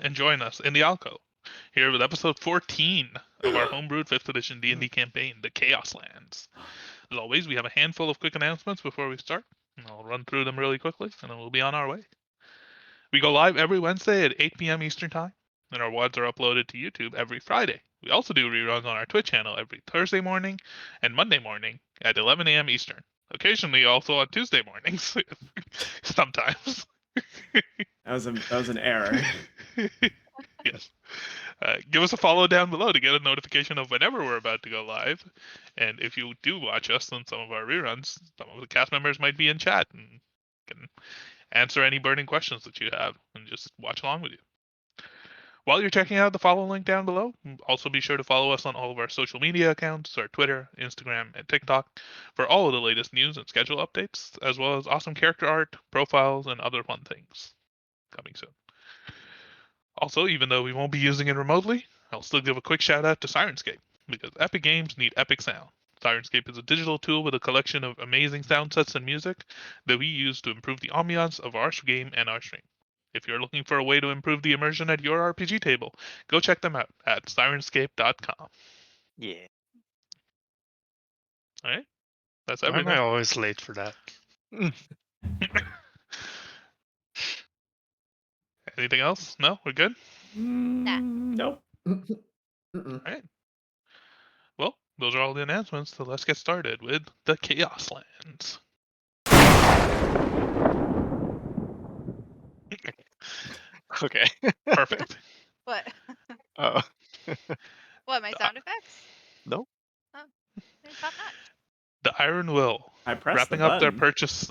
and join us in the alcove here with episode 14 of our homebrewed 5th edition D&D campaign, the Chaoslands. As always, we have a handful of quick announcements before we start, and I'll run through them really quickly, and then we'll be on our way. We go live every Wednesday at 8 p.m. Eastern Time, and our WODs are uploaded to YouTube every Friday. We also do reruns on our Twitch channel every Thursday morning and Monday morning at 11 a.m. Eastern. Occasionally, also on Tuesday mornings, sometimes. That was an error. Yes. Give us a follow down below to get a notification of whenever we're about to go live. And if you do watch us on some of our reruns, some of the cast members might be in chat and can answer any burning questions that you have and just watch along with you. While you're checking out the follow link down below, also be sure to follow us on all of our social media accounts, our Twitter, Instagram, and TikTok for all of the latest news and schedule updates, as well as awesome character art, profiles, and other fun things coming soon. Also, even though we won't be using it remotely, I'll still give a quick shout out to Syrinscape, because epic games need epic sound. Syrinscape is a digital tool with a collection of amazing sound sets and music that we use to improve the ambiance of our game and our stream. If you're looking for a way to improve the immersion at your RPG table, go check them out at Syrinscape.com. Yeah. Alright? That's Why am everything. I always late for that? Anything else? No? We're good? Nope. Alright. Well, those are all the announcements, so let's get started with the Chaoslands. Okay. Perfect. What? Oh. What, my sound effects? No. Oh, they're top notch. The Iron Will I pressed wrapping the up their button. purchase.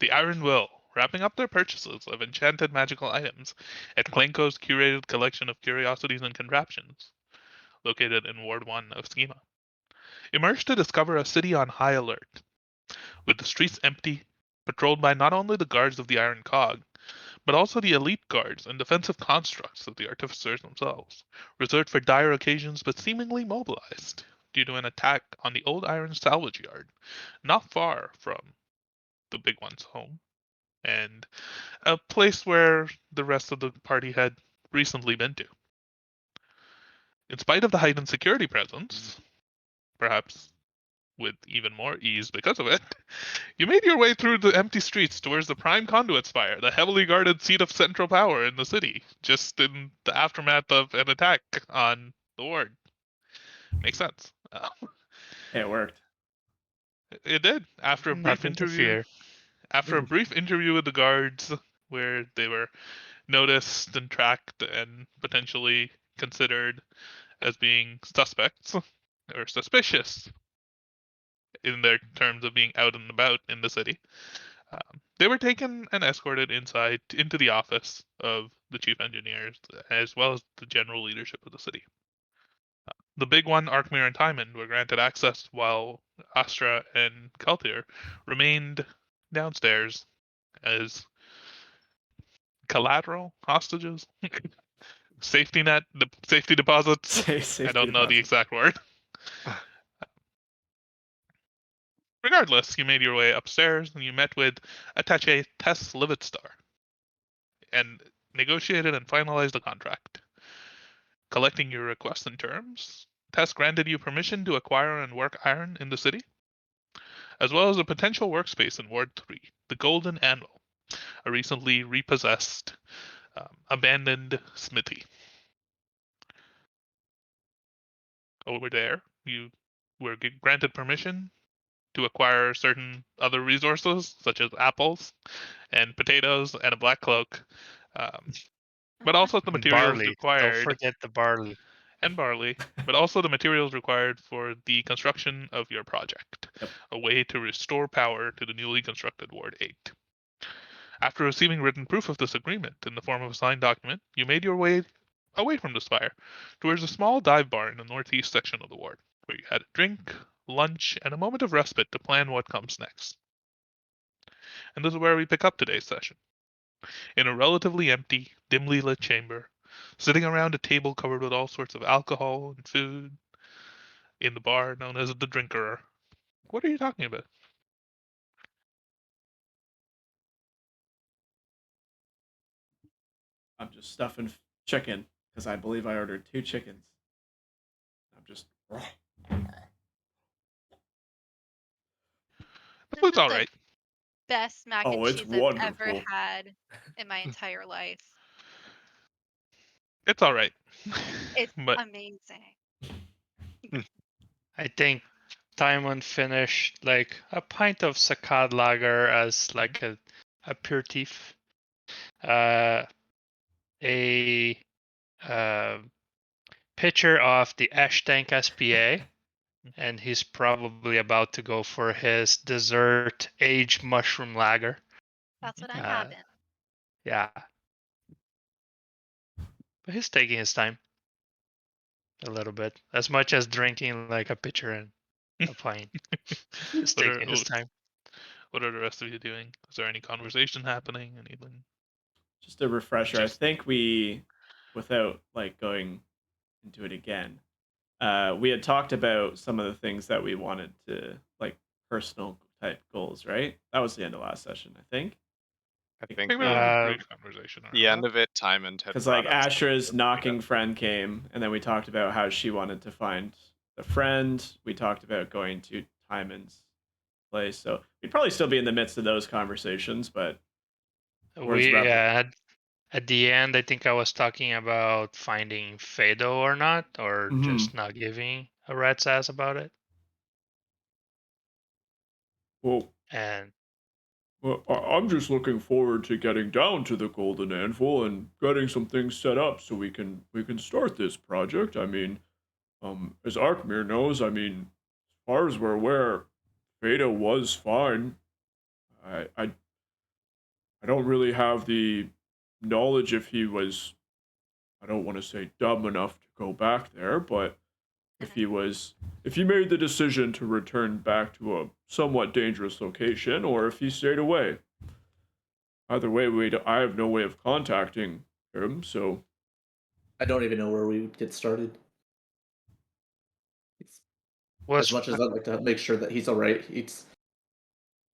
The Iron Will wrapping up their purchases of enchanted magical items at Klenko's curated collection of curiosities and contraptions, located in Ward 1 of Schema. Emerge to discover a city on high alert, with the streets empty, patrolled by not only the guards of the Iron Cog, but also the elite guards and defensive constructs of the artificers themselves, reserved for dire occasions but seemingly mobilized due to an attack on the old iron salvage yard, not far from the big one's home, and a place where the rest of the party had recently been to. In spite of the heightened security presence, perhaps with even more ease because of it, you made your way through the empty streets towards the prime conduit spire, the heavily guarded seat of central power in the city, just in the aftermath of an attack on the ward. Makes sense. It worked. It did. After a brief Nothing to interview, fear. with the guards, where they were noticed and tracked and potentially considered as being suspects or suspicious in their terms of being out and about in the city. They were taken and escorted inside into the office of the chief engineers, as well as the general leadership of the city. The big one, Arkmir and Timon, were granted access, while Astra and Keltir remained downstairs as collateral hostages, safety net, safety deposits. Safety I don't know the deposits. exact word. Regardless, you made your way upstairs and you met with attaché Tess Livetstar and negotiated and finalized the contract. Collecting your requests and terms, Tess granted you permission to acquire and work iron in the city, as well as a potential workspace in Ward 3, the Golden Anvil, a recently repossessed, abandoned smithy. Over there, you were granted permission to acquire certain other resources, such as apples and potatoes and a black cloak, but also the materials Barley. Don't required, forget the barley. and barley, but also the materials required for the construction of your project, a way to restore power to the newly constructed Ward 8. After receiving written proof of this agreement in the form of a signed document, you made your way away from the spire towards a small dive bar in the northeast section of the ward, where you had a drink, lunch, and a moment of respite to plan what comes next. And this is where we pick up today's session. In a relatively empty, dimly lit chamber, sitting around a table covered with all sorts of alcohol and food, in the bar known as the Drinkerer. What are you talking about? I'm just stuffing chicken because I believe I ordered 2 chickens. I'm just. The This food's is all the right. best mac and Oh, it's cheese I've ever wonderful. had in my entire life. It's all right. It's But amazing. I think Timon finished like a pint of Saccad lager as like a aperitif. A pitcher of the Ash Tank SPA, and he's probably about to go for his dessert aged mushroom lager. That's what I'm Uh, having. Yeah. But he's taking his time a little bit, as much as drinking like a pitcher and a pint. He's what are taking his time. what are the rest of you doing? Is there any conversation happening? Anything? Just a refresher. I Just think we, without like going into it again, we had talked about some of the things that we wanted to like personal type goals, right? That was the end of last session, I think. I I think think we had a uh, brief conversation the around end that. of it, Timon had Because brought like up Ashra's something. knocking friend came, and then we talked about how she wanted to find the friend. We talked about going to Timon's place, so we'd probably still be in the midst of those conversations. But where's We Rep? at the end, I think I was talking about finding Fado or not, or Mhm. just not giving a rat's ass about it. Well, And I'm just looking forward to getting down to the Golden Anvil and getting some things set up so we can start this project. I mean, as Arkmir knows, I mean, as far as we're aware, Veda was fine. I don't really have the knowledge if he was, I don't want to say dumb enough to go back there, but if he was, if he made the decision to return back to a somewhat dangerous location, or if he stayed away. Either way, I have no way of contacting him, so I don't even know where we would get started. It's, as was much as I'd like to make sure that he's all right, it's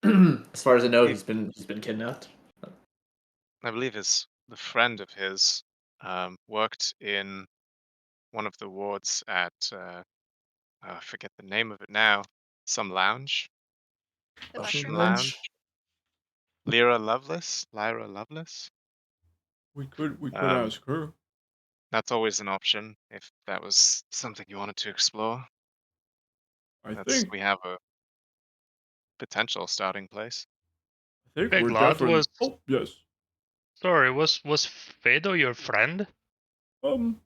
as far as I know, He- he's been kidnapped. I believe the friend of his worked in one of the wards at I forget the name of it now. Some lounge, The mushroom mushroom lounge. lounge. Lyra Lovelace. we could Um, ask her. that's always an option if that was something you wanted to explore. I That's think we have a potential starting place. I think Big we're Lord definitely. was Oh yes. sorry, was Fado your friend? Um,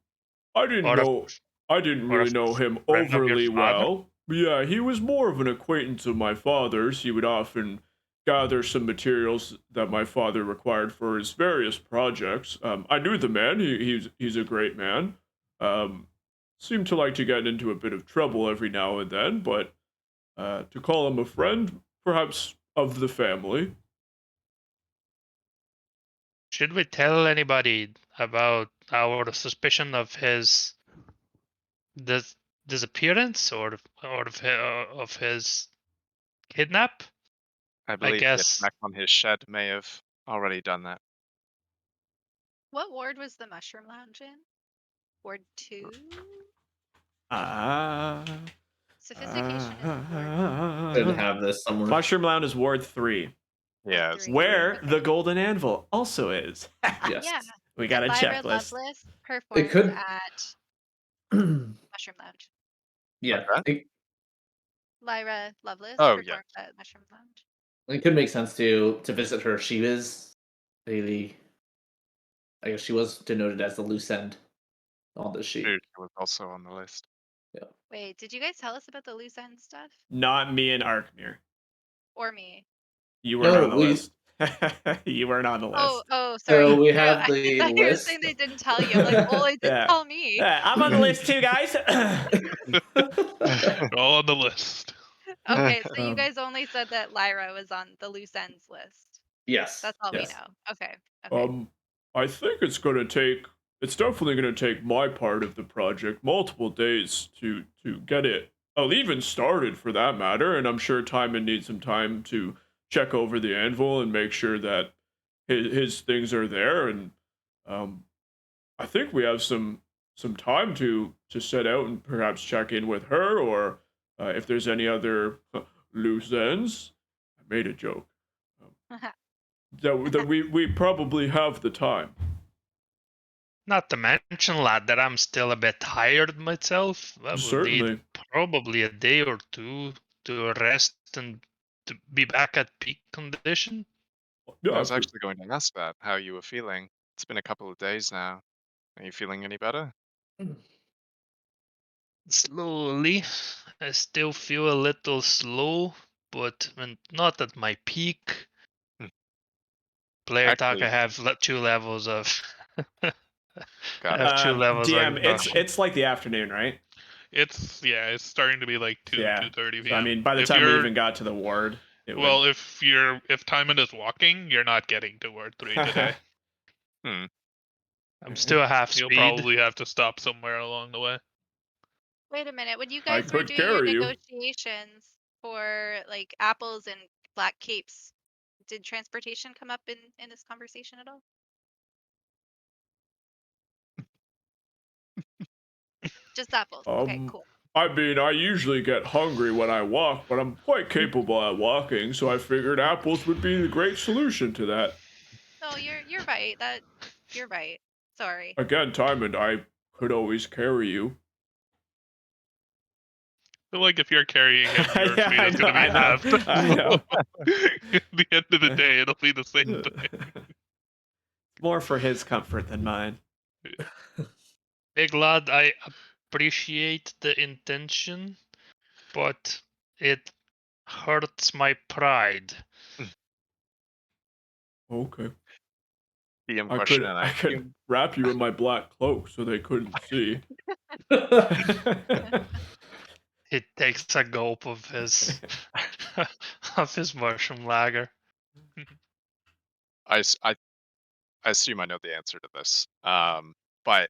I didn't Or a know. I didn't or a really know him friend of your overly father? well. Yeah, he was more of an acquaintance of my father's. He would often gather some materials that my father required for his various projects. I knew the man. He's a great man. Um, seemed to like to get into a bit of trouble every now and then, but to call him a friend, perhaps of the family. Should we tell anybody about our suspicion of his dis- disappearance or of his kidnap? I I believe the guess attack on his shed may have already done that. What ward was the mushroom lounge in? Ward 2? Ah. Sophistication is Ward Should have this somewhere. Mushroom Lounge is Ward 3, Yeah, it's 3. where Okay. the Golden Anvil also is. Yes. Yeah. We got a And Lyra checklist. Lovelace It performs could. at Mushroom Lounge. Yeah. that? Lyra Lovelace Oh, yeah. performs at Mushroom Lounge. It could make sense to visit her. She was really, I guess she was denoted as the loose end on this sheet. Dude was also on the list. Wait, did you guys tell us about the loose end stuff? Not me and Arkmir. Or me? You weren't No, on the we. list. You weren't on the list. Sorry. So we No, have I the thought you were list. saying they didn't tell you. I'm like, well, they did Yeah. tell me. Yeah, I'm on the list too, guys. We're all on the list. Okay, so you Um, guys only said that Lyra was on the loose ends list. yes. That's all we Yes. know. Okay. Okay. I think it's definitely gonna take my part of the project multiple days to get it. Even started for that matter, and I'm sure Timon needs some time to check over the anvil and make sure that his things are there. And um, I think we have some time to set out and perhaps check in with her, or if there's any other loose ends. I made a joke. That we probably have the time. Not to mention, lad, that I'm still a bit tired myself. I will need Certainly. probably a day or two to rest and to be back at peak condition. I Yeah, was actually going to ask that, how you were feeling. It's been a couple of days now. Are you feeling any better? Slowly, I still feel a little slow, but not at my peak. Hmm. Player talk, I Actually, have 2 levels of. I got it. have 2 levels DM, of exhaustion. it's like the afternoon, right? It's starting to be like 2:30 p.m. So I mean, by the If time we you're even got to the ward, it well, if Timon is walking, you're not getting to Ward 3 today. Hmm. I'm still half You'll speed. probably have to stop somewhere along the way. Wait a minute. When you I guys were could doing your carry you. negotiations for like apples and black capes, did transportation come up in this conversation at all? Just apples. Okay, cool. I mean, I usually get hungry when I walk, but I'm quite capable at walking, so I figured apples would be the great solution to that. No, you're right. You're right. Sorry. Again, Timon, I could always carry you. I feel like if you're carrying him, your Yeah, speed I is going to know, be halved. I know. At the end of the day, it'll be the same thing. More for his comfort than mine. Big lad, I appreciate the intention, but it hurts my pride. Okay. DM I question, could and I I could assume wrap you in my black cloak so they couldn't see. He takes a gulp of his of his mushroom lager. I assume I know the answer to this. But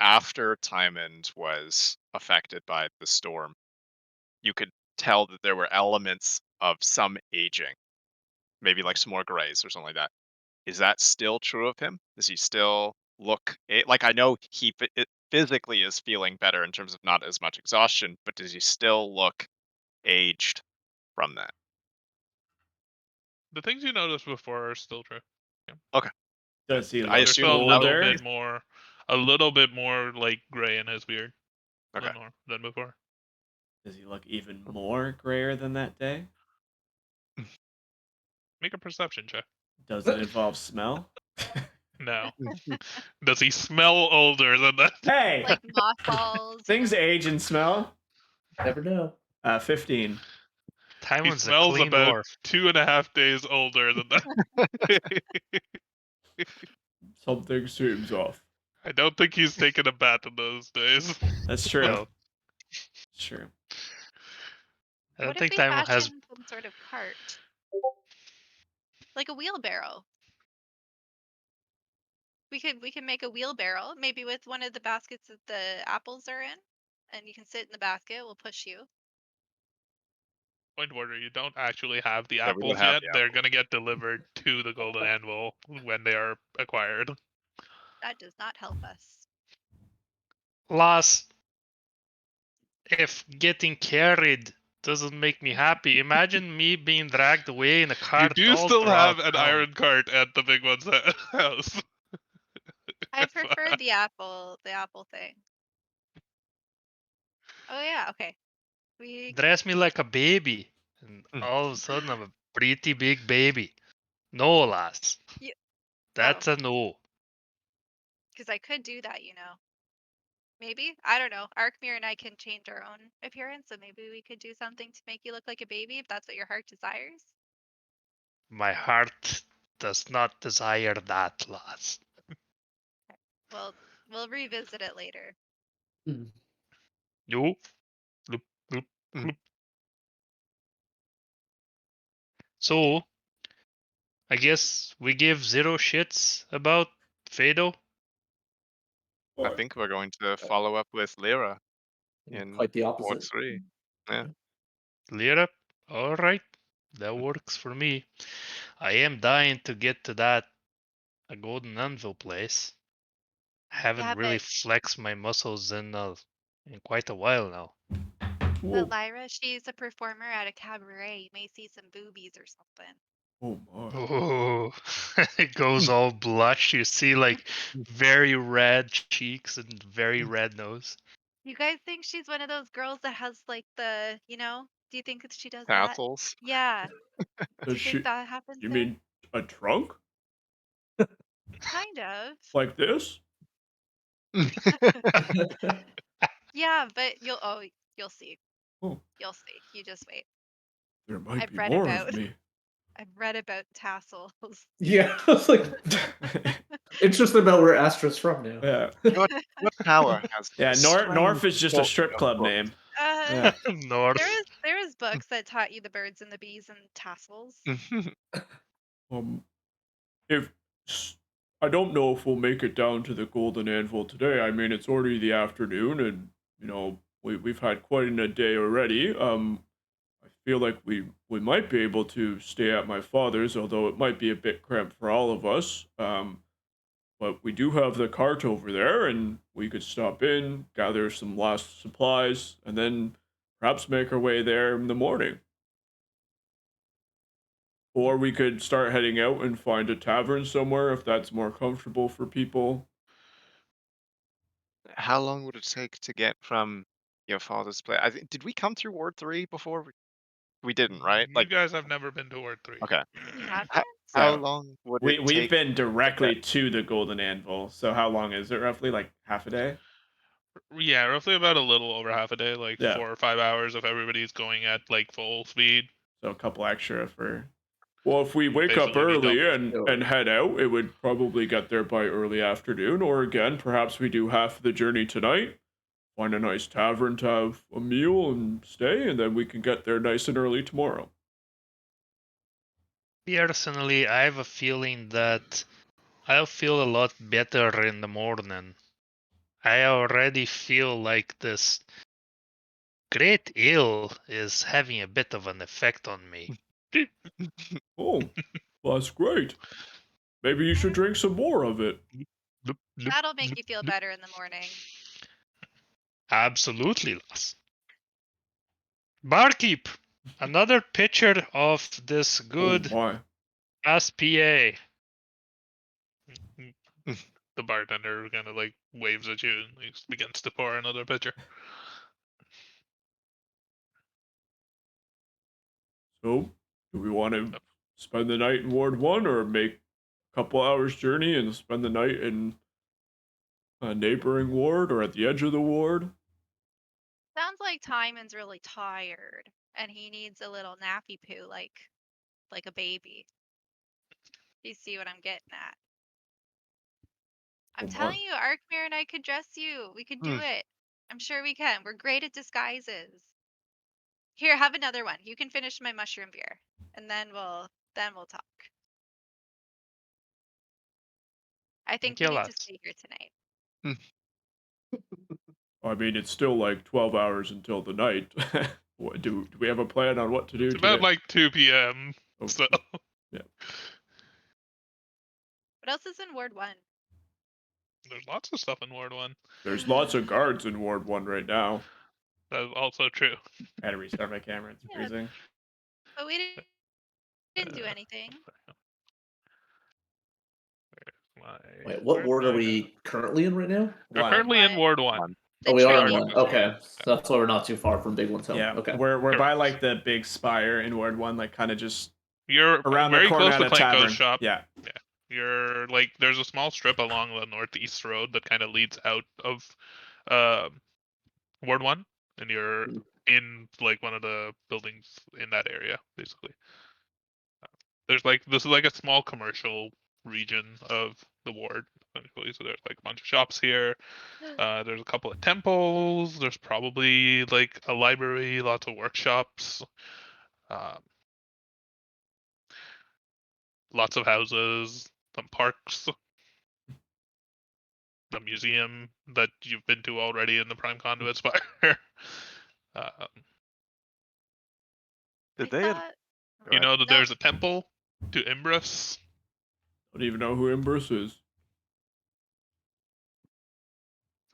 after Timon was affected by the storm, you could tell that there were elements of some aging, maybe like some more grays or something like that. Is that still true of him? Does he still look like, I know he physically is feeling better in terms of not as much exhaustion, but does he still look aged from that? The things you noticed before are still true. Okay. Does he I look There's assume still a little older? bit more, like gray in his beard Okay. than before. Does he look even more grayer than that day? Make a perception check. Does it involve smell? No. Does he smell older than that? Hey! Like mothballs. Things age and smell. Never know. 15. He Timon's a smells clean about dwarf. 2.5 days older than that. Something seems off. I don't think he's taken a bath in those days. That's true. No, It's true. I What don't if think we Timon has. fashion some sort of cart? Like a wheelbarrow. We could make a wheelbarrow, maybe with one of the baskets that the apples are in, and you can sit in the basket. We'll push you. Point of order, you don't actually have the Yeah, we don't apples have yet. the They're apples. gonna get delivered to the Golden Anvil when they are acquired. That does not help us. Loss. If getting carried doesn't make me happy, imagine me being dragged away in a You cart do all still throughout have an town. iron cart at the big one's house. I prefer the apple thing. Oh yeah, okay. We Dress me like a baby, and Mm. all of a sudden I'm a pretty big baby. No, lass. You- That's a no. because I could do that, you know. Maybe. I don't know. Arkmir and I can change our own appearance, so maybe we could do something to make you look like a baby if that's what your heart desires. My heart does not desire that, lass. Well, we'll revisit it later. No. Bloop, bloop, Mm. bloop. So, I guess we give 0 shits about Fado. I think we're going to follow up with Lyra in Quite the Ward opposite. 3. Yeah. Clear up. All right. That works for me. I am dying to get to that a golden anvil place. Haven't Yeah, really but flexed my muscles in quite a while now. Whoa. Lyra, she's a performer at a cabaret. You may see some boobies or something. Oh my. Oh, it goes all blush. You see like very red cheeks and very red nose. You guys think she's one of those girls that has like the, do you think that she does that? Tassels. Yeah. Do Does you she? think that happens You there? mean a trunk Kind of. like this? Yeah, but you'll see. Oh, You'll see. You just wait. there might I've be read more about of me. I've read about tassels. Yeah, I was like, interesting about where Astra's from now. Yeah. What power has Yeah, this North strange is just a book strip of club books? name. Uh Yeah. North. there is books that taught you the birds and the bees and tassels. Um, if s- I don't know if we'll make it down to the Golden Anvil today. I mean, it's already the afternoon, and we've had quite a day already. I feel like we might be able to stay at my father's, although it might be a bit cramped for all of us. But we do have the cart over there, and we could stop in, gather some last supplies, and then perhaps make our way there in the morning. Or we could start heading out and find a tavern somewhere if that's more comfortable for people. How long would it take to get from your father's place? Did we come through Ward 3 before? We didn't, right? You Like, guys have never been to Ward 3. okay. You haven't? How Yeah. long would it We've take been to get directly there? to the Golden Anvil. So how long is it roughly? Like half a day? Yeah, roughly about a little over half a day, like Yeah. 4 or 5 hours if everybody's going at like full speed. So a couple extra for. Well, if we wake up Basically, we early double. and head out, it would probably get there by early afternoon. Or again, perhaps we do half the journey tonight, find a nice tavern to have a meal and stay, and then we can get there nice and early tomorrow. Personally, I have a feeling that I'll feel a lot better in the morning. I already feel like this great ill is having a bit of an effect on me. Oh, well, that's great. Maybe you should drink some more of it. That'll make you feel better in the morning. Absolutely, Lass. Barkeep, another pitcher of this good Oh my. SPA. The bartender kind of like waves at you and he begins to pour another pitcher. So, do we want to spend the night in Ward 1 or make a couple hours journey and spend the night in a neighboring ward or at the edge of the ward? Sounds like Timon's really tired and he needs a little nappy poo like a baby. You see what I'm getting at? I'm Oh telling my. you, Arkmir and I could dress you. We could do it. I'm sure we can. We're great at disguises. Here, have another one. You can finish my mushroom beer, and then we'll talk. I think Thank you you, need to lads. stay here tonight. I mean, it's still like 12 hours until the night. Do we have a plan on what to do It's today? about like 2 p.m. Oh, So yeah. What else is in Ward 1? there's lots of stuff in Ward 1. There's lots of guards in Ward 1 right now. That's also true. I had to restart my camera. It's Yeah. freezing. But we didn't do anything. Wait, what Where's ward are my- we currently in right now? We're One. currently in One. Ward 1. One. The Oh, we are Chaos in tree. one. Lands. Okay, so that's why we're not too far from Big One's home. Yeah, Okay. we're by Correct. like the big spire in Ward 1, like kind of just You're around very the corner close at to a Clanko's tavern. shop. Yeah. You're like there's a small strip along the northeast road that kind of leads out of Ward 1, and you're in like one of the buildings in that area, basically. This is like a small commercial region of the ward, essentially. So there's like a bunch of shops here. There's a couple of temples. There's probably like a library, lots of workshops, lots of houses, some parks, the museum that you've been to already in the Prime Conduit Spire. um, Did I they? thought... you know that No. there's a temple to Imbrus. I don't even know who Imbrus is.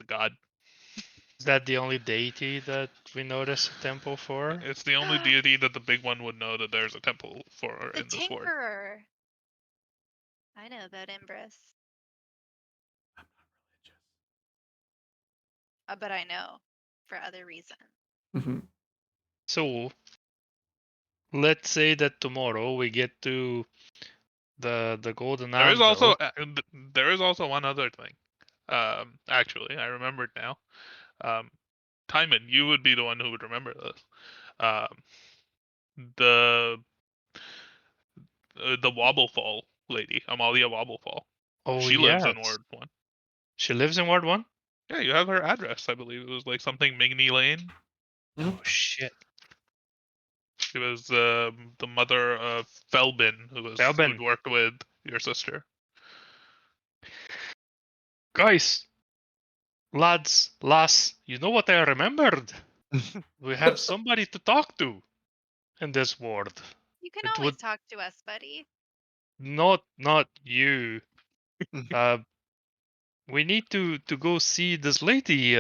god. Is that the only deity that we notice a temple for? It's the only deity that the big one would know that there's a temple for The in this ward. Tinkerer. I know about Empress. But I know for other reasons. Mhm. So let's say that tomorrow we get to the golden There is anvil. also there is also one other thing. Actually, I remembered now. Timon, you would be the one who would remember this. Um, the the Wobblefall lady, Amalia Wobblefall. Oh She lives in yes, Ward 1. she lives in Ward 1. Yeah, you have her address. I believe it was like something Migney Lane. Oh shit, She was the mother of Felbin, who'd Felbin. worked with your sister. Guys, lads, lass, you know what I remembered? We have somebody to talk to in this ward. You can It always would talk to us, buddy. not you. Uh, we need to go see this lady,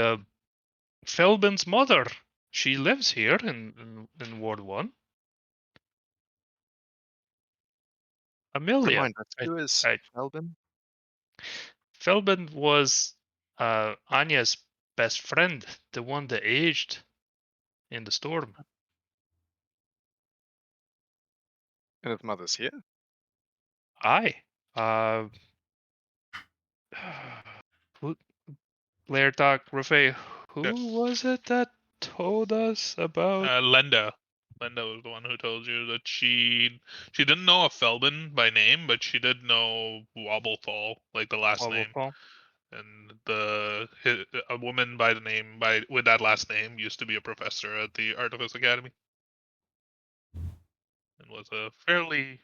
Felbin's mother. She lives here in Ward 1. Amelia. Remind us, who is I, Felbin? Felbin was Anya's best friend, the one that aged in the storm. And his mother's here? Aye. Uh, who, Blair Talk, Raffe, who Yes. was it that told us about Lenda. Lenda was the one who told you that she didn't know a Felbin by name, but she did know Wobblefall, like the last name. Wobblefall? And a woman by the name with that last name used to be a professor at the Artifice Academy, and was a fairly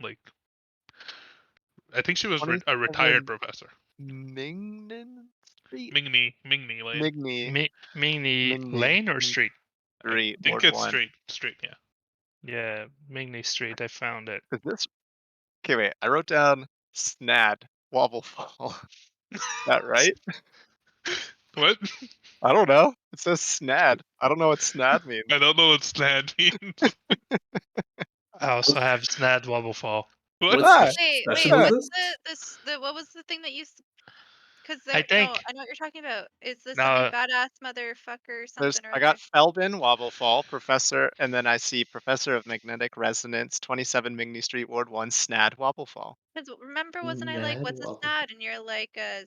like I think she was a retired 27 professor. Mingnan Street? Mingni Lane. Migny Mingni Mingni Lane or Street? I Street, think Ward it's 1. straight. Yeah. Yeah, Mingni Street. I found it. Is this... Okay, wait. I wrote down Snad Wobblefall. Is that right? What? I don't know. It says Snad. I don't know what Snad means. I don't know what snad means. I also have Snad Wobblefall. What? What Wait, special wait. is What's this? the what was the thing that you? Because I there. No, think I know what you're talking about. Is this something now badass motherfucker something or I other? got Felbin Wobblefall, professor, and then I see Professor of Magnetic Resonance, 27 Migny Street, Ward 1, Snad Wobblefall. Because remember, wasn't I like, Mad what's a Waffle. snad? And you're like a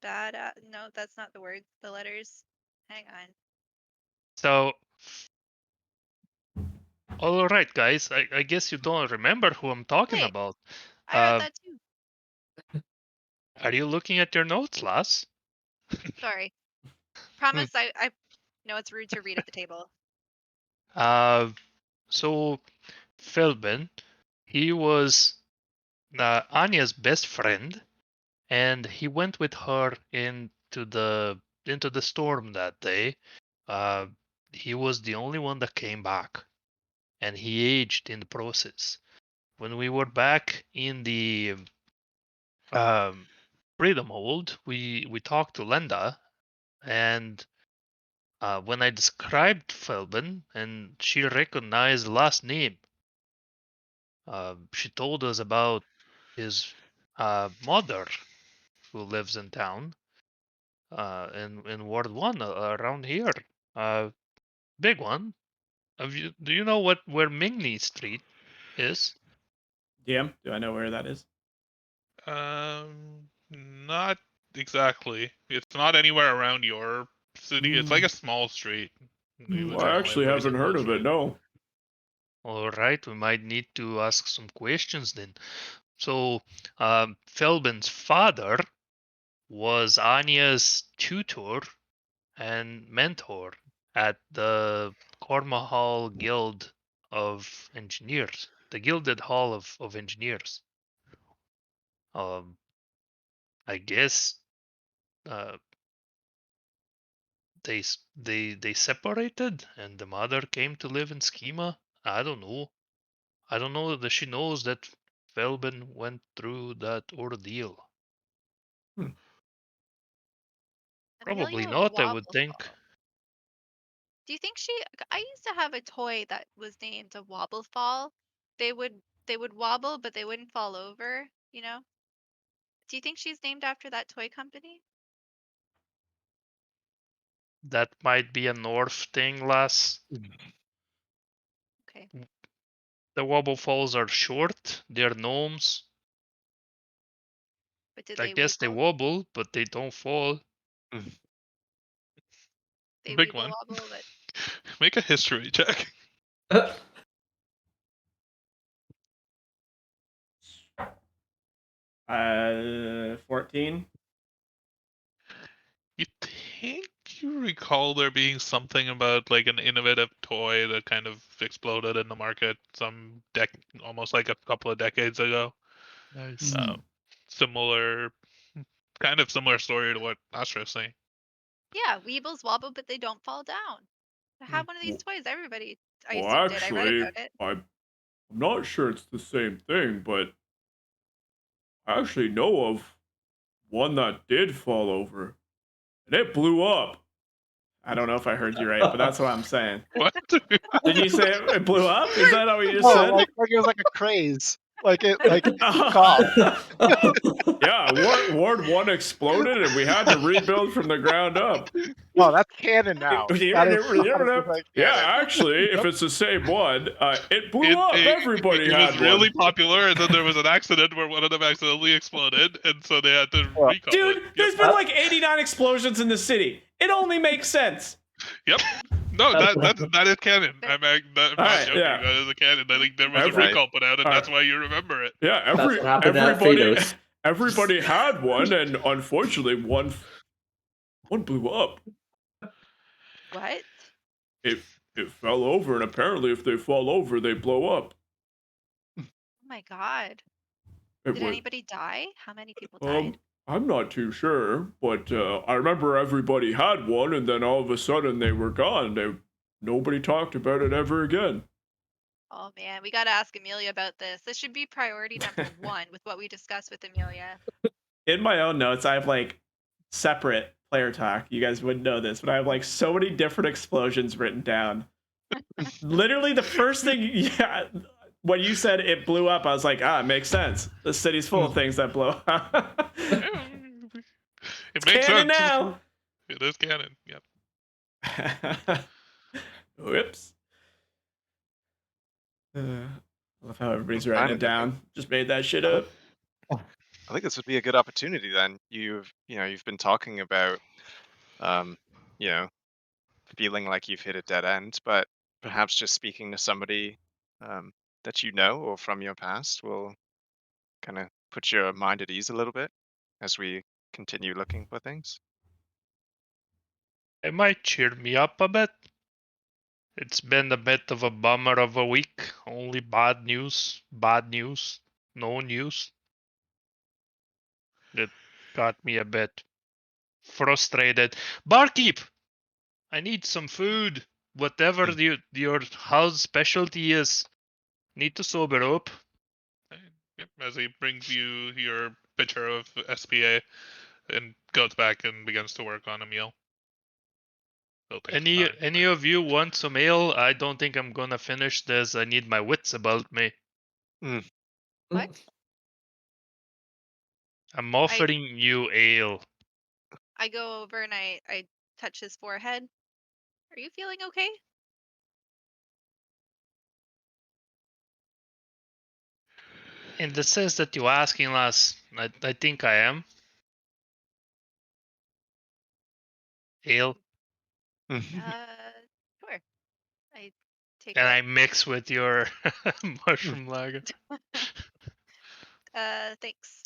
bad. No, that's not the word. The letters. Hang on. so. All right, guys. I guess you don't remember who I'm talking Wait, about. I wrote that too. Are you looking at your notes, lass? Sorry. Promise. I know it's rude to read at the table. So Philbin, he was Anya's best friend, and he went with her into the storm that day. Uh, he was the only one that came back, and he aged in the process. When we were back in the um, freedom hold, we talked to Lenda, and when I described Felben, and she recognized the last name, she told us about his mother who lives in town, in Ward 1 around here. Big one. Do you know where Mingni Street is? DM, do I know where that is? Not exactly. It's not anywhere around your city. It's like a small street. You would Well, I normally actually place haven't it heard of closer it. in. No. All right, we might need to ask some questions then. So, Felben's father was Anya's tutor and mentor at the Cormahall Guild of Engineers, the Gilded Hall of Engineers. Um, I guess uh, they separated, and the mother came to live in Schema. I don't know. I don't know that she knows that Felben went through that ordeal. Hmm. Probably Amelia not, I would think. Wobblefall. Do you think I used to have a toy that was named a Wobblefall. They would wobble, but they wouldn't fall over, you know? Do you think she's named after that toy company? That might be a North thing, lass. Okay. The Wobble Falls are short, they're gnomes. But did I they guess they weeble? wobble, but they don't fall. They Big weeble one. wobble, but Make a history check. 14. You think you recall there being something about like an innovative toy that kind of exploded in the market almost like a couple of decades ago. Nice. Similar, kind of similar story to what Astra's saying. yeah, weebles wobble, but they don't fall down. To have one of these toys, everybody, I Well, assume, did. I read actually, about it. I'm not sure it's the same thing, but I actually know of one that did fall over, and it blew up. I don't know if I heard you right, but that's what I'm saying. What? Did you say it blew up? Is that what you just No, said? like it was like a craze. Like it took off. Yeah, Ward 1 exploded, and we had to rebuild from the ground up. Oh, that's canon now. That is like Yeah, canon. actually, if it's the same one, it blew up. Everybody it had was really one. popular, and then there was an accident where one of them accidentally exploded, and so they had to Well, recall Dude, it. there's been like 89 explosions in the city. It only makes sense. Yep. No, that is canon. I'm not Alright, joking. yeah. That is a canon. I think there was a Every- recall put out, and Alright. that's why you remember it. Yeah, That's what happened at everybody, Phaedos. everybody had one, and unfortunately, one blew up. What? It fell over, and apparently, if they fall over, they blow up. Oh my god. It Did wa- anybody die? How many people died? I'm not too sure, but I remember everybody had one, and then all of a sudden they were gone. Nobody talked about it ever again. Oh man, we gotta ask Amelia about this. This should be priority number 1 with what we discussed with Amelia. In my own notes, I have like separate player talk. You guys wouldn't know this, but I have like so many different explosions written down. Literally, the first thing, yeah, when you said it blew up, I was like, it makes sense. The city's full of things that blow up. It makes Canon sense. now. It is canon. Yep. Whoops. I love how everybody's writing it down. Just made that shit up. I think this would be a good opportunity then. You've been talking about you know, feeling like you've hit a dead end, but perhaps just speaking to somebody that you know or from your past will kind of put your mind at ease a little bit as we continue looking for things. It might cheer me up a bit. It's been a bit of a bummer of a week. Only bad news, no news. It got me a bit frustrated. Barkeep, I need some food. Whatever your house specialty is, need to sober up. Yep. As he brings you your pitcher of SPA and goes back and begins to work on a meal. It'll take some time. Any of you want some ale? I don't think I'm gonna finish this. I need my wits about me. What? I'm offering you ale. I go over and I touch his forehead. Are you feeling okay? In the sense that you're asking, lass, I think I am. Ale. Sure. I take And a I mix with your mushroom lager. thanks.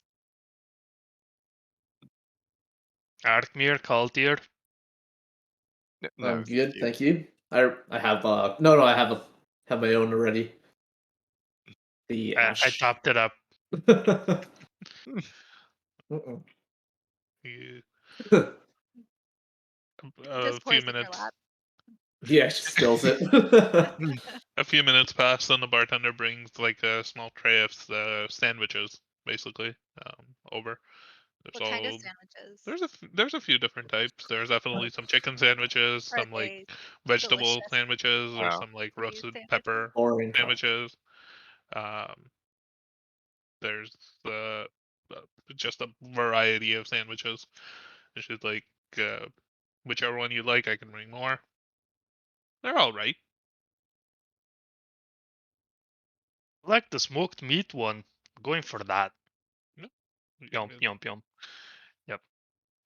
Arkmir, Kaltir. No, I'm good, thank you. I have no, I have my own already. The I ash. topped it up. You- Just a pours few in your minutes. lap. Yeah, she spills it. A few minutes pass, and the bartender brings like a small tray of sandwiches, basically, over. There's What kind of all sandwiches? there's a few different types. There's definitely some chicken sandwiches, Are some like they vegetable delicious sandwiches, or Wow. some like for you roasted sandwiches? pepper Boring talk. sandwiches. There's just a variety of sandwiches. It's just like whichever one you like, I can bring more. They're all right. I like the smoked meat one. Going for that. Yeah, Yum yum yum.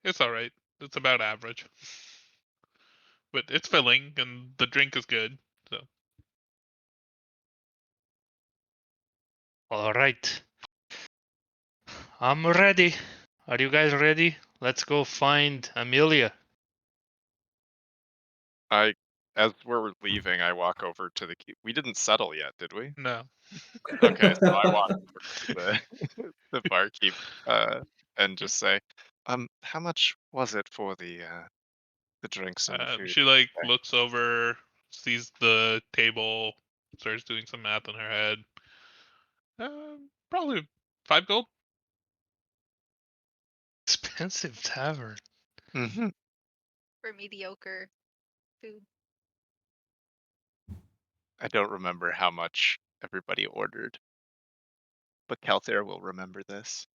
It's all right. It's about average, but it's filling and the drink is good. So All right. I'm ready. Are you guys ready? Let's go find Amelia. As we're leaving, I walk over to the key. We didn't settle yet, did we? no, Okay, so I walk over to the barkeep and just say, how much was it for the drinks and the food? she like Okay. looks over, sees the table, starts doing some math in her head. Probably 5 gold. Expensive tavern. Mm-hmm. For mediocre food. I don't remember how much everybody ordered, but Kelthair will remember this.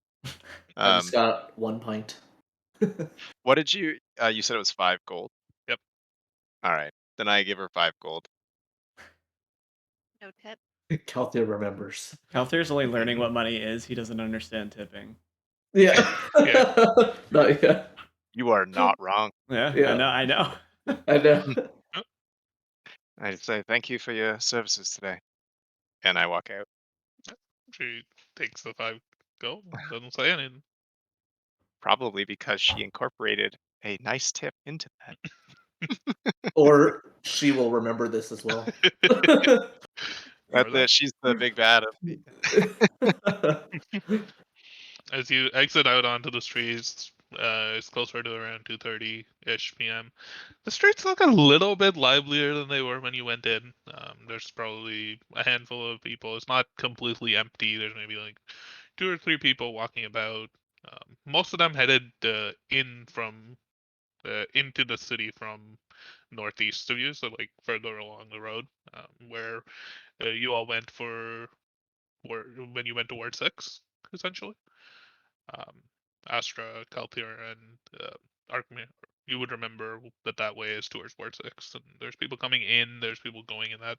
I just got 1 pint. What did you? You said it was 5 gold. Yep. All right, then I give her 5 gold. No tip. Calthea remembers. Calthair's only learning what money is. He doesn't understand tipping. Yeah. Yeah. Not yet. You are not wrong. Yeah, Yeah. I know. I know. I say thank you for your services today, and I walk out. She takes the 5 gold and doesn't say anything. Probably because she incorporated a nice tip into that. Or she will remember this as well. Or that. She's the big bad of the. As you exit out onto the streets, it's closer to around 2:30-ish p.m. The streets look a little bit livelier than they were when you went in. There's probably a handful of people. It's not completely empty. There's maybe like 2 or 3 people walking about. Most of them headed in from into the city from northeast of you, so like further along the road, where you all went when you went to Ward 6, essentially. Astra, Kaltir, and Arkmir. You would remember that way is towards Ward 6. And there's people coming in, there's people going in that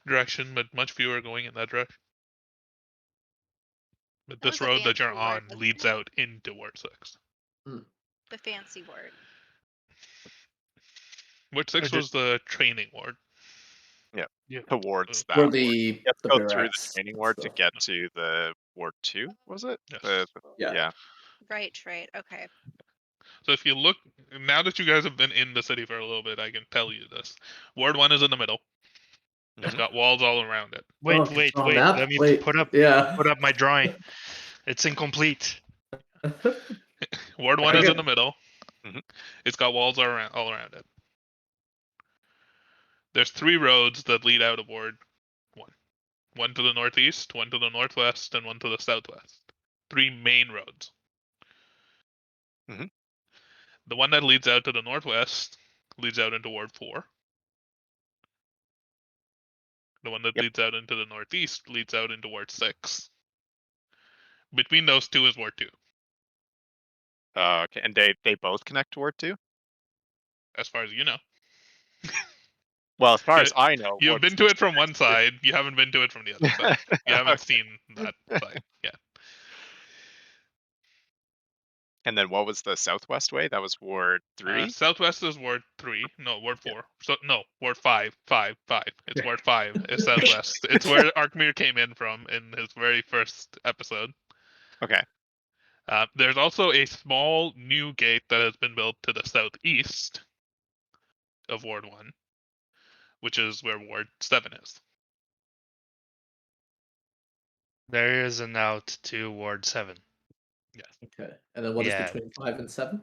direction, but much fewer going in that direction. But That this was a road that fancy you're word, on wasn't leads it? out into Ward 6. The fancy word. Ward 6 did- was the training ward. Yeah. Towards that For ward. the You have to the go through the barracks training ward to stuff. get to the Ward 2, was it? Yes. Yeah. Right. Okay. So if you look, now that you guys have been in the city for a little bit, I can tell you this. Ward 1 is in the middle. It's Mhm. got walls all around it. Wait, Oh, wait, on wait. map? Let me Wait, put up yeah. my drawing. It's incomplete. Ward 1 I is get- in the middle. Mhm. It's got walls all around it. There's 3 roads that lead out of Ward 1. One to the northeast, one to the northwest, and one to the southwest. 3 main roads. Mhm. The one that leads out to the northwest leads out into Ward 4. The one that Yep. leads out into the northeast leads out into Ward 6. Between those 2 is Ward 2, Okay, and they both connect to Ward 2? as far as you know. Well, as far Yeah, as I know, You've Ward been to it from one side, you haven't been to it from the other side. You haven't Okay. seen that side yet. And then what was the southwest way? That was Ward 3? Southwest is Ward 3. No, Ward 4. Yeah. So no, Ward 5. 5. It's Ward 5. It's Southwest. It's where Arkmir came in from in his very first episode. Okay. There's also a small new gate that has been built to the southeast of Ward 1, which is where Ward 7 is. There is an out to Ward 7. Yes. Okay. And then what is Yeah. between 5 and 7?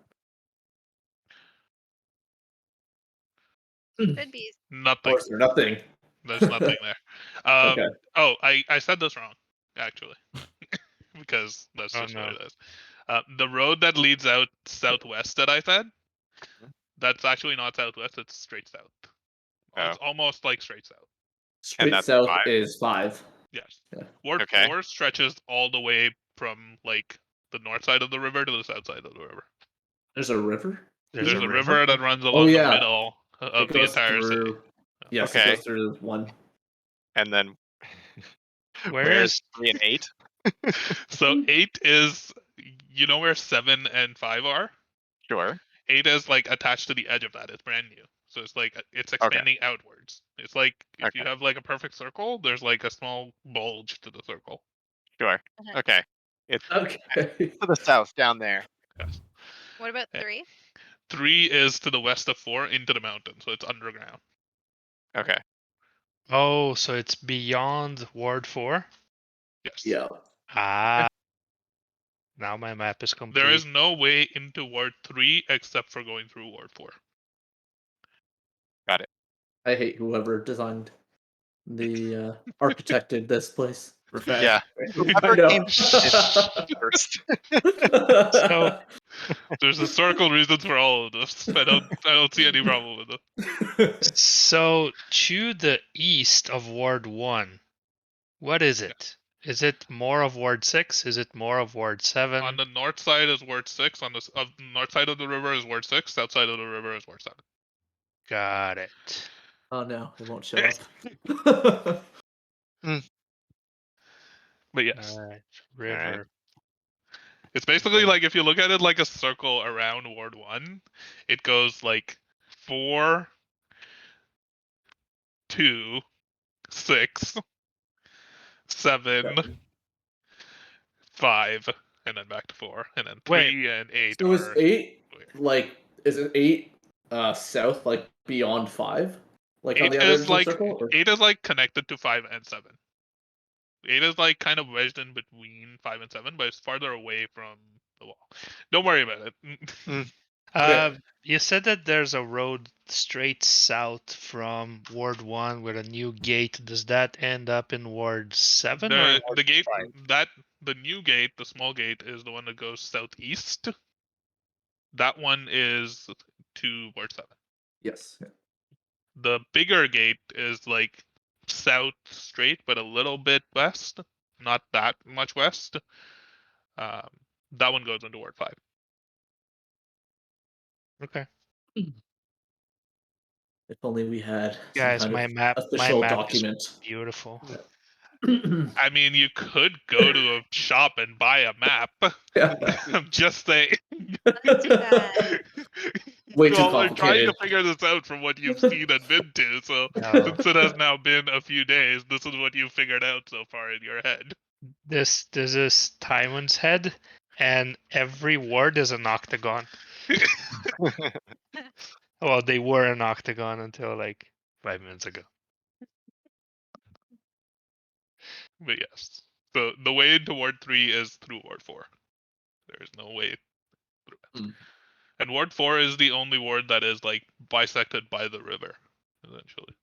Should be. Nothing. Or is there nothing? There's nothing there. Okay. Oh, I said this wrong, actually, because that's Oh, just what no. it is. The road that leads out southwest that I said, that's actually not southwest, it's straight south. Oh. It's almost like straight south. Straight that's south 5? is 5. Yes. Yeah. Ward Okay. 4 stretches all the way from like the north side of the river to the south side of the river. There's a river. There's a river that runs along Oh, the yeah. middle of It the goes entire city. through. Yes, Okay. it goes through 1. And then Where's 3 and 8? So 8 is, you know where 7 and 5 are? Sure. 8 is like attached to the edge of that. It's brand new. So it's like it's expanding outwards. It's like if you Okay. have like a perfect circle, there's like a small bulge to the circle. Sure. Uh-huh. Okay. It's Okay. to the south down there. Yes. What about Eh. 3? 3 is to the west of 4 into the mountain, so it's underground. Okay. Oh, so it's beyond Ward 4? Yes. Yeah. Ah. Now my map is complete. There is no way into Ward 3 except for going through Ward 4. Got it. I hate whoever designed the architected this place. Revenge. Yeah. I Whoever know. came first. So- There's historical reasons for all of this. I don't see any problem with it. So to the east of Ward 1, what is it? Is it more of Ward 6? Is it more of Ward 7? On the north side is Ward 6. On the north side of the river is Ward 6. South side of the river is Ward 7. Got it. Oh no, it won't show up. But yes, Alright, river. it's basically Okay. like if you look at it like a circle around Ward 1, it goes like 4, 2, 6, 7, 5, and then back to 4, and then 3 and 8 So is are 8 weird. like? Is it 8 south, like beyond 5, like on 8 the other is end of the like circle? Or? 8 is like connected to 5 and 7. 8 is like kind of wedged in between 5 and 7, but it's farther away from the wall. Don't worry about it. Okay. You said that there's a road straight south from Ward 1 with a new gate. Does that end up in Ward 7 or The gate five. the new gate, the small gate, is the one that goes southeast. That one is to Ward 7. Yes. Yeah. The bigger gate is like south straight, but a little bit west, not that much west. That one goes into Ward 5. Okay. If only we had some Guys, kind my of map official is document. beautiful. I mean, you could go to a shop and buy a map. I'm just saying. Let's do that. Way too Well, we're trying to complicated. figure this out from what you've seen and been to. So No. since it has now been a few days, this is what you've figured out so far in your head. This is Timon's head, and every word is an octagon. Well, they were an octagon until like 5 minutes ago. But yes. So the way into Ward 3 is through Ward 4. There is no way through it. Mm. And Ward 4 is the only ward that is like bisected by the river, essentially.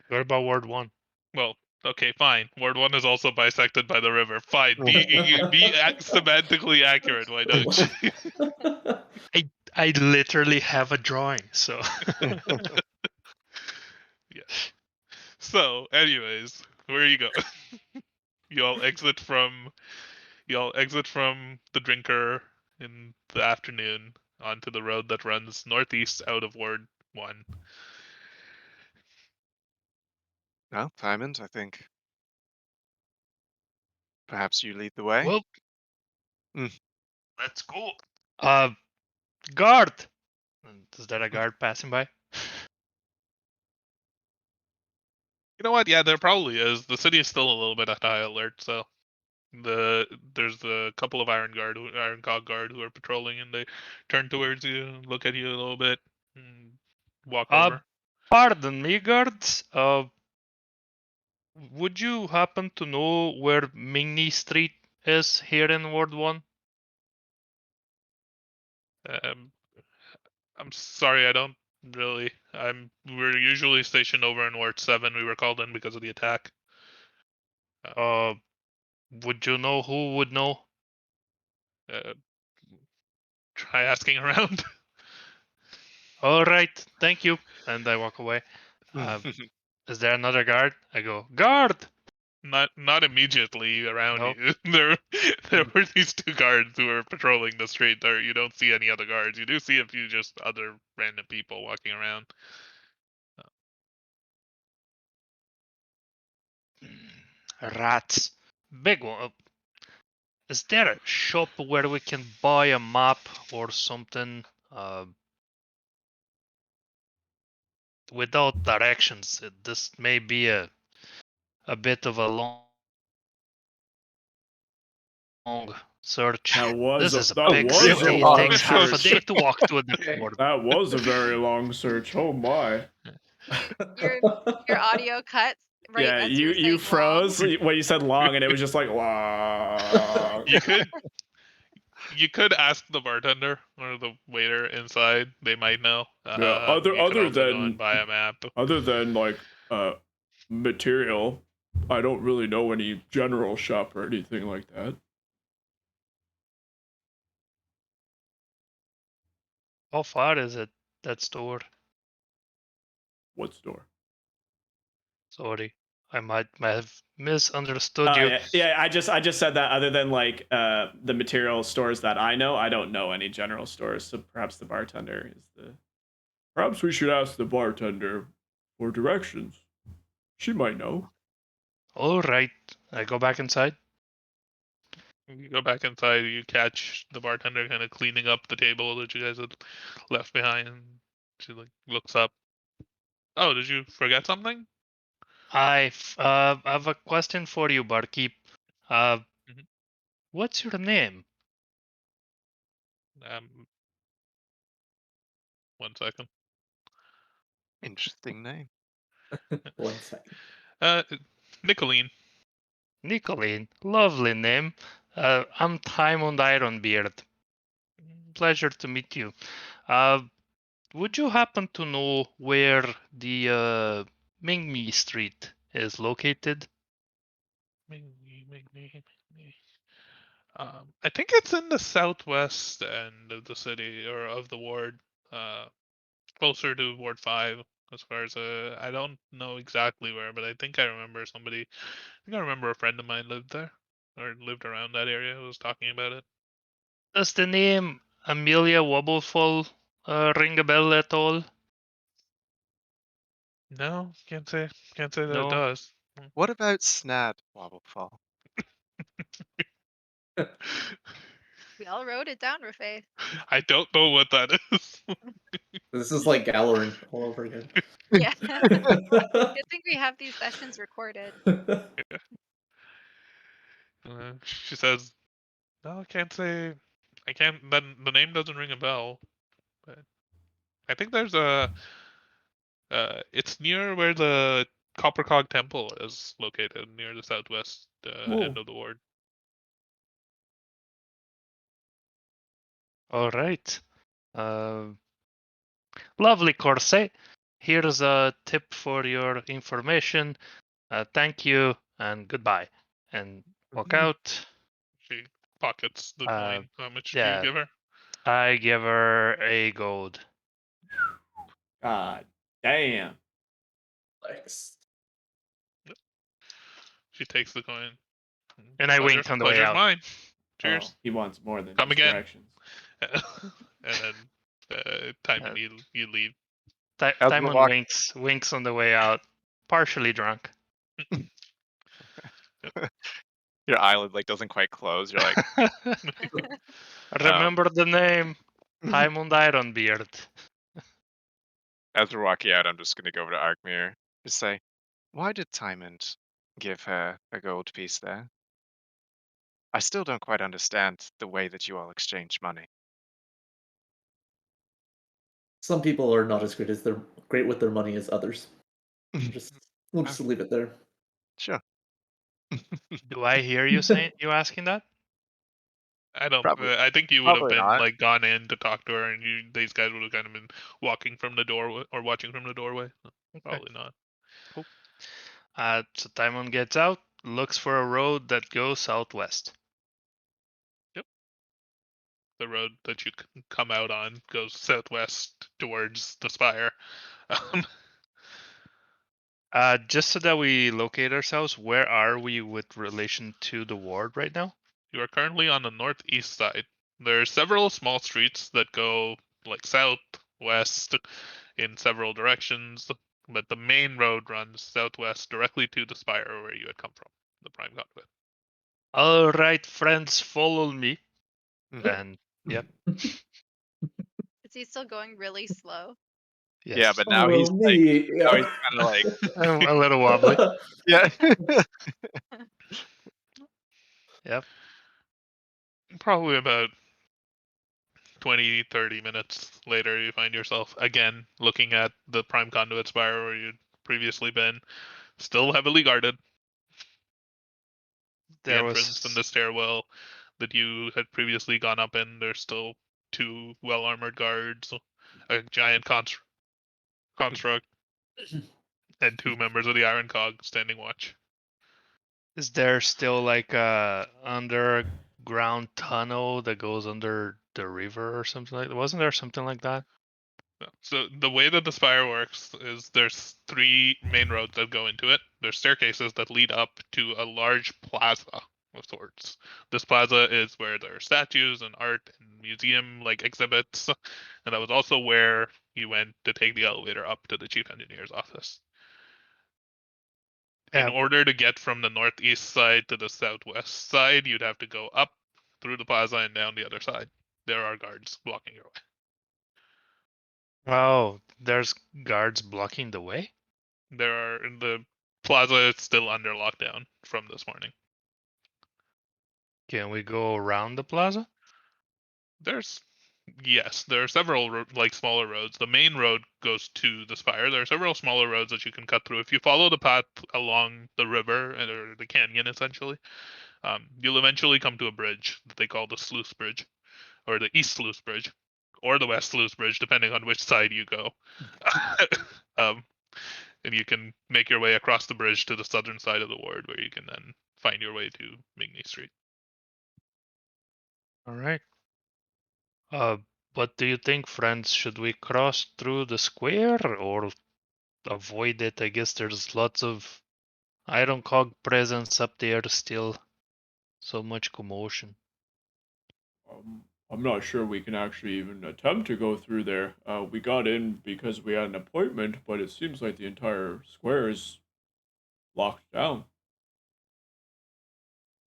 What about Ward 1? Well, okay, fine. Ward 1 is also bisected by the river. Fine. Be semantically accurate, why don't you? I literally have a drawing, so Yeah. So, anyways, where you go? Y'all exit from the drinker in the afternoon onto the road that runs northeast out of Ward 1. Well, Diamond, I think perhaps you lead the way. well, Mm. let's go. Guard. Is that a guard passing by? You know what? Yeah, there probably is. The city is still a little bit at high alert, so there's a couple of Iron Cog guard who are patrolling, and they turn towards you, look at you a little bit, and walk over. Pardon me, guards. Would you happen to know where Mingni Street is here in Ward 1? I'm sorry, I don't really. We're usually stationed over in Ward 7. We were called in because of the attack. Would you know who would know? try asking around. All right, thank you. And I walk away. Is there another guard? I go, guard! Not immediately around Nope. you. There were these two guards who were patrolling the street. There, you don't see any other guards. You do see a few just other random people walking around. Rats. Big one. Is there a shop where we can buy a map or something without directions? This may be a bit of a long search. That was This is a that big was city. a It long takes half a search. day to walk to a different ward. That was a very long search. Oh my. Your audio cuts right Yeah, as you you're saying froze long. when you said long, and it was just like long. You could ask the bartender or the waiter inside. They might know. Yeah. Other You could other also go and than buy a map. other than like material, I don't really know any general shop or anything like that. How far is it, that store? What store? Sorry. I might have misunderstood you. Yeah, I just said that. Other than like the material stores that I know, I don't know any general stores. So perhaps the bartender is the. Perhaps we should ask the bartender for directions. She might know. All right. I go back inside. You go back inside. You catch the bartender kind of cleaning up the table that you guys had left behind. She like looks up. Oh, did you forget something? I have a question for you, barkeep. Mhm. What's your name? Um, 1 second. Interesting name. 1 second. Nicolene. Nicolene. Lovely name. I'm Timon Ironbeard. Pleasure to meet you. Would you happen to know where the Mingmi Street is located? I think it's in the southwest end of the city or of the ward, closer to Ward 5. As far as I don't know exactly where, but I think I remember somebody. I think I remember a friend of mine lived there or lived around that area who was talking about it. Does the name Amelia Wobblefall ring a bell at all? No, can't say that it No. does. What about Snad Wobblefall? We all wrote it down, Rafay. I don't know what that is. This is like Galarin all over again. Yeah. Good thing we have these sessions recorded. She says, "No, I can't say. I can't. Then the name doesn't ring a bell. But I think there's a. It's near where the Coppercog Temple is located, near the southwest end of the ward." All right. Lovely, Corset. Here's a tip for your information. Thank you and goodbye. And walk out. She pockets the coin. How much do you Yeah, give her? I give her a gold. God damn. Thanks. She takes the coin. And I Pleasure, winked on the way pleasure's out. mine. Oh, Cheers. he wants more than Come just again. directions. And then time Uh, you leave. As we're Timon walking, winks on the way out, partially drunk. your eyelid like doesn't quite close. You're like, Remember the name, Timon Ironbeard. as we're walking out, I'm just gonna go over to Arkmir. Just say, why did Tymond give her a gold piece there? I still don't quite understand the way that you all exchange money. Some people are not as great with their money as others. We'll just leave it there. Sure. Do I hear you saying you asking that? I don't. Probably- I think you would have probably been not. like gone in to talk to her, and these guys would have kind of been walking from the door or watching from the doorway. Probably not. So Timon gets out, looks for a road that goes southwest. Yep. The road that you can come out on goes southwest towards the spire. Um, Just so that we locate ourselves, where are we with relation to the ward right now? You are currently on the northeast side. There are several small streets that go like south, west, in several directions, but the main road runs southwest directly to the spire where you had come from, the prime conduit. All right, friends, follow me. Mhm. And yep, Is he still going really slow? yes, Yeah, but now he's Follow like, me. now Yeah. he's kind of like, I'm a little wobbly. yeah. Yep. Probably about 20, 30 minutes later, you find yourself again looking at the prime conduit spire where you'd previously been, still heavily guarded. The There entrance and was the stairwell that you had previously gone up in, there's still two well armored guards, a giant construct, and two members of the Iron Cog standing watch. Is there still like a underground tunnel that goes under the river or something like that? Wasn't there something like that? So the way that the spire works is there's three main roads that go into it. There's staircases that lead up to a large plaza of sorts. This plaza is where there are statues and art and museum like exhibits, and that was also where you went to take the elevator up to the chief engineer's office. In Yeah. order to get from the northeast side to the southwest side, you'd have to go up through the plaza and down the other side. There are guards blocking your way. Oh, there's guards blocking the way? The plaza is still under lockdown from this morning. Can we go around the plaza? There's Yes, there are several like smaller roads. The main road goes to the spire. There are several smaller roads that you can cut through. If you follow the path along the river or the canyon, essentially, you'll eventually come to a bridge that they call the Sluice Bridge, or the East Sluice Bridge, or the West Sluice Bridge, depending on which side you go. um, and you can make your way across the bridge to the southern side of the ward, where you can then find your way to Migney Street. All right. Uh, what do you think, friends? Should we cross through the square or avoid it? I guess there's lots of Iron Cog presence up there still. So much commotion. I'm not sure we can actually even attempt to go through there. We got in because we had an appointment, but it seems like the entire square is locked down.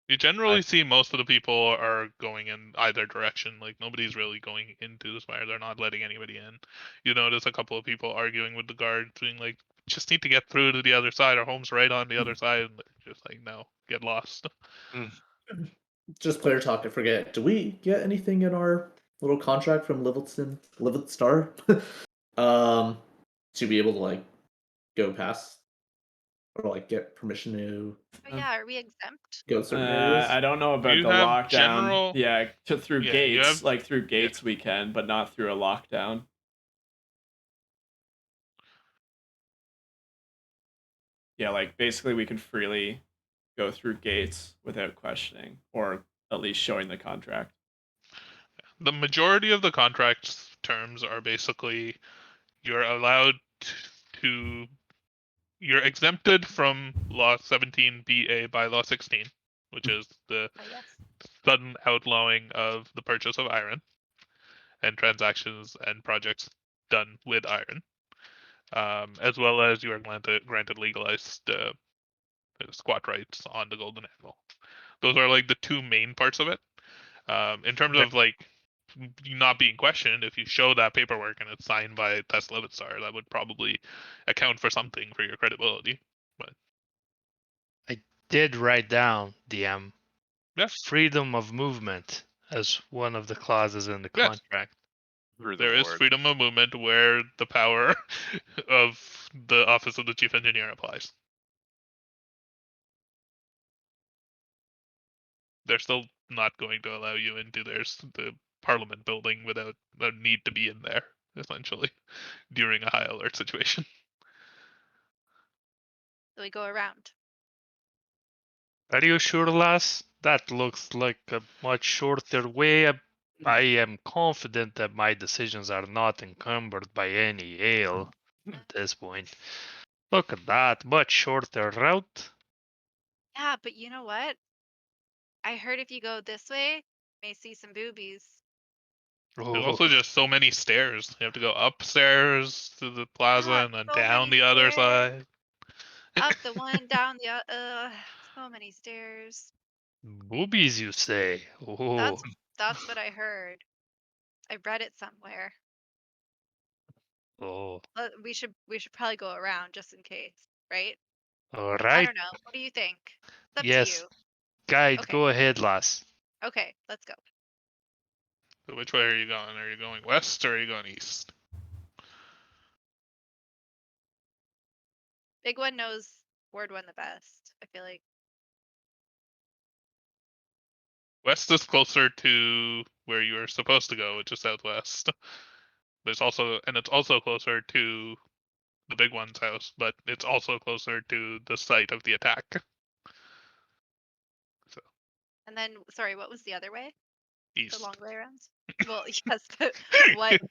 You generally see most of the people are going in either direction. Like nobody's really going into the spire. They're not letting anybody in. You notice a couple of people arguing with the guard, being like, "Just need to get through to the other side. Our home's right on the other side." And they're just like, "No, get lost." Just player talk. I forget. Do we get anything in our little contract from Livingston Star? To be able to like go past or like get permission to Oh yeah, are we exempt? go certain areas? I don't know about You the have lockdown. general. Yeah, through Yeah, you gates. have. Like through Yeah. gates we can, but not through a lockdown. Yeah, like basically we can freely go through gates without questioning, or at least showing the contract. The majority of the contract's terms are basically you're allowed to. You're exempted from Law 17BA by Law 16, which is the Oh yes. sudden outlawing of the purchase of iron and transactions and projects done with iron, as well as you are granted legalized squat rights on the golden anvil. Those are like the two main parts of it. In terms of like not being questioned, if you show that paperwork and it's signed by Tess Levitstar, that would probably account for something for your credibility. But I did write down DM yes, freedom of movement as one of the clauses in the yes, contract. Through the there is ward. freedom of movement where the power of the office of the chief engineer applies. They're still not going to allow you into the parliament building without a need to be in there, essentially, during a high alert situation. So we go around. Are you sure, lass? That looks like a much shorter way. I am confident that my decisions are not encumbered by any ale at this point. Look at that, much shorter route. Yeah, but you know what? I heard if you go this way, you may see some boobies. There's Oh, also just so many stairs. You have to go upstairs to the plaza Ah, and then so down many the other stairs. side. Up the one, down the so many stairs. boobies, you say? Oh, That's what I heard. I read it somewhere. oh, We should probably go around just in case, right? all I right. don't know. What do you think? It's up to Yes, you. guide, Okay. go ahead, lass. Okay, let's go. So which way are you going? Are you going west or are you going east? Big one knows word one the best. I feel like. West is closer to where you were supposed to go, which is southwest. It's also closer to the big one's house, but it's also closer to the site of the attack. So And then, sorry, what was the other way? The east. long way around? Well, yes, but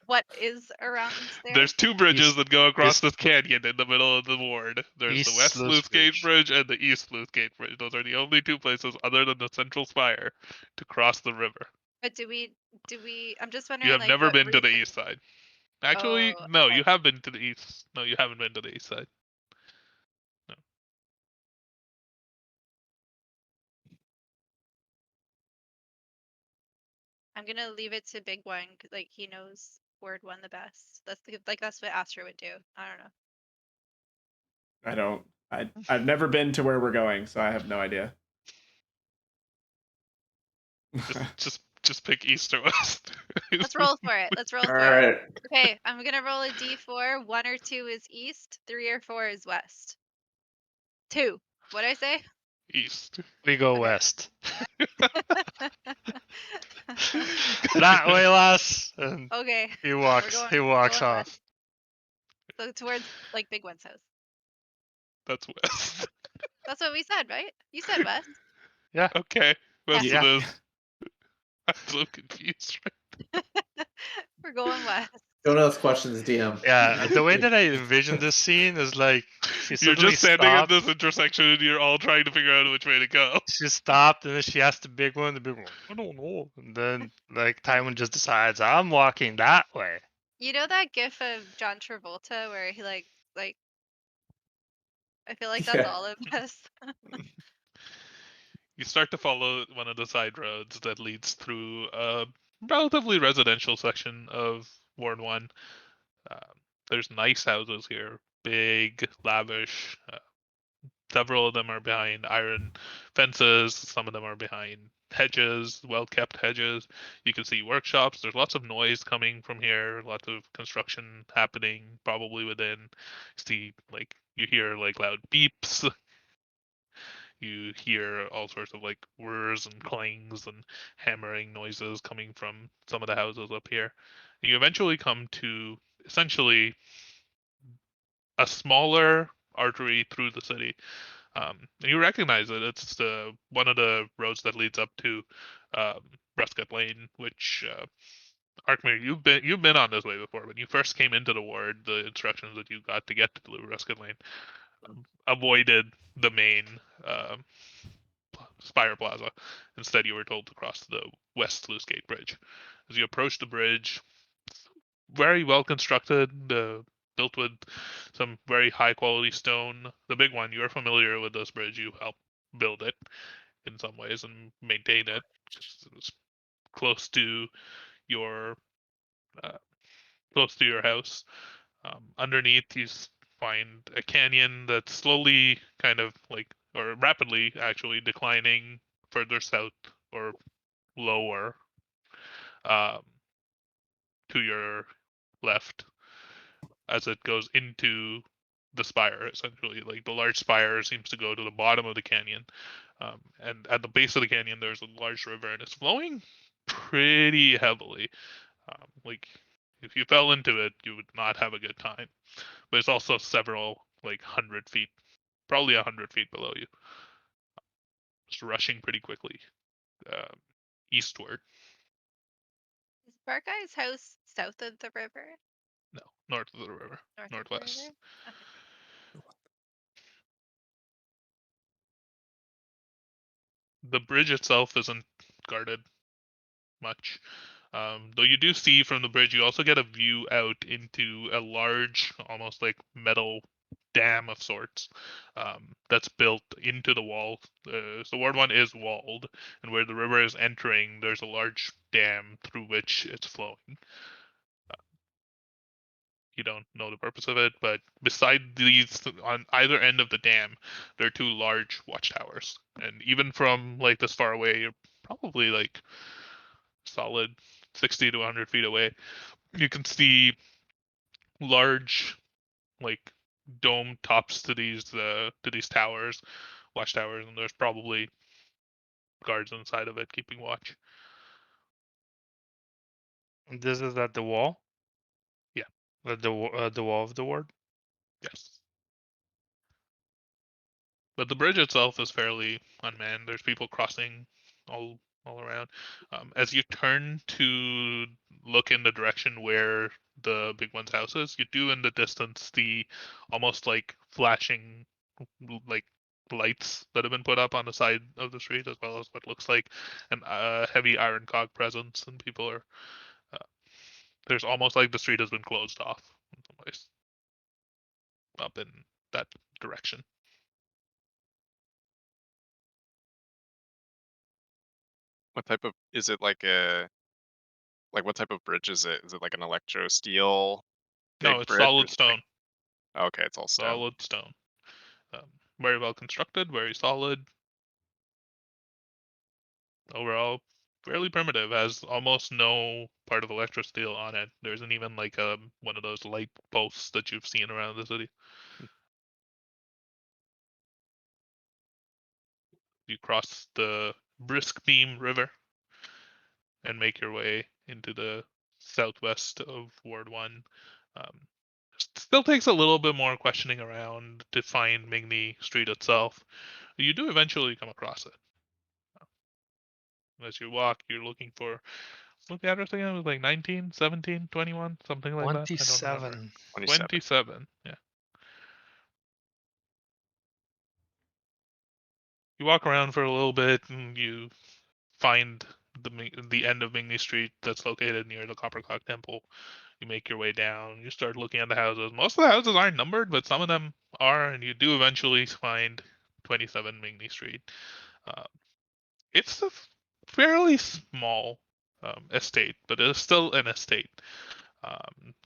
what is around there? There's two bridges East- that go across east- this canyon in the middle of the ward. There's the East West Sluice Sluice Gate Bridge. Bridge and the East Sluice Gate Bridge. Those are the only two places other than the Central Spire to cross the river. But do we? I'm just You wondering, have like, never what been to the reason? east side. Actually, Oh, no, okay. you have been to the east. No, you haven't been to the east side. No. I'm gonna leave it to Big One, 'cause, like, he knows word one the best. That's what Astro would do. I don't know. I don't. I've never been to where we're going, so I have no idea. Just pick east or west. Let's roll for it. Let's roll All for it. right. Okay, I'm gonna roll a d4. 1 or 2 is east. 3 or 4 is west. 2. What'd I say? East. We go Okay. west. That way, lass. And Okay. he We're walks. going. He We're walks going off. west. So towards like Big One's house. That's west. That's what we said, right? You said west. Yeah. Okay. West Yeah. it is. I'm so confused. We're going west. Don't ask questions, DM. Yeah. The way that I envisioned this scene is like she You're suddenly just standing stopped. in this intersection and you're all trying to figure out which way to go. She stopped and then she asked the big one. The big one, I don't know. And then like Tywin just decides I'm walking that way. You know that gif of John Travolta where he like I feel like that's Yeah. all of us. You start to follow one of the side roads that leads through a relatively residential section of Ward 1. Um, there's nice houses here, big, lavish. Several of them are behind iron fences. Some of them are behind hedges, well-kept hedges. You can see workshops. There's lots of noise coming from here. Lots of construction happening, probably within. You hear like loud beeps. You hear all sorts of like whirs and clangs and hammering noises coming from some of the houses up here. You eventually come to essentially a smaller artery through the city. And you recognize it. It's one of the roads that leads up to um, Rusket Lane, which Arkmir, you've been on this way before. When you first came into the ward, the instructions that you got to get to the Rusket Lane avoided the main Spire Plaza. Instead, you were told to cross the West Sluice Gate Bridge. As you approach the bridge, very well constructed, built with some very high quality stone. The big one, you're familiar with this bridge. You helped build it in some ways and maintain it. It's close to your uh, close to your house. Underneath, you find a canyon that's slowly, kind of like, or rapidly actually declining further south or lower um, to your left as it goes into the spire. Essentially, like the large spire seems to go to the bottom of the canyon, and at the base of the canyon, there's a large river, and it's flowing pretty heavily. Like if you fell into it, you would not have a good time. But it's also several like 100 feet, probably 100 feet below you, just rushing pretty quickly um, eastward. Bargai's house south of the river? No, north of the river, North northwest. of the river? Okay. The bridge itself isn't guarded much. Though you do see from the bridge, you also get a view out into a large, almost like metal dam of sorts that's built into the wall. So Ward 1 is walled, and where the river is entering, there's a large dam through which it's flowing. You don't know the purpose of it, but beside these, on either end of the dam, there are two large watchtowers. And even from like this far away, you're probably like solid 60 to 100 feet away. You can see large, like dome tops to these towers, watchtowers, and there's probably guards inside of it keeping watch. This is at the wall. Yeah. At the wall of the ward. Yes. But the bridge itself is fairly unmanned. There's people crossing all around. As you turn to look in the direction where the big one's house is, you do in the distance see almost like flashing like lights that have been put up on the side of the street, as well as what looks like a heavy iron cog presence, and people are. There's almost like the street has been closed off in some ways up in that direction. What type of is it what type of bridge is it? Is it like an electro steel No, big it's bridge or solid something? stone. Okay, it's all stone. Solid stone. Very well constructed, very solid. Overall, fairly primitive. Has almost no part of electro steel on it. There isn't even like one of those light posts that you've seen around the city. You cross the Briskbeam River and make your way into the southwest of Ward 1. Um, Still takes a little bit more questioning around to find Mingni Street itself. You do eventually come across it. As you walk, you're looking for what the address again? It was like 19, 17, 21, something like that. I don't remember. 27. 27. 27. Yeah. You walk around for a little bit and you find the end of Mingni Street that's located near the Copper Clock Temple. You make your way down. You start looking at the houses. Most of the houses aren't numbered, but some of them are, and you do eventually find 27 Mingni Street. Uh, it's a fairly small estate, but it is still an estate.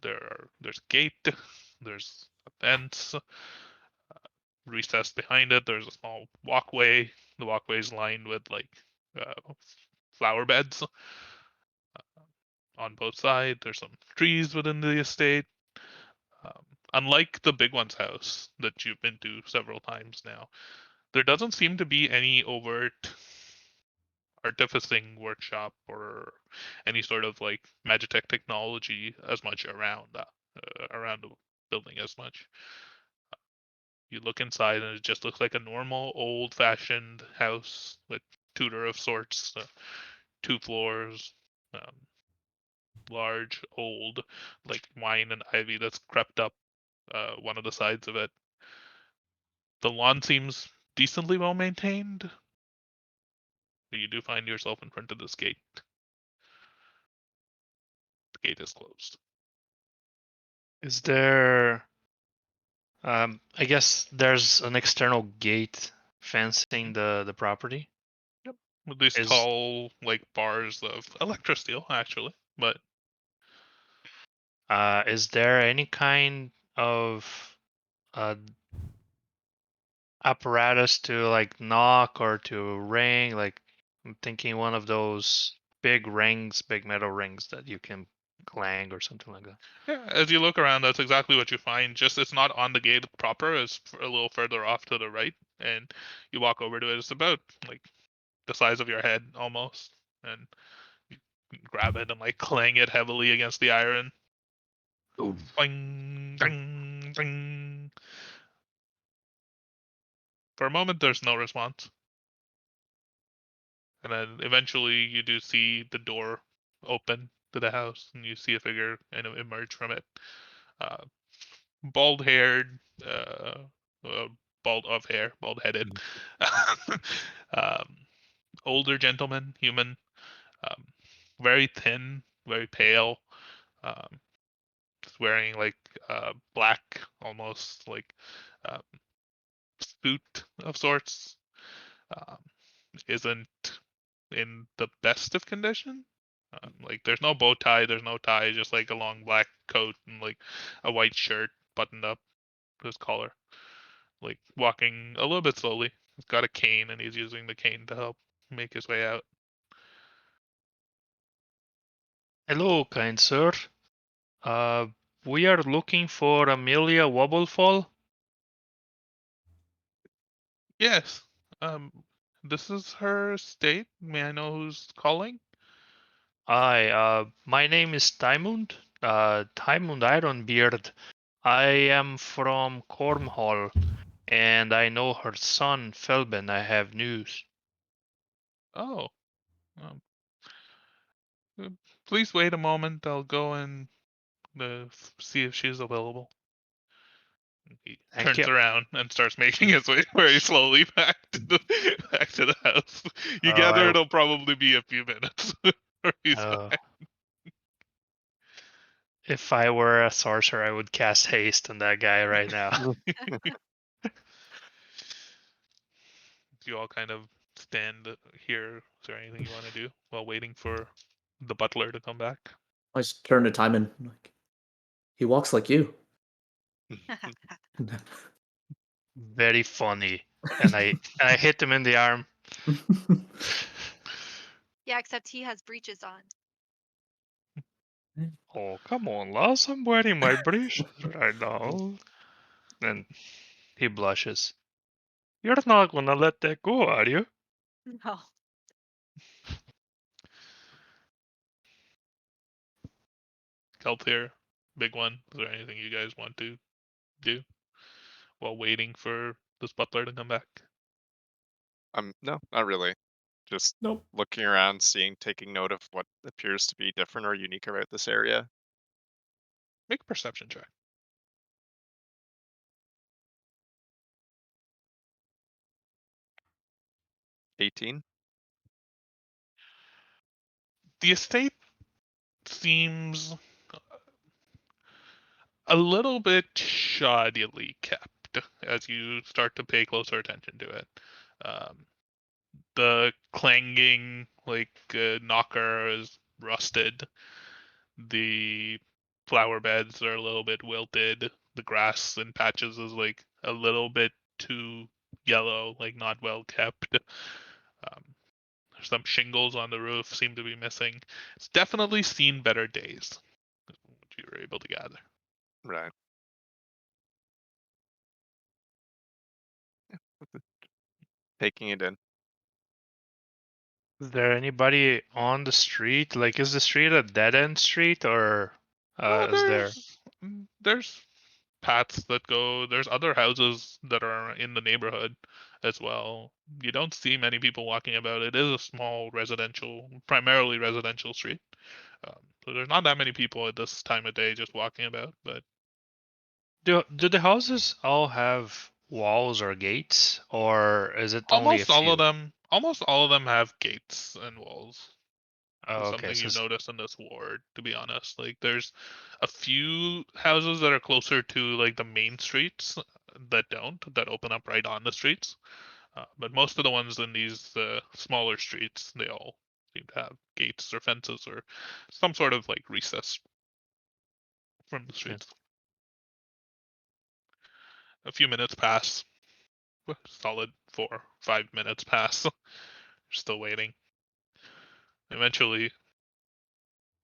There's a gate, there's a fence, recessed behind it. There's a small walkway. The walkway is lined with like uh, flower beds on both sides. There's some trees within the estate. Um, Unlike the big one's house that you've been to several times now, there doesn't seem to be any overt artificing workshop or any sort of like magitech technology as much around the building as much. You look inside and it just looks like a normal old-fashioned house with Tudor of sorts, 2 floors, um, large old like wine and ivy that's crept up one of the sides of it. The lawn seems decently well maintained. But you do find yourself in front of this gate. The gate is closed. Is there? I guess there's an external gate fencing the property. With these Is tall like bars of electrosteel, actually, but is there any kind of uh, apparatus to like knock or to ring? Like I'm thinking one of those big rings, big metal rings that you can clang or something like that. yeah, as you look around, that's exactly what you find. Just it's not on the gate proper; it's a little further off to the right, and you walk over to it. It's about like the size of your head almost, and you grab it and like clang it heavily against the iron. Boing, ding, ding. For a moment, there's no response, and then eventually you do see the door open to the house, and you see a figure kind of emerge from it. Bald-haired, bald of hair, bald-headed, um, older gentleman, human, um, very thin, very pale. Um, wearing like black, almost like um, suit of sorts. Um, isn't in the best of condition. Like there's no bow tie, there's no tie, just like a long black coat and like a white shirt buttoned up to his collar. Like walking a little bit slowly. He's got a cane and he's using the cane to help make his way out. Hello, kind sir. We are looking for Amelia Wobblefall. Yes. This is her estate. May I know who's calling? My name is Taimund. Taimund Ironbeard. I am from Cornhall, and I know her son Felben. I have news. Oh. Um, uh, please wait a moment. I'll go and see if she's available. He Thank turns you. around and starts making his way very slowly back to the house. You gather I, it'll probably be a few minutes. before he's uh, back. if I were a sorcerer, I would cast haste on that guy right now. You all kind of stand here. Is there anything you want to do while waiting for the butler to come back? I just turn to Timon. Like, he walks like you. Very funny. And I hit him in the arm. Yeah, except he has breeches on. Oh, come on, lass. I'm wearing my breeches right now. And he blushes. You're not gonna let that go, are you? No. Kelp here, big one. Is there anything you guys want to do while waiting for this butler to come back? No, not really. Just Nope. looking around, taking note of what appears to be different or unique about this area. Make a perception check. 18. The estate seems a little bit shoddily kept as you start to pay closer attention to it. Um, the clanging, like knocker, is rusted. The flower beds are a little bit wilted. The grass in patches is like a little bit too yellow, like not well kept. Some shingles on the roof seem to be missing. It's definitely seen better days, what you were able to gather. Right. Taking it in. Is there anybody on the street? Like, is the street a dead end street, or is there? There's paths that go. There's other houses that are in the neighborhood as well. You don't see many people walking about. It is a small residential, primarily residential street. So there's not that many people at this time of day just walking about. But Do the houses all have walls or gates, or is it only a few? almost all of them have gates and walls. Oh, It's okay. something So you've noticed in this ward, to be honest. Like there's a few houses that are closer to like the main streets that open up right on the streets. But most of the ones in these smaller streets, they all seem to have gates or fences or some sort of like recess from the okay. streets. A few minutes pass. Solid 4-5 minutes pass. You're still waiting. Eventually,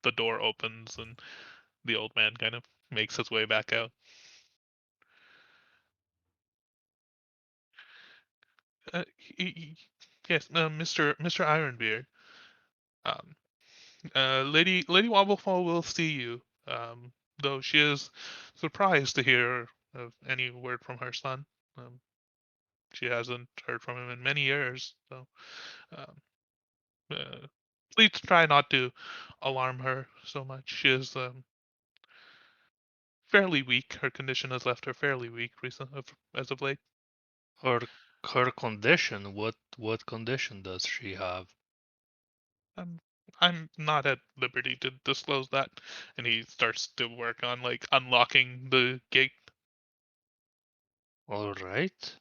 the door opens and the old man kind of makes his way back out. Yes, Mr. Ironbeard. Um, Lady Wobblefall will see you. Though she is surprised to hear of any word from her son. Um, she hasn't heard from him in many years. So, um, uh, Please try not to alarm her so much. She is fairly weak. Her condition has left her fairly weak as of late. Her her condition. What condition does she have? I'm not at liberty to disclose that. And he starts to work on like unlocking the gate. All right.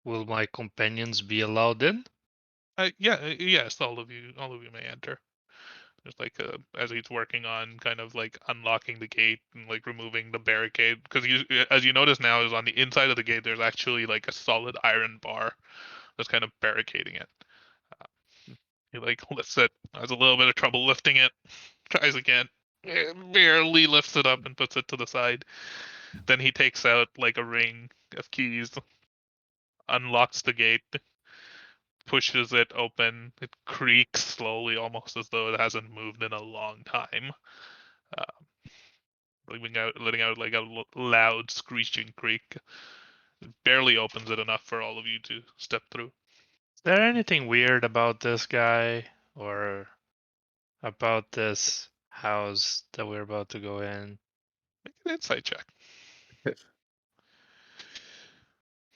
Will my companions be allowed in? Yes, all of you may enter. There's like as he's working on kind of like unlocking the gate and like removing the barricade, because as you notice now, is on the inside of the gate there's actually like a solid iron bar that's kind of barricading it. He like lifts it, has a little bit of trouble lifting it, tries again, barely lifts it up and puts it to the side. Then he takes out like a ring of keys, unlocks the gate, pushes it open. It creaks slowly, almost as though it hasn't moved in a long time. Letting out like a loud screeching creak. It barely opens it enough for all of you to step through. Is there anything weird about this guy or about this house that we're about to go in? Make an insight check.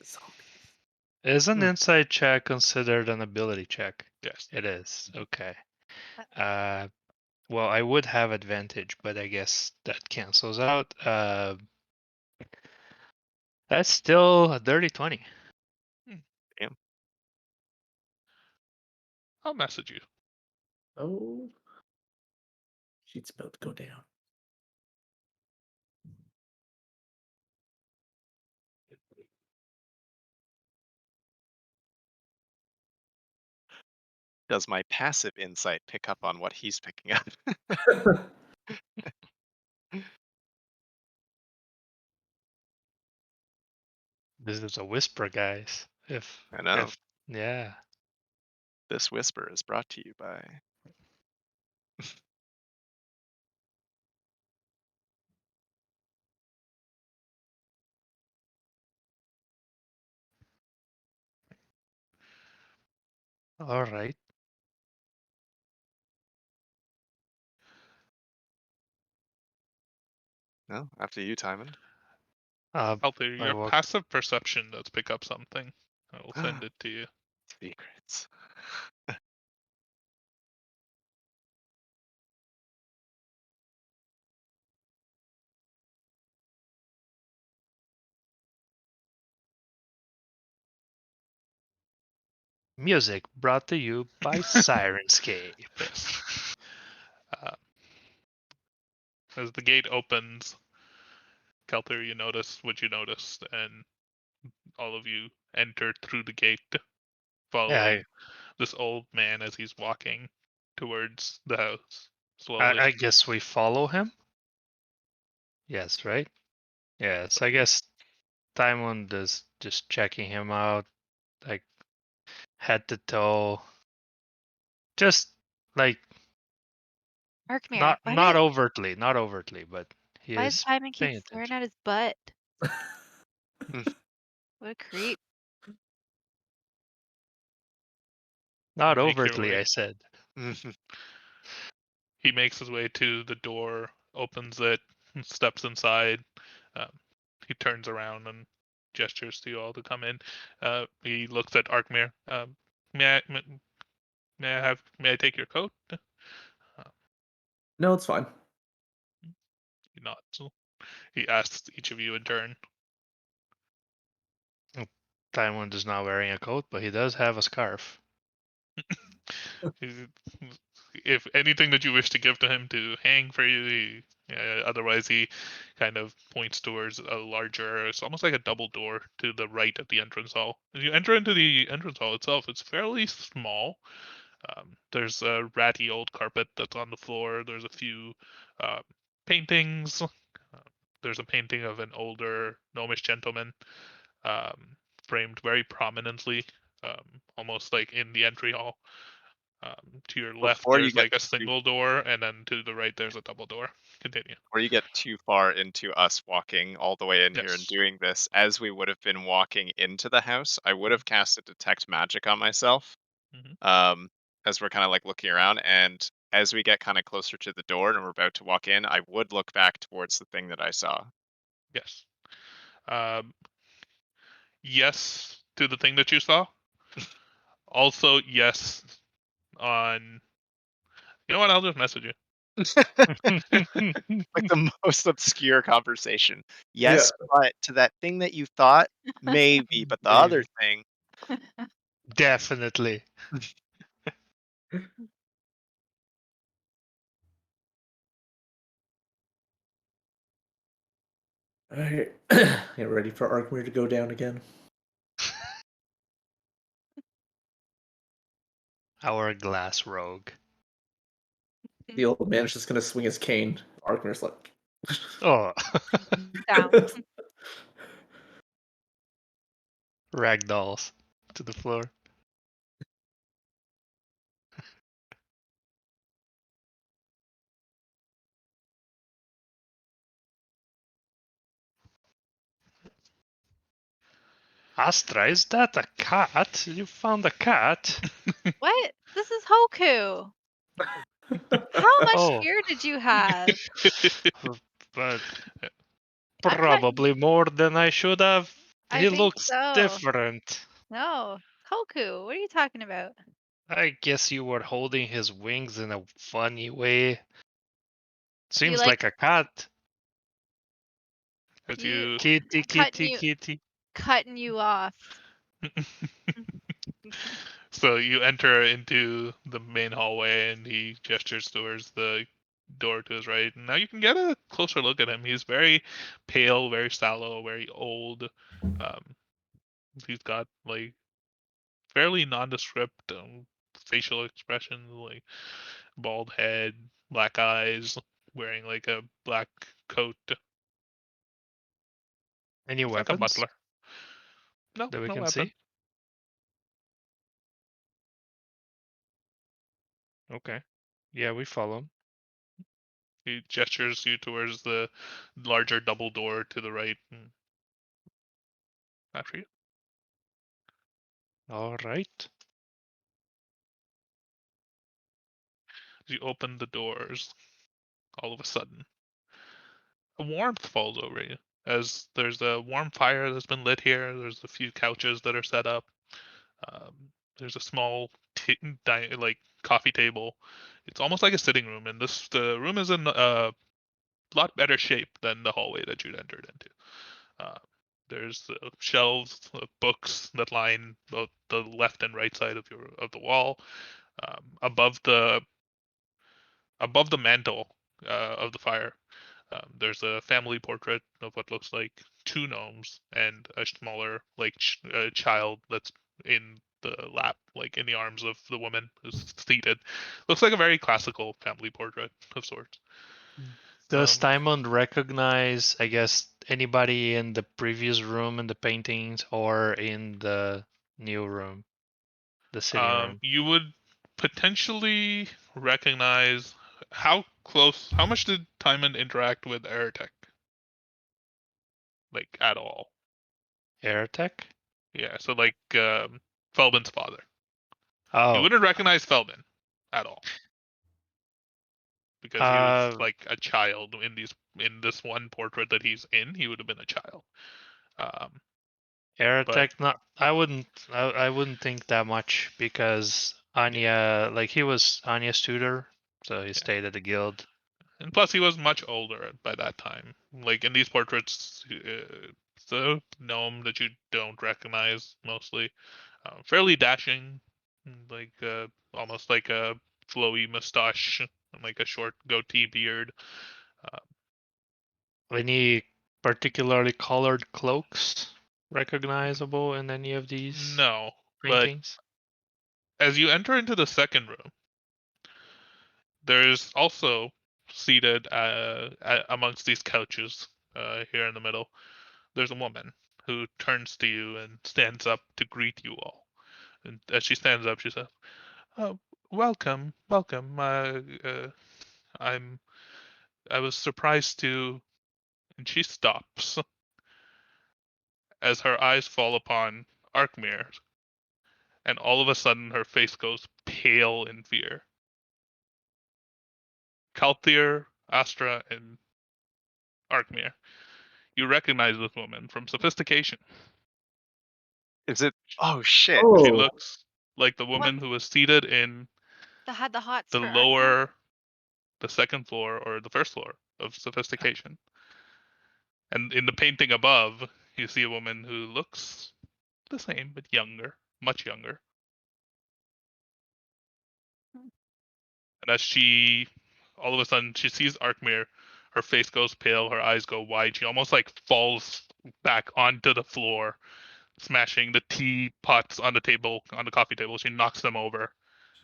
Zombies. Is an Hmm. insight check considered an ability check? Yes. It is. Okay. Well, I would have advantage, but I guess that cancels out. That's still a dirty 20. Damn. I'll message you. Oh, she's about to go down. Does my passive insight pick up on what he's picking up? This is a whisper, guys. I know. Yeah. This whisper is brought to you by. All right. No, after you, Timon. Alter, I your walk. passive perception does pick up something. I will send it to you. Secrets. Music brought to you by Syrinscape. Yes. As the gate opens, Kelter, you notice what you noticed, and all of you enter through the gate, Yeah, following this old man as he's walking towards the house slowly. I guess we follow him. Yes, right? Yes, I guess Timon is just checking him out, like head to toe. Just like Arkmere, not overtly, but he why does is Simon keep paying staring attention. at his butt? What a creep. Not You make your overtly, way. I said. He makes his way to the door, opens it, steps inside. Um, he turns around and gestures to you all to come in. He looks at Arkmere. May I may I take your coat? No, it's fine. He nods. He asks each of you in turn. Timon is not wearing a coat, but he does have a scarf. If anything that you wish to give to him to hang for you, otherwise he kind of points towards a larger, it's almost like a double door to the right of the entrance hall. As you enter into the entrance hall itself, it's fairly small. There's a ratty old carpet that's on the floor. There's a few uh, paintings. There's a painting of an older gnomish gentleman, um, framed very prominently, almost like in the entry hall. To your left, Before you there's get like a too, single door, and then to the right, there's a double door. Continue. before you get too far into us walking all the way in here and Yes. doing this, as we would have been walking into the house, I would have cast a detect magic on myself. Mhm. Um, as we're kind of like looking around, and as we get kind of closer to the door and we're about to walk in, I would look back towards the thing that I saw. Yes. Um, yes to the thing that you saw. Also, yes on. You know what? I'll just message you. Like the most obscure conversation. Yeah. Yes, but to that thing that you thought, maybe, but the other thing, Definitely. Alright. Get ready for Arkmir to go down again. Hourglass rogue. The old man's just gonna swing his cane. Arkmir's like Oh, Down. ragdolls to the floor. Astra, is that a cat? You found a cat? What? This is Hoku. How much Oh. hair did you have? But I'm not- probably more than I should have. I He think looks so. different. No. Hoku, what are you talking about? I guess you were holding his wings in a funny way. Seems like- like a cat. As You- you Kitty, Cutting kitty, you- kitty. Cutting you off. So you enter into the main hallway, and he gestures towards the door to his right. And now you can get a closer look at him. He's very pale, very sallow, very old. He's got like fairly nondescript facial expressions, like bald head, black eyes, wearing like a black coat. Any It's like a weapons butler. No, that we no can weapon. see? Okay. Yeah, we follow him. He gestures you towards the larger double door to the right. And after you. All right. As you open the doors, all of a sudden, a warmth falls over you. As there's a warm fire that's been lit here. There's a few couches that are set up. There's a small like coffee table. It's almost like a sitting room, and the room is in a lot better shape than the hallway that you'd entered into. Uh, there's shelves of books that line both the left and right side of the wall. Above the mantle of the fire, there's a family portrait of what looks like two gnomes and a smaller like child that's in the lap, like in the arms of the woman who's seated. Looks like a very classical family portrait of sorts. Does Um, Timon recognize, I guess, anybody in the previous room in the paintings or in the new room, the sitting room? You would potentially recognize how much did Timon interact with Eretech? Like at all? Airtech? Yeah, so like Felbin's father. You Oh, wouldn't recognize Felbin at all because he was like a child in this one portrait that he's in. He would have been a child. Um, Airtech. Not. I wouldn't think that much because Anya, like he was Anya's tutor, so he stayed at the guild. and plus, he was much older by that time. Like in these portraits, it's a gnome that you don't recognize mostly. Fairly dashing, like almost like a flowy mustache, and like a short goatee beard. Any particularly colored cloaks recognizable in any of these No, but paintings? as you enter into the second room, there's also seated amongst these couches here in the middle. There's a woman who turns to you and stands up to greet you all. And as she stands up, she says, "Oh, welcome, welcome. I'm. I was surprised to." And she stops as her eyes fall upon Arkmir, and all of a sudden her face goes pale in fear. Kalthir, Astra, and Arkmir, you recognize this woman from Sophistication. Is it? Oh shit! Oh. She looks like the woman who was seated in That had the hots the for Arkmir? lower, the second floor or the first floor of Sophistication. And in the painting above, you see a woman who looks the same but younger, much younger. And as she, all of a sudden, she sees Arkmir, her face goes pale, her eyes go wide. She almost like falls back onto the floor, smashing the teapots on the table, on the coffee table. She knocks them over.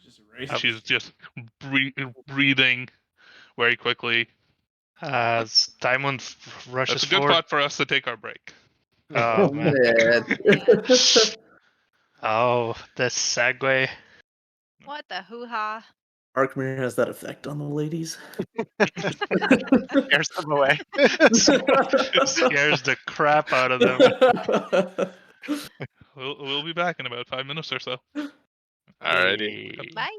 She's just erased. She's just breathing very quickly. Diamond rushes That's a good forward. spot for us to take our break. Oh man. man. Oh, this segue. What the hoo-ha? Arkmir has that effect on the ladies. Scares them away. Scares the crap out of them. We'll be back in about 5 minutes or so. Alrighty. Hey. Bye.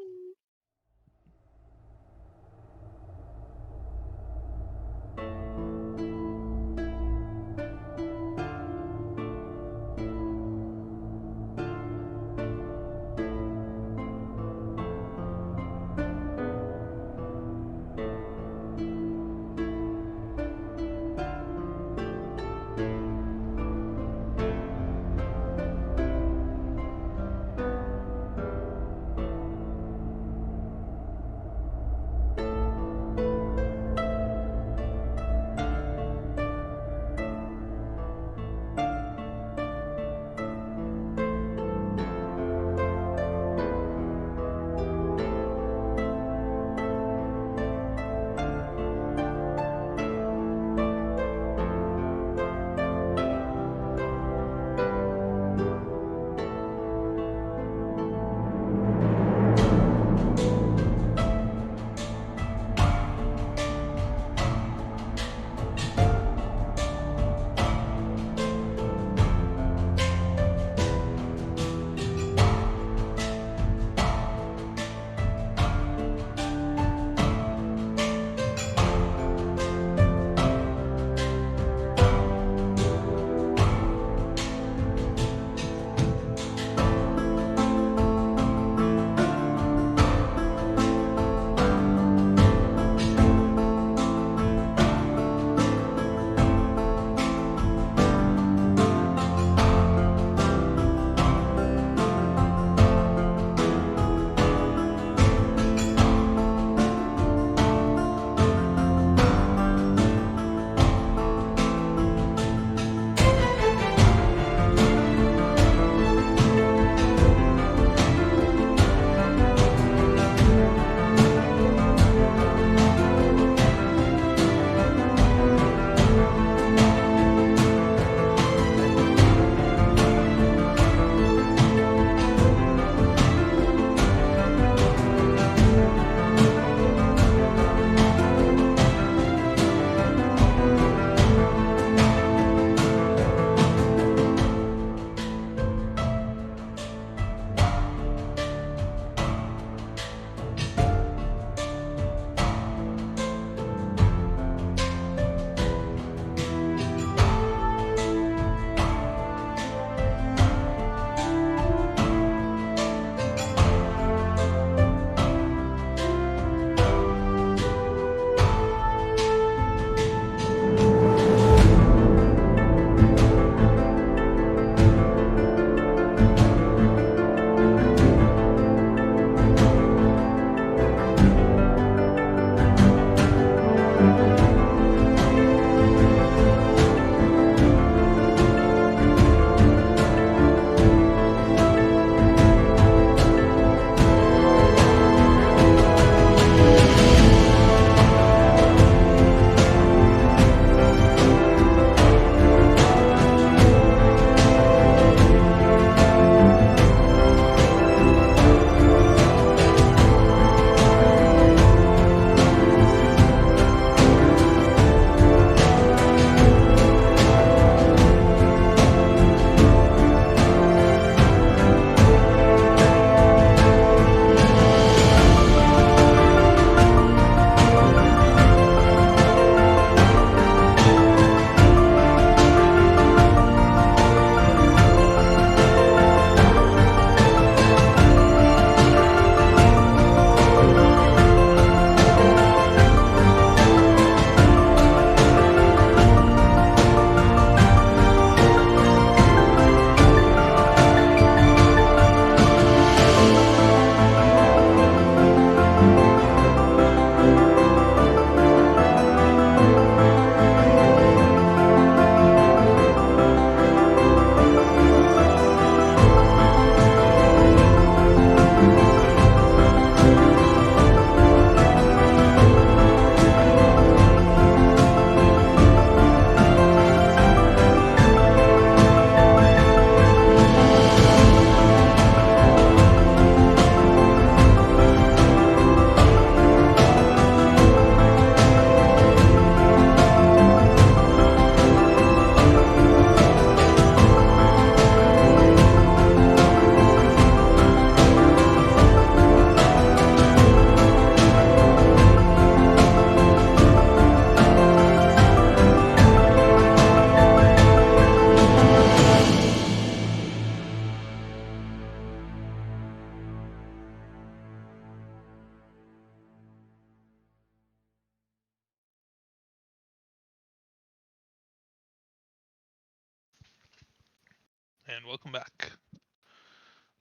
And welcome back.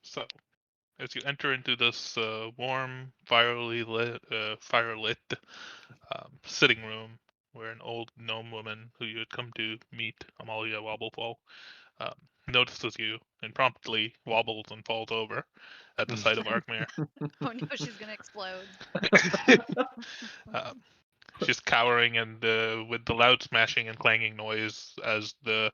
So, as you enter into this warm, fire-lit sitting room, where an old gnome woman who you had come to meet, Amalia Wobblefall, um, notices you and promptly wobbles and falls over at the sight of Arkmere. Oh no, she's gonna explode. um, she's cowering and with the loud smashing and clanging noise as the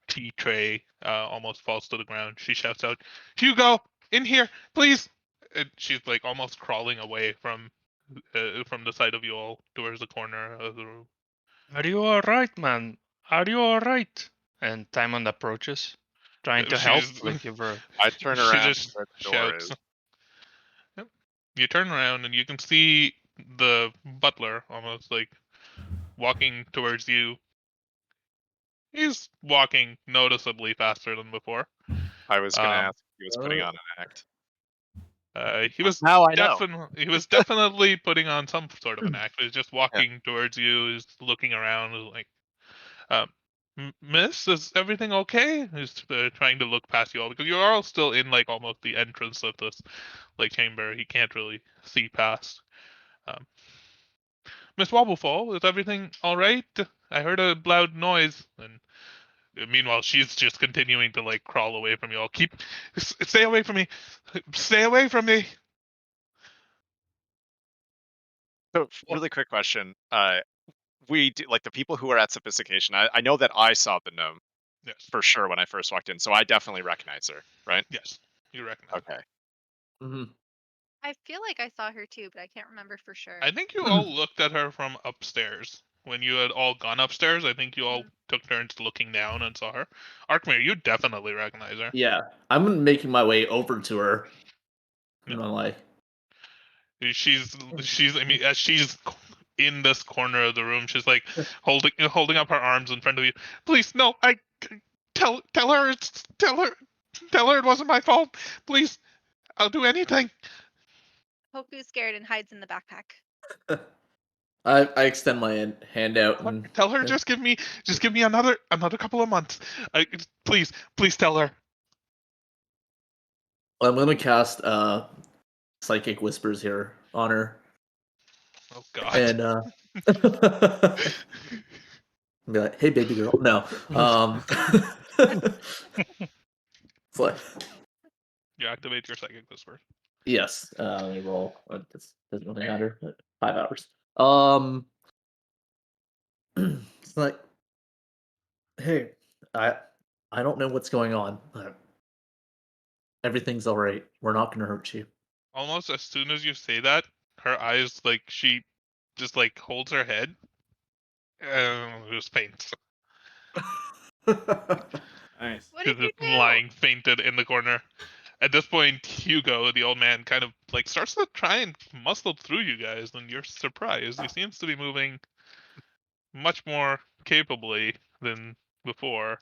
tea tray almost falls to the ground. She shouts out, "Hugo, in here, please!" And she's like almost crawling away from the sight of you all towards the corner of the room. Are you alright, man? Are you alright? And Timon approaches, trying to help, She's like give her. I turn she around just where the door shouts. is. Yep. You turn around and you can see the butler almost like walking towards you. He's walking noticeably faster than before. I was gonna Um, ask if he was putting on an act. He was Now I know. definitely putting on some sort of an act. He's just Yeah. walking towards you. He's looking around, like, um, "Miss, is everything okay?" He's trying to look past you all because you're all still in like almost the entrance of this like chamber. He can't really see past. Um, "Miss Wobblefall, is everything all right? I heard a loud noise." And meanwhile, she's just continuing to like crawl away from you all. Stay away from me. Stay away from me. So, really quick question. We do, like the people who are at Sophistication. I know that I saw the gnome Yes. for sure when I first walked in, so I definitely recognize her, right? Yes. You recognize. Okay. Mhm. I feel like I saw her too, but I can't remember for sure. I think you all looked at her from upstairs. When you had all gone upstairs, I think you all took turns looking down and saw her. Arkmere, you definitely recognize her. Yeah, I'm making my way over to her. Yeah. And I'm like, She's I mean, as she's in this corner of the room, she's like holding up her arms in front of you. "Please, no, tell her tell her it wasn't my fault. Please, I'll do anything." Hoku's scared and hides in the backpack. I extend my hand out and Tell her just give me another couple of months. Please tell her. I'm gonna cast psychic whispers here on her, Oh God. and be like, "Hey, baby girl." No, it's like, You activate your psychic whisper. yes. Let me roll. This doesn't really matter. But 5 hours. It's like, hey, I I don't know what's going on, but everything's all right. We're not gonna hurt you. Almost as soon as you say that, her eyes like she just like holds her head and just faints. Nice. What She's did you just do? lying fainted in the corner. At this point, Hugo, the old man, kind of like starts to try and muscle through you guys, and you're surprised. He seems to be moving much more capably than before.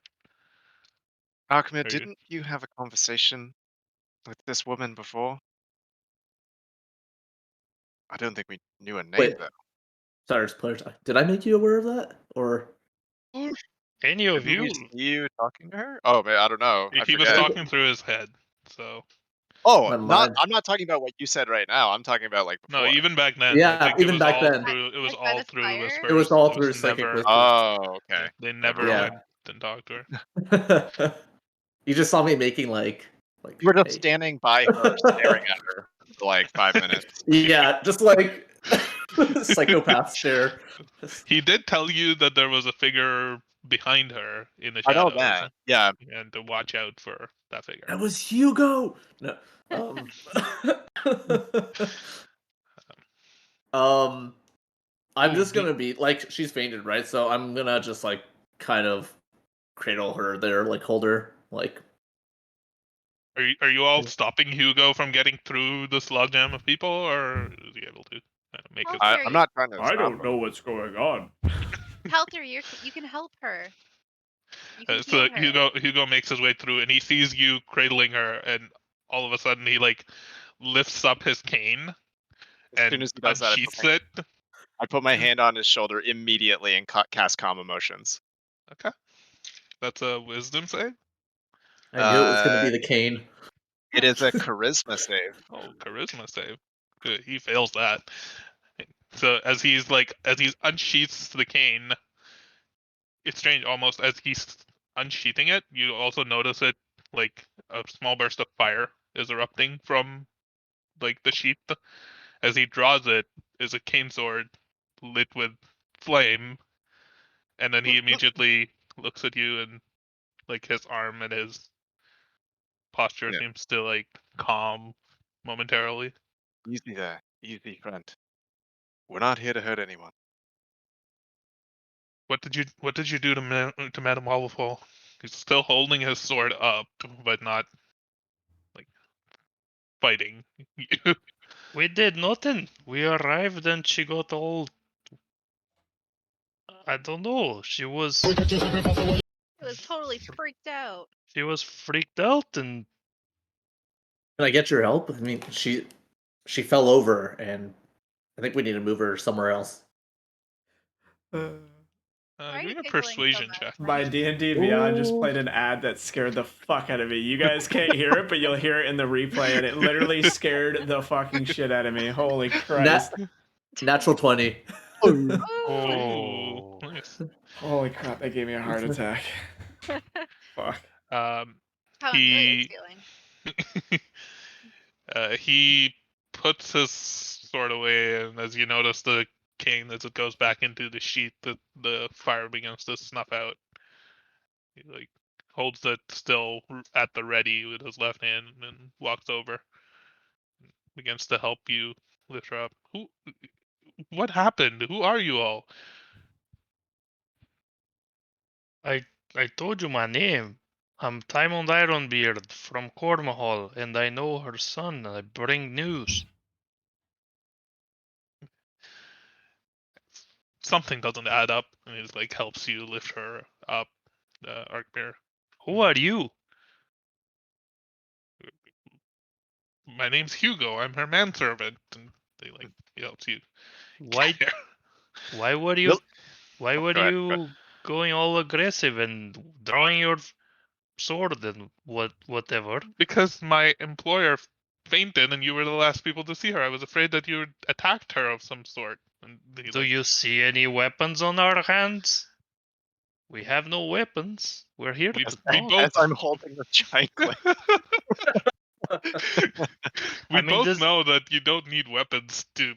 Ahmed, Are you- didn't you have a conversation with this woman before? I don't think we knew a name Wait, though. sorry, player talk. Did I make you aware of that, or Any of Didn't we you? see you talking to her? Oh man, I don't know. I He was forget. talking through his head, so Oh, my not. mind? I'm not talking about what you said right now. I'm talking about like no. before. Even back then, I Yeah, think it even was back all then. through. It was Like by all the through fire? whispers. It was all It through was psychic never. whispers. Oh, okay. They Never never Yeah. went and talked to her. You just saw me making like You were just hey. standing by her, staring at her for like 5 minutes. Yeah, just like psychopath stare. Just- He did tell you that there was a figure behind her in the I know shadows, that. Yeah. and to watch out for that figure. That was Hugo. No. Um I'm Ooh, just gonna be like she's fainted, right? So I'm gonna just like kind of cradle her there, like hold her, like Are you all stopping Hugo from getting through this logjam of people, or is he able to kind of make his way? Helter, I'm not trying to I stop don't him. know what's going on. Helter, you can help her. You can So heal her. Hugo makes his way through, and he sees you cradling her, and all of a sudden he like lifts up his cane As soon and as he does that, unsheaths it. I put my hand on his shoulder immediately and cast calm emotions. Okay, that's a wisdom save. I knew it was going to be the cane. It is a charisma save. Oh, charisma save. Good. He fails that. So as he unsheaths the cane, it's strange. Almost as he's unsheathing it, you also notice it like a small burst of fire is erupting from like the sheath. As he draws it, is a cane sword lit with flame, and then he immediately looks at you and like his arm and his posture Yeah. seems to like calm momentarily. Easy there. Easy, friend. We're not here to hurt anyone. What did you do to Madame Wobblefall? He's still holding his sword up, but not like fighting you. We did nothing. We arrived and she got all. I don't know. She was It was totally freaked out. freaked out and Can I get your help? I mean, she fell over, and I think we need to move her somewhere else. Why are Give you me a giggling so persuasion much? check. My D&D Beyond just Ooh. played an ad that scared the fuck out of me. You guys can't hear it, but you'll hear it in the replay, and it literally scared the fucking shit out of me. Holy Christ. Natural 20. Ooh. oh, Nice. Holy crap, that gave me a heart attack. Fuck. Um, How he Amelia's feeling. he puts his sword away, and as you notice the cane, as it goes back into the sheath, the fire begins to snuff out. He like holds it still at the ready with his left hand, and walks over, begins to help you lift her up. What happened? Who are you all? I told you my name. I'm Timon Ironbeard from Cornwall, and I know her son. I bring news. Something doesn't add up, and he like helps you lift her up, Arkmir. Who are you? My name's Hugo. I'm her manservant, and he helps you. Why Get here. why were you Nope. why were Go ahead. you going all aggressive and drawing your sword and whatever? Because my employer fainted, and you were the last people to see her. I was afraid that you had attacked her of some sort. And he, Do like, you see any weapons on our hands? We have no weapons. We're here we to we talk. both As I'm holding the giant clip. we I mean, both this- know that you don't need weapons to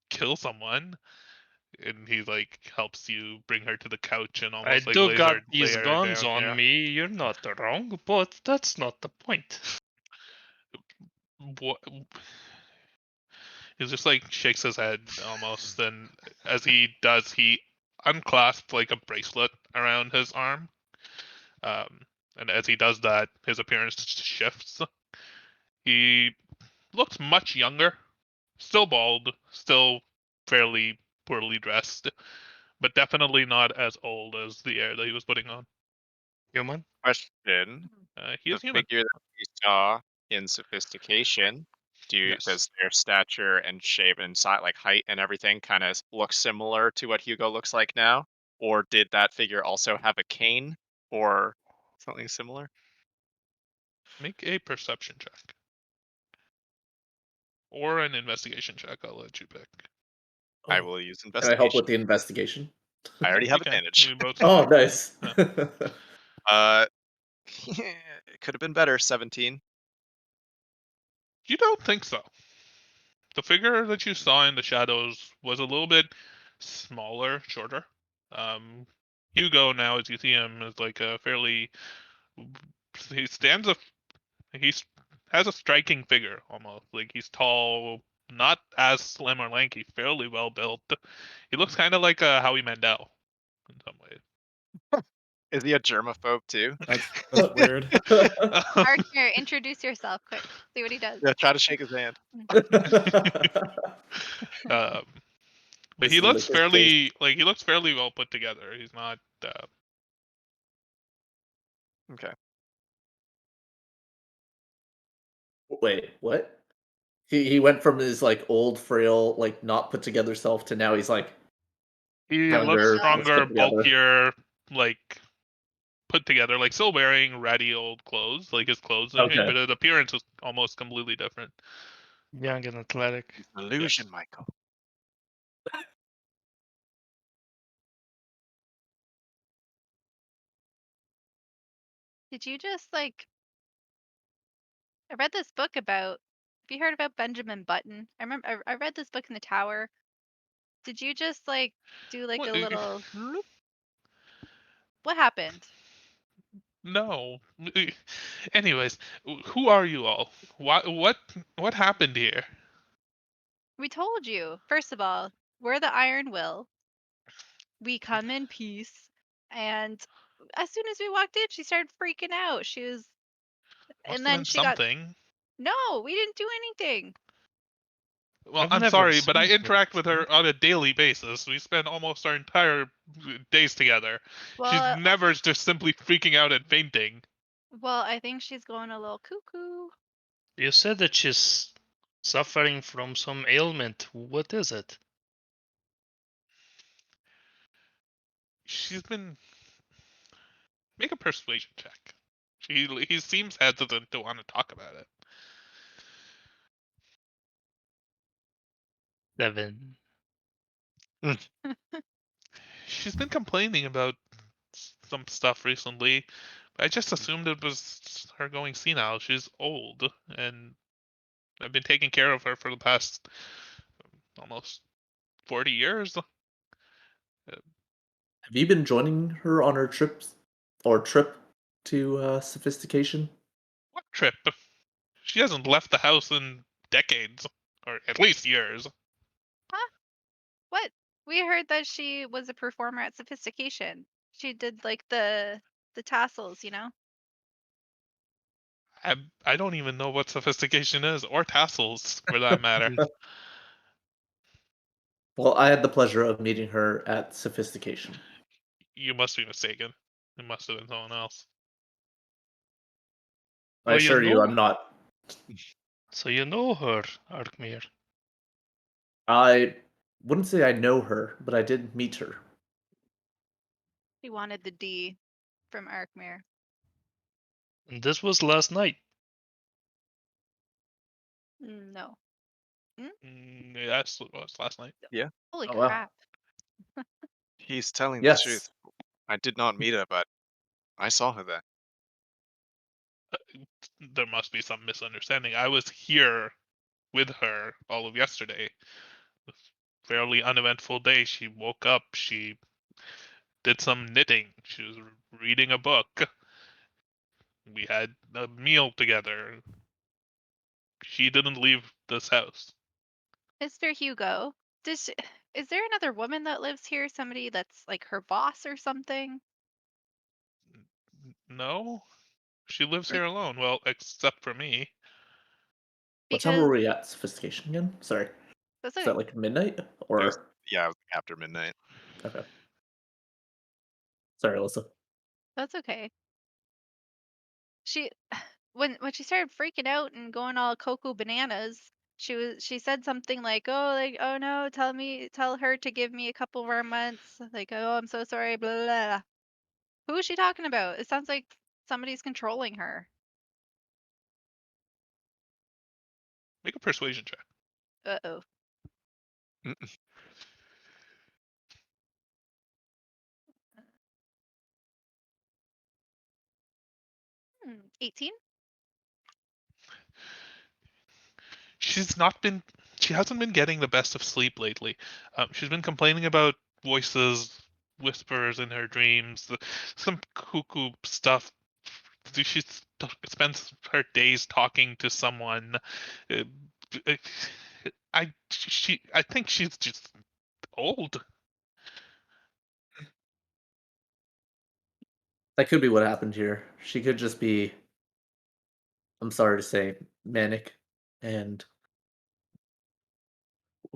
kill someone. And he like helps you bring her to the couch and I almost like do lay got these her guns down. on Yeah. me. You're not wrong, but that's not the point. What? He just like shakes his head almost, and as he does, he unclasps like a bracelet around his arm. Um, and as he does that, his appearance shifts. He looks much younger, still bald, still fairly poorly dressed, but definitely not as old as the air that he was putting on. Human? Question. He The is human. figure that we saw in sophistication, Yes. does their stature and shape and size, like height and everything, kind of look similar to what Hugo looks like now? Or did that figure also have a cane or something similar? Make a perception check. Or an investigation check. I'll let you pick. I will use Can I help investigation. with the investigation? I already You have can. advantage. You both Oh, can. nice. It could have been better. 17. You don't think so. The figure that you saw in the shadows was a little bit smaller, shorter. Hugo now, as you see him, is like a fairly. He stands a. He's has a striking figure almost. Like he's tall, not as slim or lanky, fairly well built. He looks kind of like a Howie Mandel in some ways. Is he a germaphobe too? That's weird. Archer, introduce yourself quick. See what he does. Yeah, try to shake his hand. Um, but he Just looks lick his face. fairly well put together. He's not. Okay. Wait, what? He went from his like old, frail, like not put together self to now he's like He looks younger, let's stronger, put together. bulkier, like put together, like still wearing ratty old clothes, like his clothes and everything, Okay. but his appearance was almost completely different. Young and athletic. It's an illusion, Yes. Michael. Did you just like? I read this book about. Have you heard about Benjamin Button? I remember I read this book in the tower. Did you just like do like What? a little? What happened? No. Anyways, who are you all? What happened here? We told you. First of all, we're the Iron Will. We come in peace, and as soon as we walked in, she started freaking out. She was, Must and have then been she got. something. No, we didn't do anything. Well, I've I'm never sorry, but I seen interact her. with her on a daily basis. We spend almost our entire days together. She's Well, never just simply freaking out and fainting. well, I think she's going a little cuckoo. You said that she's suffering from some ailment. What is it? She's been make a persuasion check. He seems hesitant to want to talk about it. 7. She's been complaining about some stuff recently. I just assumed it was her going senile. She's old, and I've been taking care of her for the past almost 40 years. Have you been joining her on her trips or trip to sophistication? What trip? She hasn't left the house in decades, or at least years. Huh? What? We heard that she was a performer at Sophistication. She did like the tassels, you know? I don't even know what sophistication is, or tassels, for that matter. Well, I had the pleasure of meeting her at sophistication. You must be mistaken. It must have been someone else. I Oh, you assure you, know? I'm not. So you know her, Arkmir. I wouldn't say I know her, but I did meet her. He wanted the D from Arkmir. And this was last night. No. Yes, it was last night. Holy Oh, wow. crap. He's telling the Yes. truth. I did not meet her, but I saw her there. There must be some misunderstanding. I was here with her all of yesterday. It was a fairly uneventful day. She woke up. She did some knitting. She was reading a book. We had a meal together. She didn't leave this house. Mr. Hugo, is there another woman that lives here? Somebody that's like her boss or something? No, she lives Like, here alone. Well, except for me. What time were because we at sophistication again? Sorry. that's Is okay. that like midnight? It was, Or yeah, it was after midnight. okay. Sorry, Alyssa. That's okay. She when she started freaking out and going all cocoa bananas, she said something like, oh no, tell her to give me a couple more months. Like, oh, I'm so sorry, blah blah blah. Who is she talking about? It sounds like somebody's controlling her. Make a persuasion check. Uh-oh. 18? She hasn't been getting the best of sleep lately. She's been complaining about voices, whispers in her dreams, some cuckoo stuff. She spends her days talking to someone. Uh, I think she's just old. That could be what happened here. She could just be, I'm sorry to say, manic. And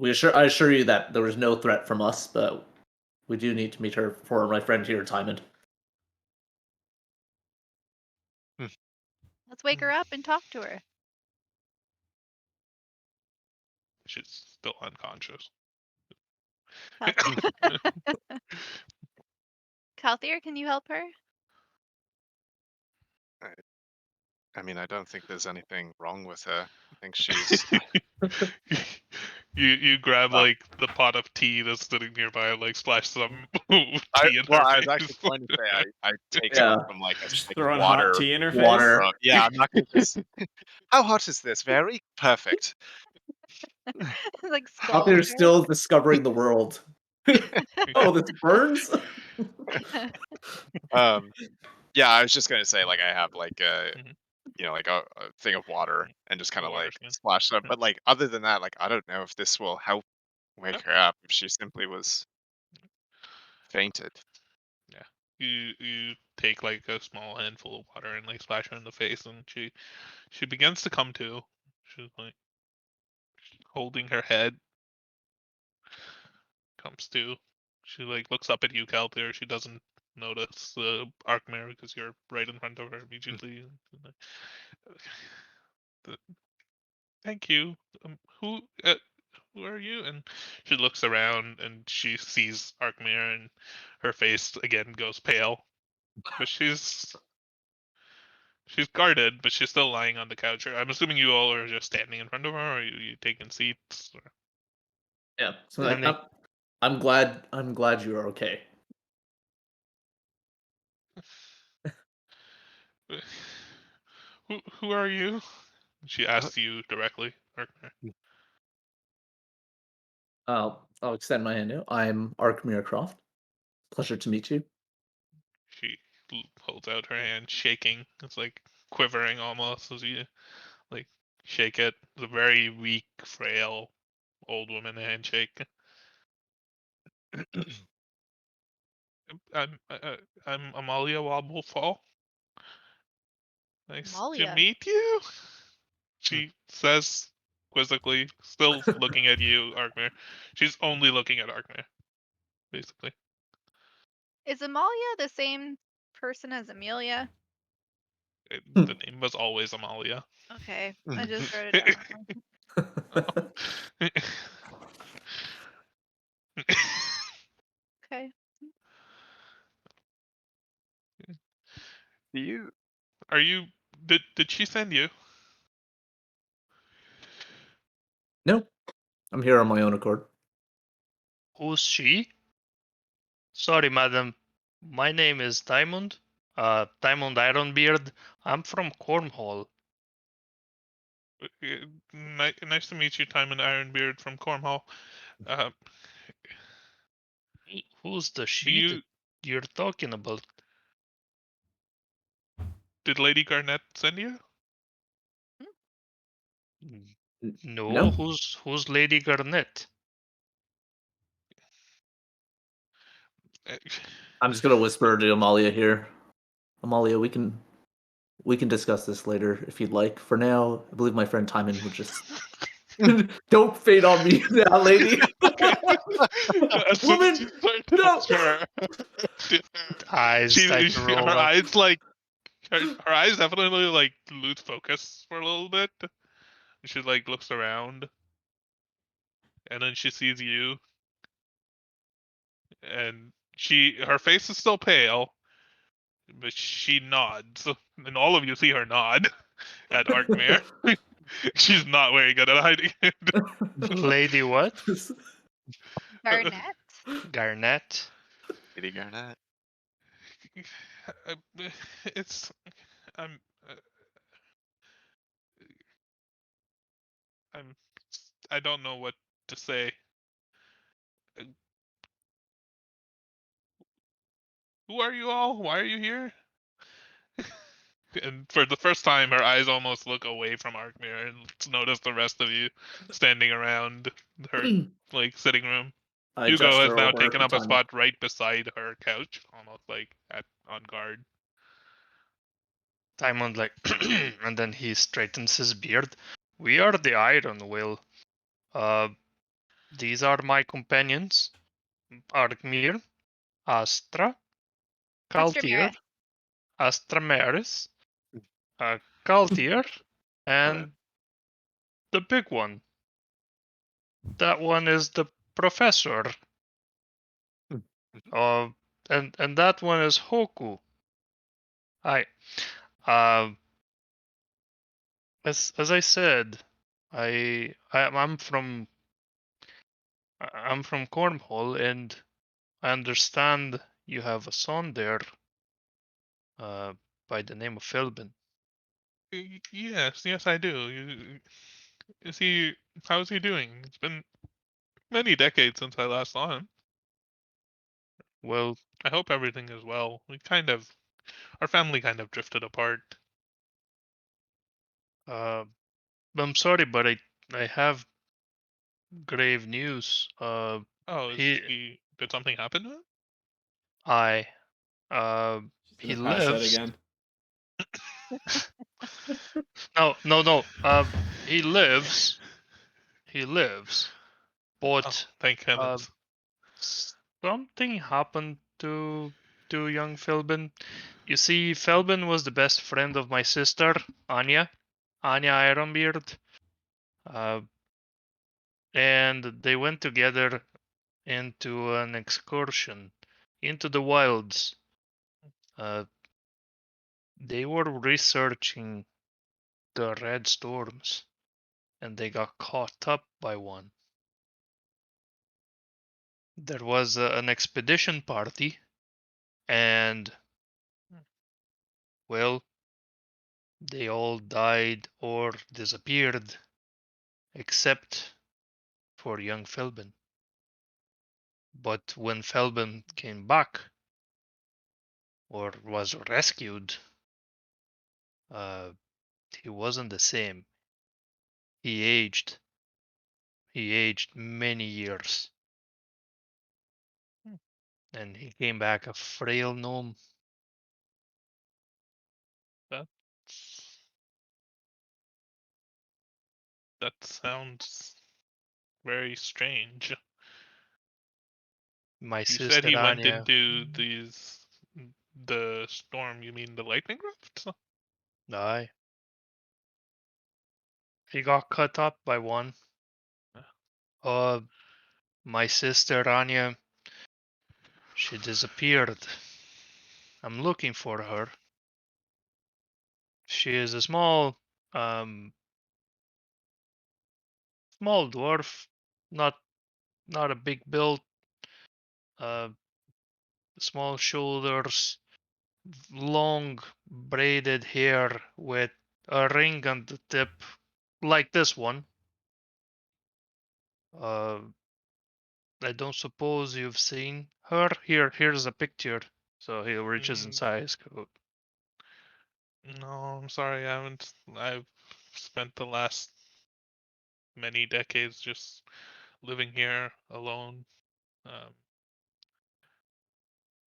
I assure you that there was no threat from us, but we do need to meet her for my friend here, Timon. Let's wake her up and talk to her. She's still unconscious. Calthier, can you help her? I mean, I don't think there's anything wrong with her. I think she's. you grab Well, like the pot of tea that's sitting nearby and like splash some tea in her I was face. actually going to say I take Yeah. some like a Just stick of throwing hot water. tea in her Water. face. Yeah, I'm not gonna just. How hot is this? Very perfect. Like Out there scalding still discovering the world. Oh, this burns? Um, yeah, I was just gonna say like I have like a Mhm. like a thing of water and just kind A of water like skin. splash them. Yeah. But like other than that, like I don't know if this will help wake Yep. her up if she simply was fainted. Yeah. You take like a small handful of water and like splash her in the face, and she begins to come to. She's like holding her head, comes to. She like looks up at you, Calther. She doesn't notice the arc mirror because you're right in front of her immediately. Thank you. Who are you? And she looks around and she sees Arkmir, and her face again goes pale. But she's guarded, but she's still lying on the couch. I'm assuming you all are just standing in front of her, or you taking seats? Or... Yeah. So like, Standing. I'm glad you're okay. Who are you? She asks you directly, Arkmir. I'll extend my hand now. I'm Arkmir Croft. Pleasure to meet you. She holds out her hand, shaking. It's like quivering almost as you like shake it. It's a very weak, frail old woman handshake. I'm Amalia Wobblefall. Nice to Malia. meet you. She says quizzically, still looking at you, Arkmir. She's only looking at Arkmir, basically. Is Amalia the same person as Amelia? The name was always Amalia. Okay, I just wrote it down wrong. Okay. Do you? Are you? Did she send you? No, I'm here on my own accord. Who's she? Sorry, madam. My name is Diamond. Diamond Ironbeard. I'm from Cornhall. Nice to meet you, Timon Ironbeard from Cornhall. Uh, Who's the do she that you're talking about? did Lady Garnett send you? No, No, who's Lady Garnett? Uh, I'm just gonna whisper to Amalia here. Amalia, we can discuss this later if you'd like. For now, I believe my friend Timon would just don't fade on me now, lady. As soon as Woman, you start to no. touch her, Eyes start to her roll up. eyes like her eyes definitely like lose focus for a little bit. She like looks around, and then she sees you, and her face is still pale, but she nods, and all of you see her nod at Arkmir. She's not very good at hiding it. Lady what? Garnett? Garnett. Lady Garnett. It's I'm uh, I'm I don't know what to say. Uh, Who are you all? Why are you here? And for the first time, her eyes almost look away from Arkmir and notice the rest of you standing around her like sitting room. I Hugo has gesture now over taken to up a Timon. spot right beside her couch, almost like on guard. Diamond like, and then he straightens his beard. We are the Iron Will. Uh, these are my companions: Arkmir, Astra, Kaltir, Astromir. Astramaris, Kaltir, Hello. and the big one. That one is the professor. Uh, and that one is Hoku. Hi. As I said, I'm from Cornwall, and I understand you have a son there, by the name of Philbin. Yes, I do. Is he? How's he doing? It's been many decades since I last saw him. Well, I hope everything is well. Our family kind of drifted apart. uh, I'm sorry, but I have grave news. Oh, He did something happen to him? I uh She's he gonna pass out lives. again. No. He lives. He lives. Oh, But thank uh, heavens. something happened to young Philbin. You see, Philbin was the best friend of my sister, Anya Ironbeard. Uh, and they went together into an excursion into the wilds. Uh, they were researching the red storms, and they got caught up by one. There was an expedition party, and well, they all died or disappeared, except for young Felbin. But when Felbin came back, or was rescued, uh, he wasn't the same. He aged. He aged many years, Hmm. and he came back a frail gnome. That's that sounds very strange. My You said sister he went Anya into the storm. You mean the lightning rift? died. He got cut up by one. Uh, my sister Anya, she disappeared. I'm looking for her. She is a um, small dwarf, not not a big build, uh, small shoulders, long braided hair with a ring on the tip, like this one. Uh, I don't suppose you've seen her. Here's a picture. So he reaches Mm, inside his coat. no, I'm sorry. I haven't. I've spent the last many decades just living here alone. Um,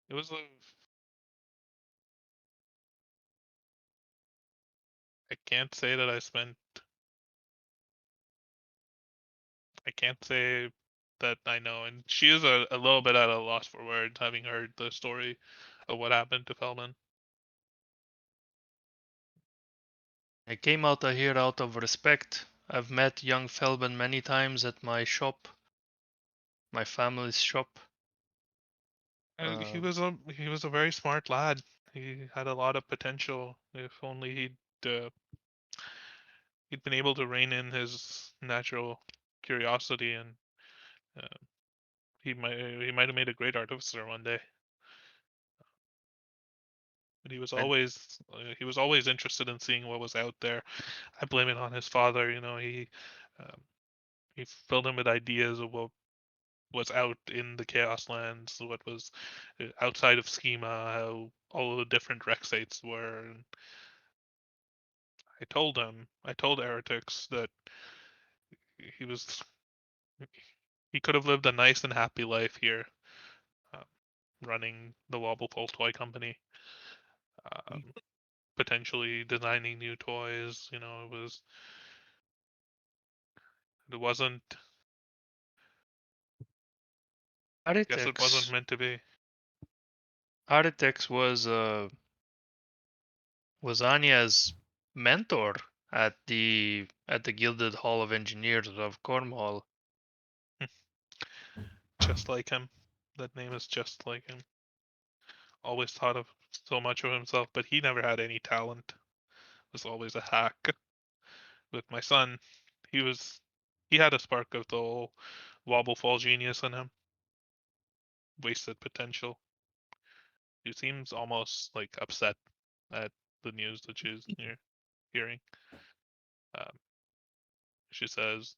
it was a. I can't say that I spent. I can't say that I know, and she is a little bit at a loss for words, having heard the story of what happened to Feldman. I came out of here out of respect. I've met young Felben many times at my shop, my family's shop. He was a very smart lad. He had a lot of potential. If only he'd been able to rein in his natural curiosity, and uh, he might have made a great artificer one day. But I, he was always interested in seeing what was out there. I blame it on his father. Um, he filled him with ideas of what was out in the Chaoslands, what was outside of schema, how all of the different rec sites were. And I told Heretics that he was he could have lived a nice and happy life here, uh, running the Wobbleful Toy Company, um, potentially designing new toys. It wasn't. I guess it wasn't Aritex meant to be. Aritex was Anya's mentor at the Gilded Hall of Engineers of Cornwall. Just like him. That name is just like him. Always thought of so much of himself, but he never had any talent. was always a hack. With my son, he had a spark of the whole wobble fall genius in him. Wasted potential. He seems almost like upset at the news that she's hearing. Um, she says,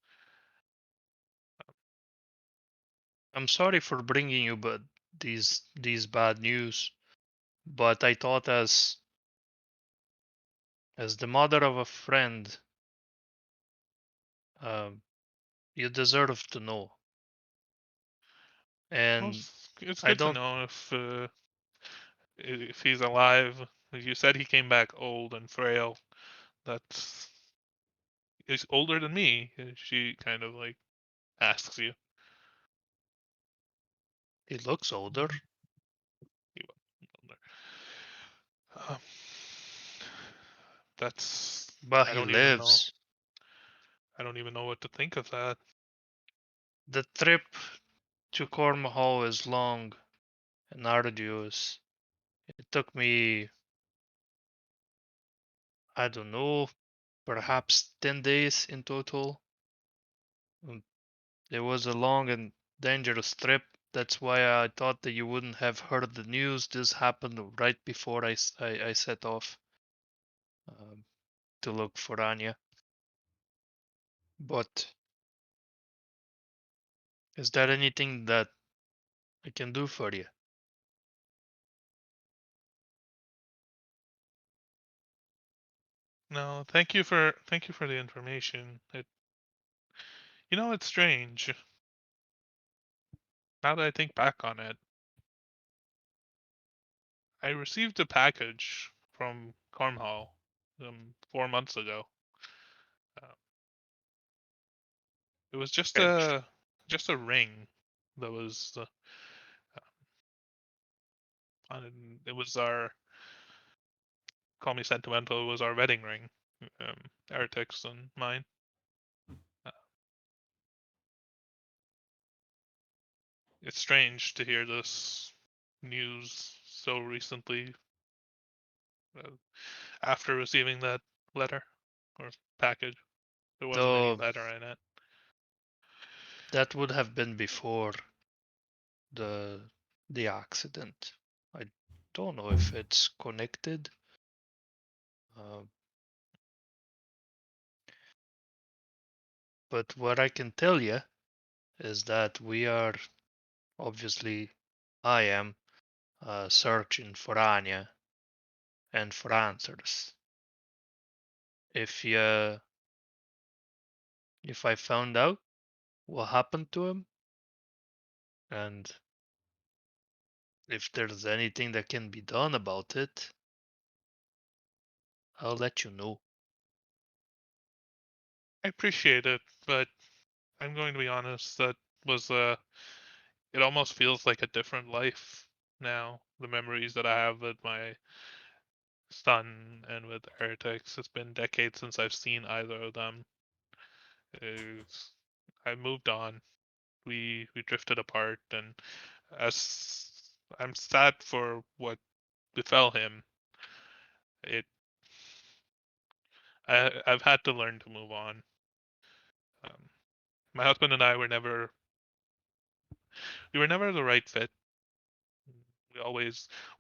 I'm sorry for bringing you but these bad news, but I thought as the mother of a friend, um, you deserve to know. well, And it's I good to don't. know if he's alive. You said he came back old and frail. That's He's older than me. She kind of like asks you. He looks older, He older. Um, that's but I he don't even know. lives. I don't even know what to think of that. The trip to Cornwall is long and arduous. It took me, I don't know, perhaps 10 days in total. Mm, It was a long and dangerous trip. That's why I thought that you wouldn't have heard the news. This happened right before I set off um, to look for Anya. But is there anything that I can do for you? No, thank you for the information. It's strange. Now that I think back on it, I received a package from Cornwall 4 months ago. Uh, it was Edge. just a ring that was it was our call me sentimental. It was our wedding ring, Eric's and mine. Uh, it's strange to hear this news so recently uh, after receiving that letter or package. There wasn't any Though letter in it. that would have been before the the accident. I don't know if it's connected. Uh, but what I can tell you is that we are obviously, I am searching for Anya and for answers. If you, if I found out what happened to him, and if there's anything that can be done about it, I'll let you know. I appreciate it, but I'm going to be honest. That was it almost feels like a different life now. The memories that I have with my son and with Heretics. It's been decades since I've seen either of them. I moved on. We drifted apart, and as I'm sad for what befell him, it I've had to learn to move on. Um, my husband and I we were never the right fit.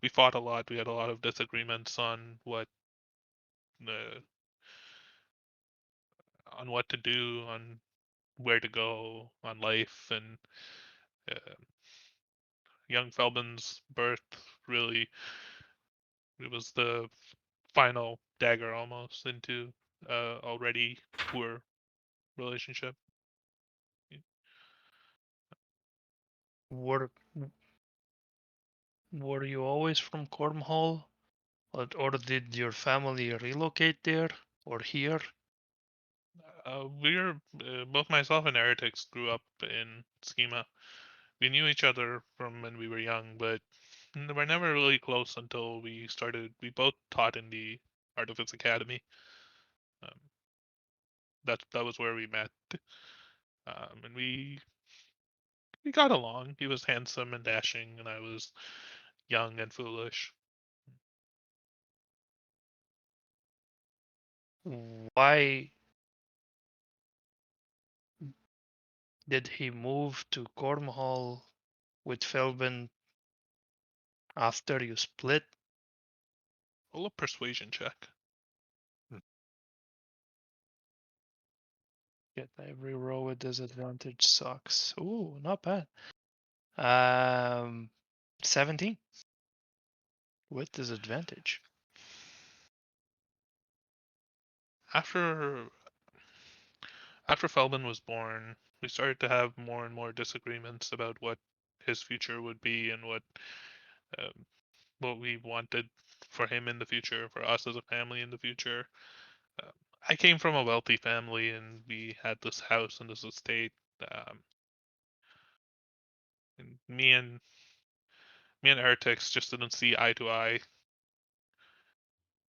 We fought a lot. We had a lot of disagreements uh, on what to do, on where to go, on life, and uh, young Feldman's birth really it was the final dagger almost into already poor relationship. Were were you always from Cornwall, or did your family relocate there or here? We're both myself and Heretics grew up in Schema. We knew each other from when we were young, but we're never really close until we started. We both taught in the Artifice Academy. Um, that was where we met, and we got along. He was handsome and dashing, and I was young and foolish. Why did he move to Cornwall with Philbin after you split? Roll a persuasion check. Get every row with disadvantage sucks. Ooh, not bad. 17 with disadvantage. After Felbin was born, we started to have more and more disagreements about what his future would be and what we wanted for him in the future, for us as a family in the future. Um, I came from a wealthy family, and we had this house and this estate. And me and Ertix just didn't see eye to eye,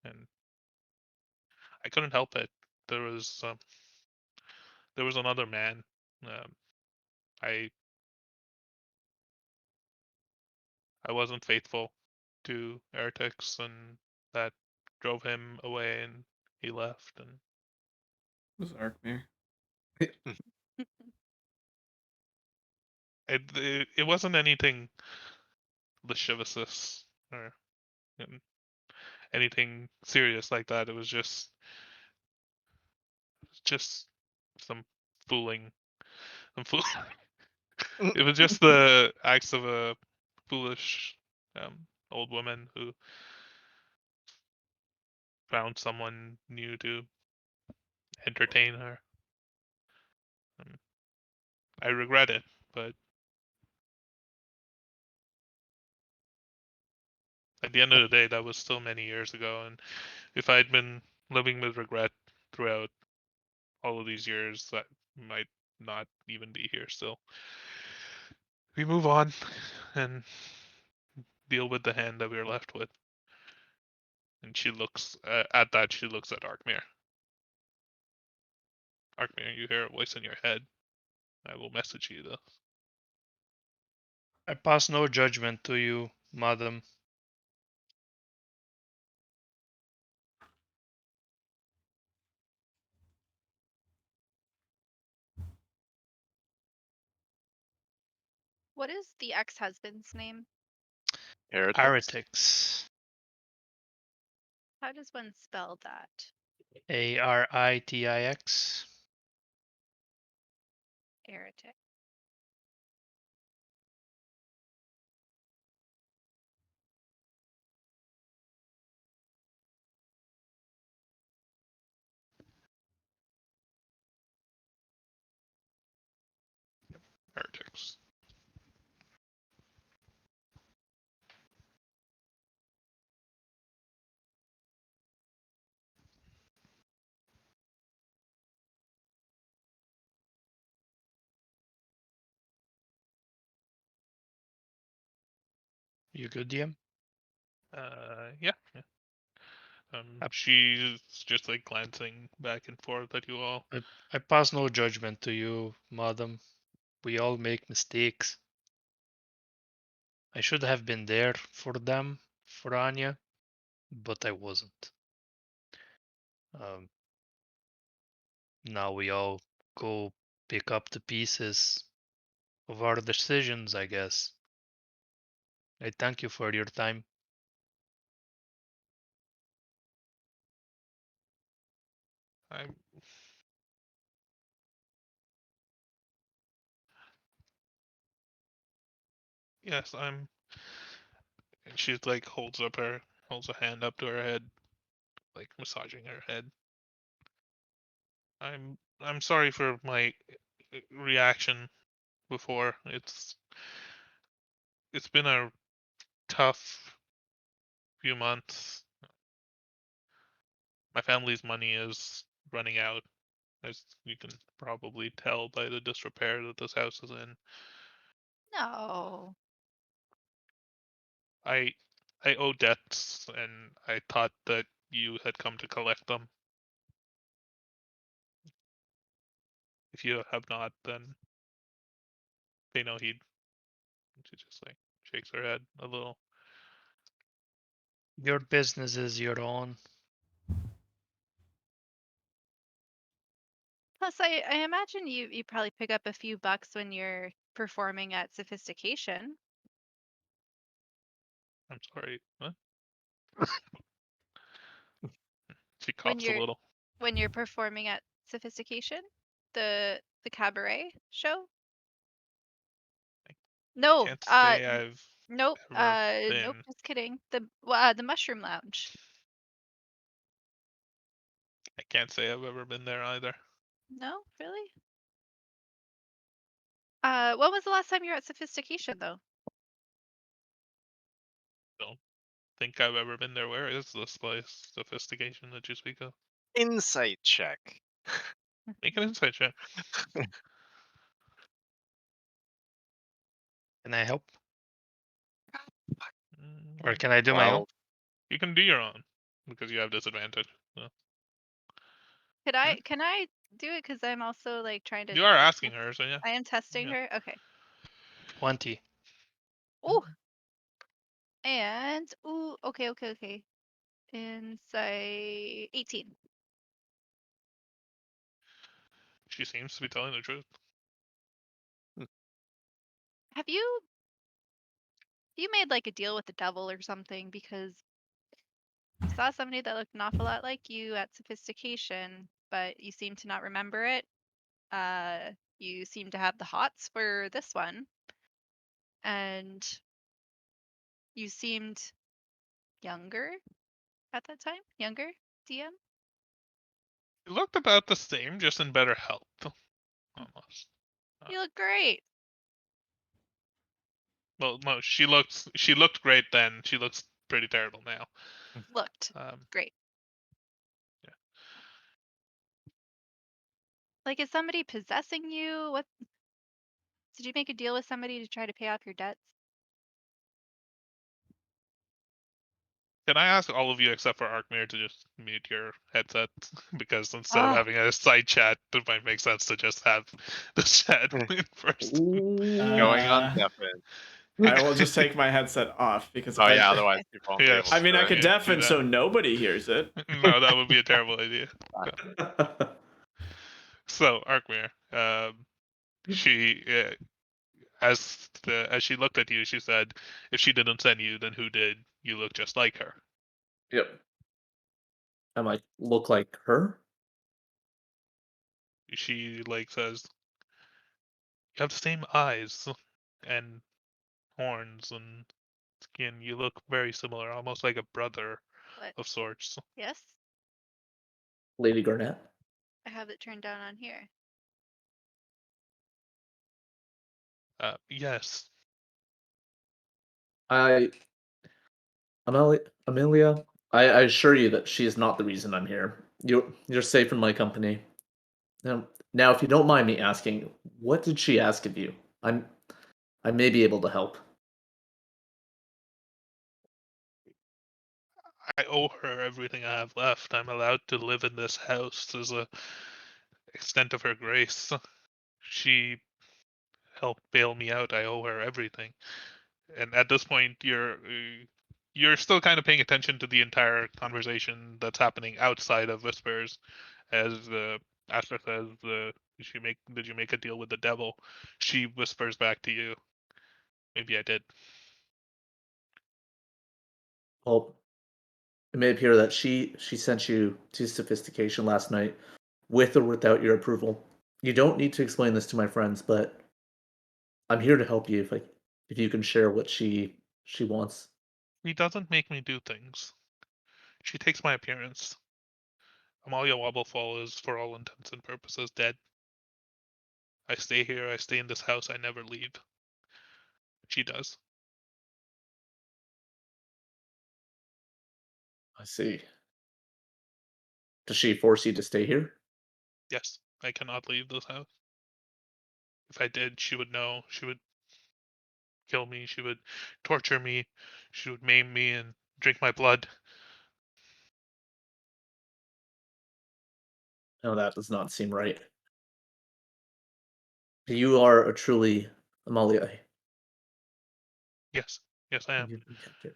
and I couldn't help it. There was another man. Um, I I wasn't faithful to Ertix, and that drove him away, and he left. And It was Arkmere. it wasn't anything lascivious or um, anything serious like that. It was just some fooling. Some fool. It was just the acts of a foolish old woman who found someone new to entertain her. Um, I regret it, but at the end of the day, that was still many years ago. And if I'd been living with regret throughout all of these years, that might not even be here still. We move on and deal with the hand that we're left with. And she looks at that. She looks at Arkmere. Arkmere, you hear a voice in your head. I will message you this. I pass no judgment to you, madam. What is the ex-husband's name? Heretics. Heretics. How does one spell that? Artix. Heretic. Heretics. You good, DM? Yeah. She's just like glancing back and forth at you all. I pass no judgment to you, madam. We all make mistakes. I should have been there for them, for Anya, but I wasn't. Now we all go pick up the pieces of our decisions, I guess. I thank you for your time. I'm Yes, I'm. And she's like holds a hand up to her head, like massaging her head. I'm sorry for my reaction before. It's been a tough few months. My family's money is running out, as you can probably tell by the disrepair that this house is in. No. I I owe debts, and I thought that you had come to collect them. If you have not, then pay no heed. She just like shakes her head a little. Your business is your own. Plus, I imagine you probably pick up a few bucks when you're performing at Sophistication. I'm sorry. What? She When coughs a you're little. when you're performing at Sophistication, the cabaret show. I No, Can't say I've nope, ever nope, been. just kidding. The Mushroom Lounge. I can't say I've ever been there either. No, really? When was the last time you were at Sophistication though? Don't think I've ever been there. Where is this place? Sophistication that you speak of? Insight check. Make an insight check. Can I help? Or Mm, can I do my own? Well, You can do your own because you have disadvantage. So. Can I do it? Because I'm also like trying to. You are asking her, so yeah. I am testing Yeah. her. Okay. 20. Ooh. And ooh. Okay. Insight 18. She seems to be telling the truth. Have you made like a deal with the devil or something? Because I saw somebody that looked an awful lot like you at Sophistication, but you seem to not remember it. You seem to have the hots for this one, and you seemed younger at that time. Younger, DM. It looked about the same, just in better health. Almost. You look great. Well, no, she looked great then. She looks pretty terrible now. Looked Um, great. yeah. Like, is somebody possessing you? What? Did you make a deal with somebody to try to pay off your debts? Can I ask all of you except for Arkmir to just mute your headsets? Because instead of Ah, having a side chat, it might make sense to just have the chat in first. going on Uh, deafen. I will just take my headset off because if Oh I, yeah, otherwise people won't be Yes. able I to. mean, I could Yeah, do deafen so that. nobody hears it. No, that would be a terrible idea. So, Arkmir, she as she looked at you, she said, "If she didn't send you, then who did? You look just like her." Yep. I might look like her. She like says, "You have the same eyes and horns and skin. You look very similar, almost like a brother what? of sorts." Yes, Lady Garnett. I have it turned down on here. Yes. I Amelia, I assure you that she is not the reason I'm here. You're safe in my company. Now, if you don't mind me asking, what did she ask of you? I may be able to help. I owe her everything I have left. I'm allowed to live in this house as a extent of her grace. She helped bail me out. I owe her everything. And at this point, you're still kind of paying attention to the entire conversation that's happening outside of Whispers, as Astra says, did you make a deal with the devil? She whispers back to you, maybe I did. Well, it may appear that she sent you to Sophistication last night with or without your approval. You don't need to explain this to my friends, but I'm here to help you if you can share what she wants. She doesn't make me do things. She takes my appearance. Amalia Wobblefall is, for all intents and purposes, dead. I stay here, I stay in this house, I never leave. She does. I see. Does she force you to stay here? Yes, I cannot leave this house. If I did, she would know. She would kill me, she would torture me, she would maim me and drink my blood. No, that does not seem right. You are a truly Amalia. Yes, yes I am. You've been captured.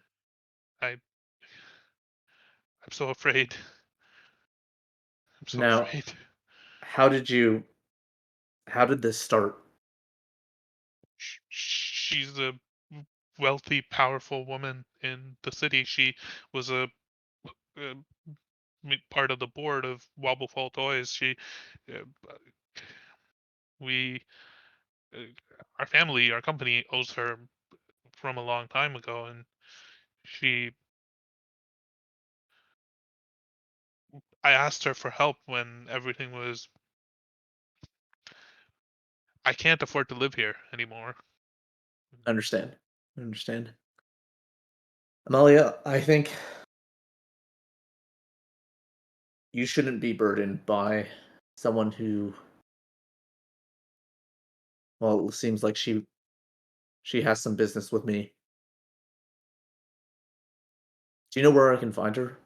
I'm so afraid. I'm so Now, afraid. how did this start? She's a wealthy, powerful woman in the city. She was a part of the board of Wobblefall Toys. Uh, we, uh, our family, our company owes her from a long time ago, and she. I asked her for help when everything was. I can't afford to live here anymore. Understand. Understand. Amalia, I think you shouldn't be burdened by someone who, well, it seems like she has some business with me. Do you know where I can find her?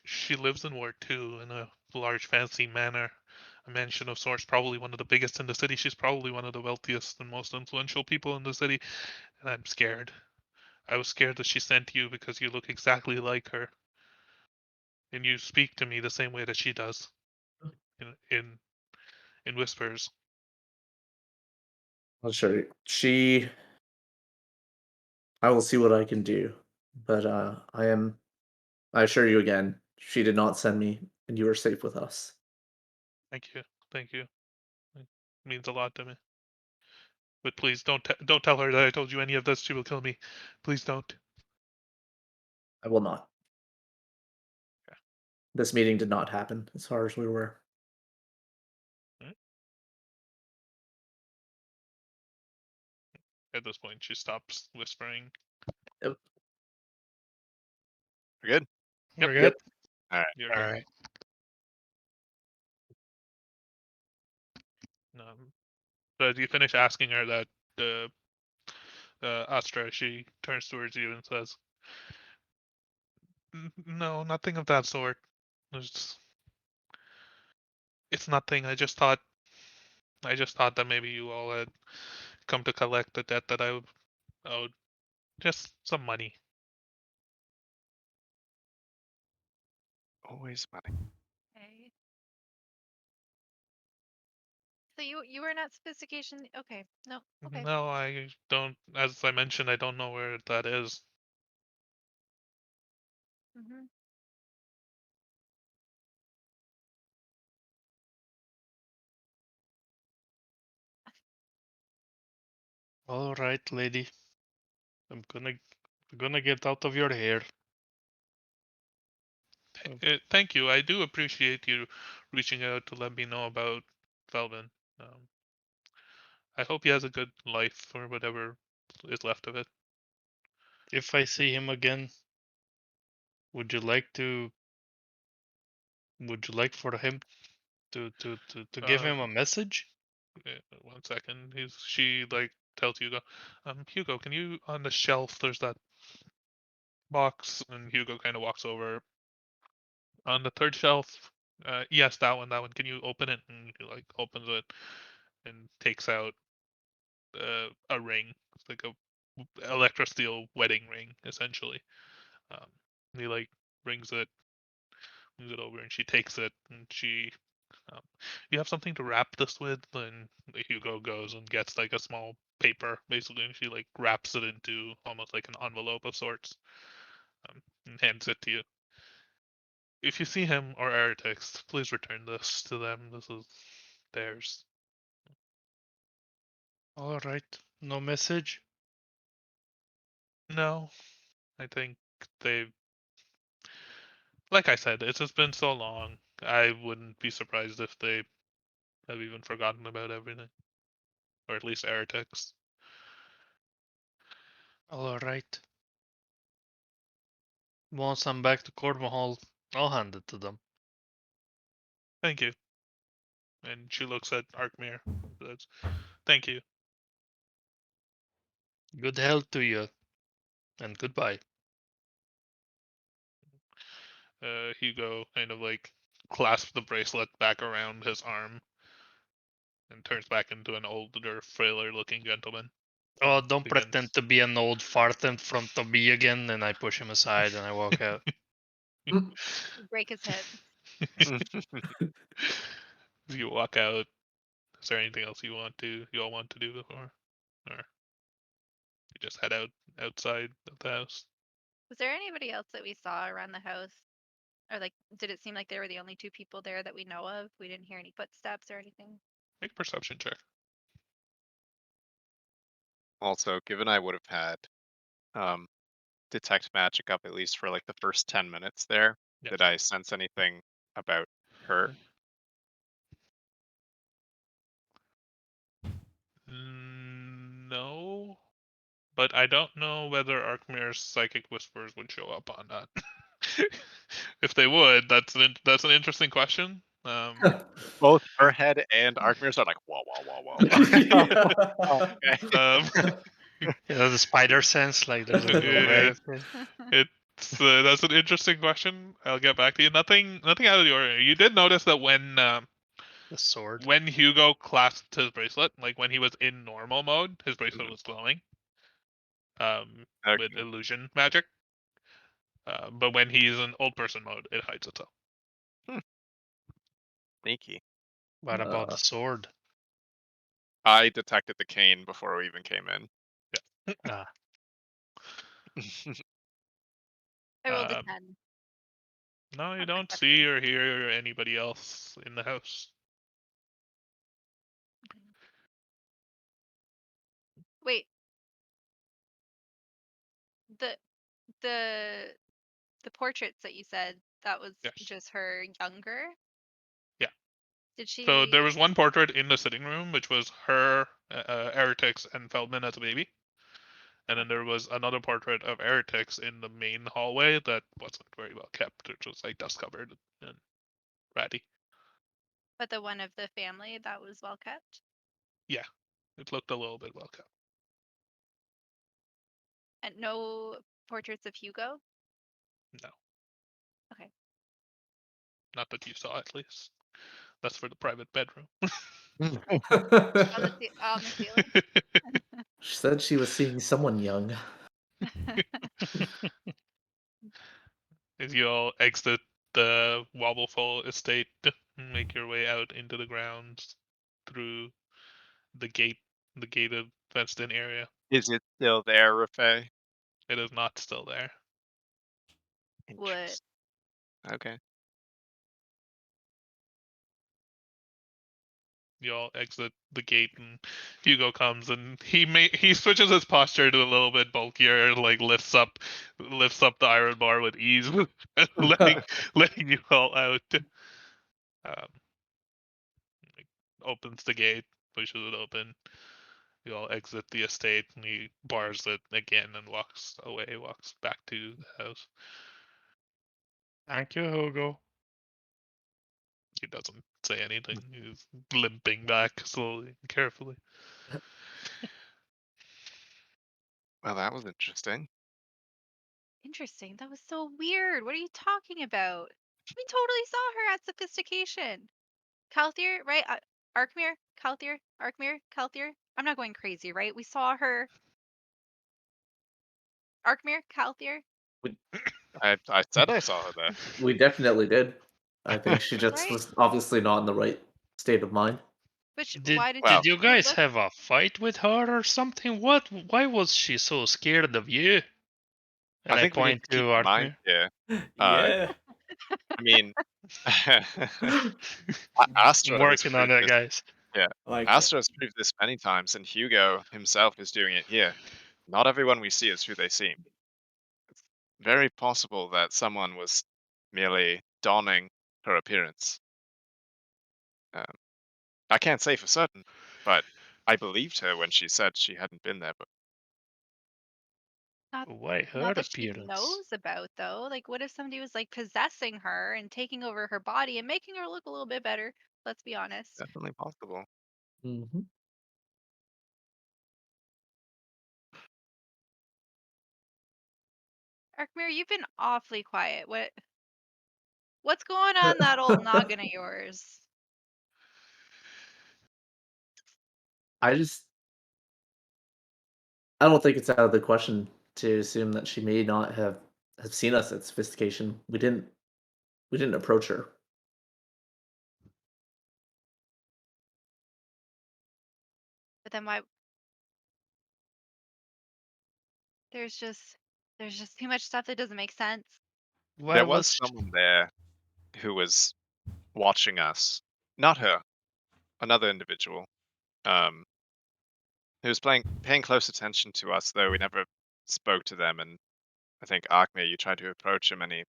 She lives in Ward 2 in a large fancy manor, a mansion of sorts, probably one of the biggest in the city. She's probably one of the wealthiest and most influential people in the city, and I'm scared. I was scared that she sent you because you look exactly like her, and you speak to me the same way that she does, in whispers. I'll show you. I will see what I can do. But I assure you again, she did not send me, and you are safe with us. Thank you, thank you. It means a lot to me. But please don't tell her that I told you any of this. She will kill me. Please don't. I will not. Okay. This meeting did not happen, as far as we were. Alright. At this point, she stops whispering. Yep. We're good. Yep. We're good. Yep. All right. You're All good. right. But as you finish asking her that, Astra, she turns towards you and says, No, nothing of that sort. It's, it's nothing. I just thought that maybe you all had come to collect the debt that I owed. Just some money." Always money. Okay. So you were not sophistication. Okay. No. Okay. No, I don't. As I mentioned, I don't know where that is. Mm-hmm. All right, lady. I'm gonna get out of your hair. Thank you. I do appreciate you reaching out to let me know about Felvin. Um, I hope he has a good life or whatever is left of it. If I see him again, would you like to? Would you like for him to give Uh, him a message? 1 second. She like tells Hugo, Hugo, can you on the shelf? There's that box, and Hugo kind of walks over on the third shelf. Yes, that one. That one. Can you open it? And he like opens it and takes out a ring. It's like a electro steel wedding ring, essentially. Um, he like brings it, moves it over, and she takes it, and she. Um, you have something to wrap this with? And Hugo goes and gets like a small paper, basically, and she like wraps it into almost like an envelope of sorts, and hands it to you. If you see him or heretics, please return this to them. This is theirs. All right. No message. No, I think they, like I said, it's just been so long. I wouldn't be surprised if they have even forgotten about everything, or at least heretics. All right. Once I'm back to Cornwall, I'll hand it to them. Thank you. And she looks at Arkmir. Says, "Thank you." Good health to you, and goodbye. Hugo kind of like clasps the bracelet back around his arm and turns back into an older, frailer looking gentleman. Oh, don't Begins. pretend to be an old fart in front of me again. And I push him aside and I walk out. Break his head. As you walk out, is there anything else you all want to do before, or you just head outside of the house? Was there anybody else that we saw around the house? Or like, did it seem like they were the only two people there that we know of? We didn't hear any footsteps or anything. Make a perception check. Also, given I would have had detect magic up at least for like the first 10 minutes there, Yeah. did I sense anything about her? No, but I don't know whether Arkmir's psychic whispers would show up on that. If they would, that's an interesting question. Both her head and Arkmir's are like, whoa, whoa, whoa, whoa. Oh, okay. The spider sense, like there's a little Yeah. wave. It's that's an interesting question. I'll get back to you. Nothing out of the ordinary. You did notice that The sword. when Hugo clasped his bracelet, like when he was in normal mode, his bracelet Mhm. was glowing. With Okay. illusion magic. But when he's in old person mode, it hides itself. Sneaky. What about the sword? I detected the cane before we even came in. Ah, I rolled a Um, 10. No, you on don't perception. see or hear anybody else in the house. Wait. The the the portraits that you said, that was Yes. just her younger? Yeah. Did she So there was one portrait in the sitting room, which was her, Eretix, and Feldman as a baby. And then there was another portrait of Eretix in the main hallway that wasn't very well kept. It was like dust covered and ratty. but the one of the family that was well kept? Yeah, it looked a little bit well kept. And no portraits of Hugo? No, Okay. not that you saw at least. That's for the private bedroom. On the ceiling? She said she was seeing someone young. As you all exit the Wobblefall estate, make your way out into the grounds through the gate, the gated, fenced-in area. Is it still there, Rafay? It is not still there. What? Interesting. Okay. You all exit the gate, and Hugo comes, and he switches his posture to a little bit bulkier, like lifts up the iron bar with ease, letting you all out. Um, like, opens the gate, pushes it open. You all exit the estate, and he bars it again and walks away, walks back to the house. thank you, Hugo. He doesn't say anything. He's limping back slowly and carefully. Well, that was interesting. Interesting. That was so weird. What are you talking about? We totally saw her at Sophistication. Kalthir, right? Arkmir? Kalthir? Arkmir? Kalthir? I'm not going crazy, right? We saw her. Arkmir? Kalthir? I said I saw her there. We definitely did. I think she just Right? was obviously not in the right state of mind. Which, Did why did Well, did you she guys look? have a fight with her or something? What? Why was she so scared of you? And I I think we need point to to keep in mind Artmir. here. Yeah. I mean, I'm Astra has working on proved it, this. guys. Yeah, I like it. Astra has proved this many times, and Hugo himself is doing it here. Not everyone we see is who they seem. It's very possible that someone was merely donning her appearance. Um, I can't say for certain, but I believed her when she said she hadn't been there. But Not, Why her not that she appearance? knows about, though. Like, what if somebody was like possessing her and taking over her body and making her look a little bit better? Let's be honest. definitely possible. Mm-hmm. Arkmir, you've been awfully quiet. What's going on in that old noggin of yours? I just I don't think it's out of the question to assume that she may not have seen us at Sophistication. We didn't approach her. But then why? There's just too much stuff that doesn't make sense. Why There was was someone there who was watching us. Not her, another individual. Who was paying close attention to us, though we never spoke to them. And I think Arkmir, you tried to approach him, and he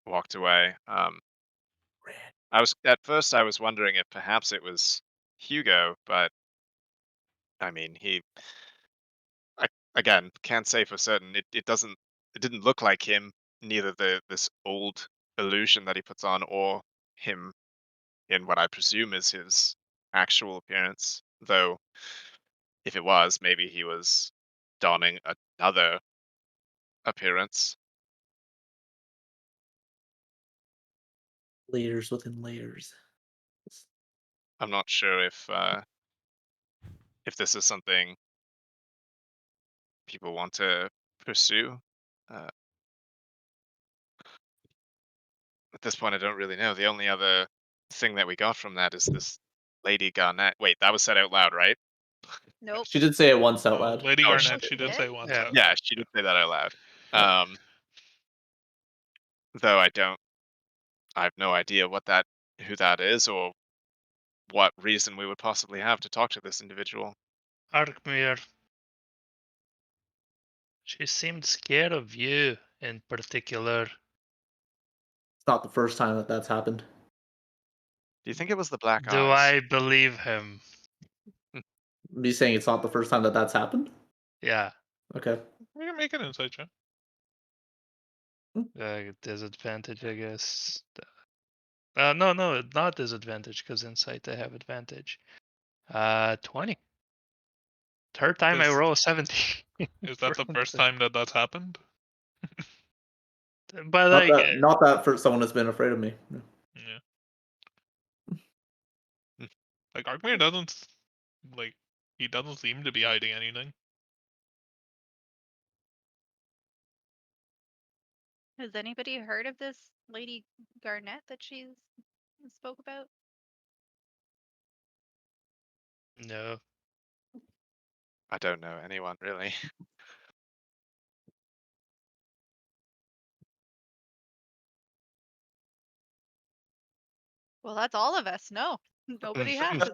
walked away. I was wondering if perhaps it was Hugo, but I mean, I again can't say for certain. It didn't look like him. Neither this old illusion that he puts on, or him in what I presume is his actual appearance. Though, if it was, maybe he was donning another appearance. Layers within layers. I'm not sure if this is something people want to pursue. Uh, at this point, I don't really know. The only other thing that we got from that is this Lady Garnett. Wait, that was said out loud, right? Nope. She did say it once out loud. Lady Oh, Garnett, shit. she did Yeah. say once. Yeah. out Yeah, loud. she did say that out loud. Yeah. Though I have no idea who that is, or what reason we would possibly have to talk to this individual. Arkmir? She seemed scared of you in particular. It's not the first time that that's happened. Do you think it was the black Do eyes? I believe him? Me saying it's not the first time that that's happened? Yeah. Okay. We can make an insight check. Disadvantage, I guess. No, not disadvantage, because insight I have advantage. 20. Third time I Is- roll a 70. Is that the first time that that's happened? But Not like, that not that for someone has been afraid of me. No. Yeah. Like Arkmir doesn't like he doesn't seem to be hiding anything. Has anybody heard of this Lady Garnett that she spoke about? no. I don't know anyone really. Well, that's all of us. No, nobody has.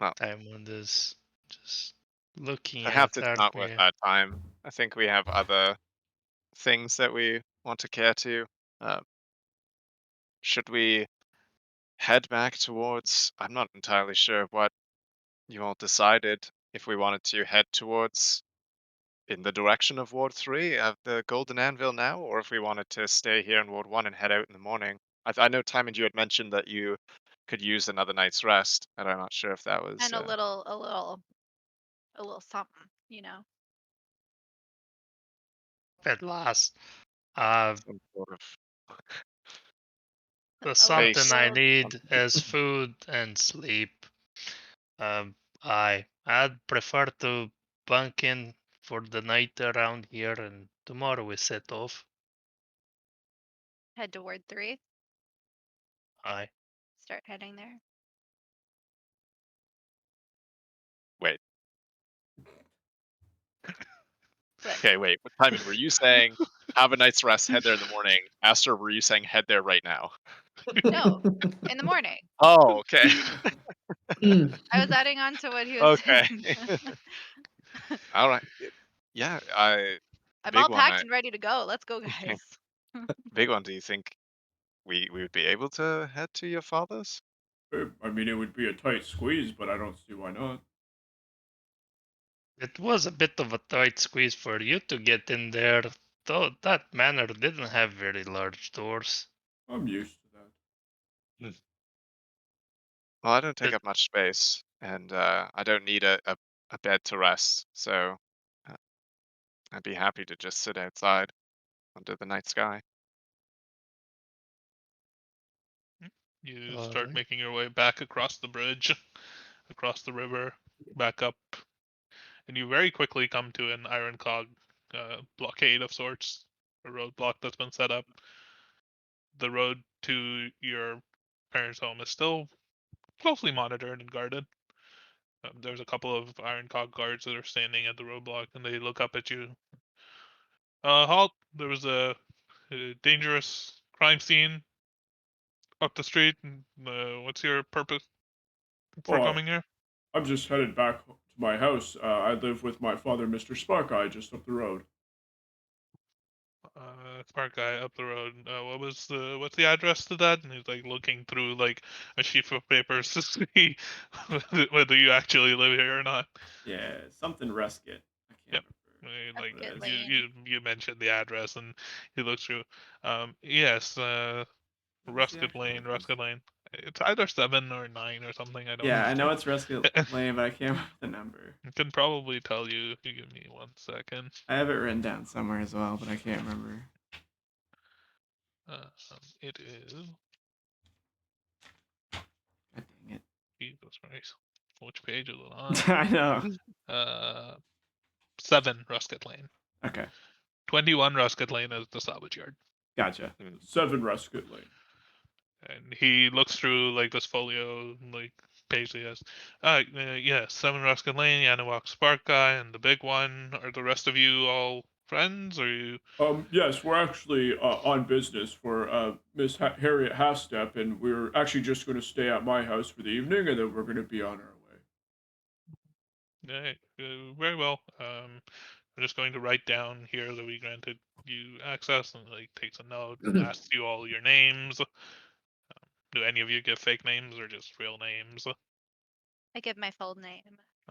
Time on this. Just looking at Perhaps it's not worth Arkmir. our time. I think we have other things that we want to care to. Uh, should we head back towards? I'm not entirely sure what you all decided. If we wanted to head towards in the direction of Ward 3 of the Golden Anvil now, or if we wanted to stay here in Ward 1 and head out in the morning. I know, Timon, you had mentioned that you could use another night's rest, and I'm not sure if that was And a little something, you know. At last. some sort of The A something I little- need is food and sleep. I'd prefer to bunk in for the night around here, and tomorrow we set off. Head to Ward 3. Aye. Start heading there. wait. But Okay, wait. Timon, were you saying have a night's rest, head there in the morning? Aster, were you saying head there right now? no, in the morning. Oh, okay. I was adding on to what he was Okay. saying. All right. Yeah, I'm big all one. packed and ready to go. Let's go, Okay. guys. Big one. Do you think we would be able to head to your father's? I mean, it would be a tight squeeze, but I don't see why not. It was a bit of a tight squeeze for you to get in there, though that manor didn't have very large doors. I'm used to that. Well, I don't take It- up much space, and I don't need a bed to rest, so uh, I'd be happy to just sit outside under the night sky. You start Alright. making your way back across the bridge, across the river, back up, and you very quickly come to an ironclad blockade of sorts, a roadblock that's been set up. The road to your parents' home is still closely monitored and guarded. There's a couple of Iron Cog guards that are standing at the roadblock, and they look up at you. Halt! There was a dangerous crime scene up the street. What's your purpose for Well, coming here? I'm just headed back to my house. I live with my father, Mr. Sparkeye, just up the road. Smart guy up the road. What's the address to that? And he's like looking through like a sheaf of papers to see whether you actually live here or not. Yeah, something Rusket. I can't Yep. remember. Like Rusket Lane. you mentioned the address and he looks through. Yes, What was the Rusket actual Lane, address? Rusket Lane. It's either 7 or 9 or something. I don't Yeah, know. I know it's Rusket Lane, but I can't remember the number. I can probably tell you. If you give me 1 second. I have it written down somewhere as well, but I can't remember. It is. God dang Jesus Christ. Which page is it on? it. I know. 7 Rusket Lane. Okay, 21 Rusket Lane is the salvage yard. gotcha. 7 Rusket Lane. And he looks through like this folio, like page he has. Yeah, 7 Rusket Lane, Yanawak Spark Guy, and the big one. Are the rest of you all friends? Or you? Yes, we're actually on business for Miss Harriet Halfstep, and we're actually just going to stay at my house for the evening, and then we're going to be on our way. Very well. I'm just going to write down here that we granted you access, and like takes a note and asks you all your names. Do any of you give fake names or just real names? I give my full name.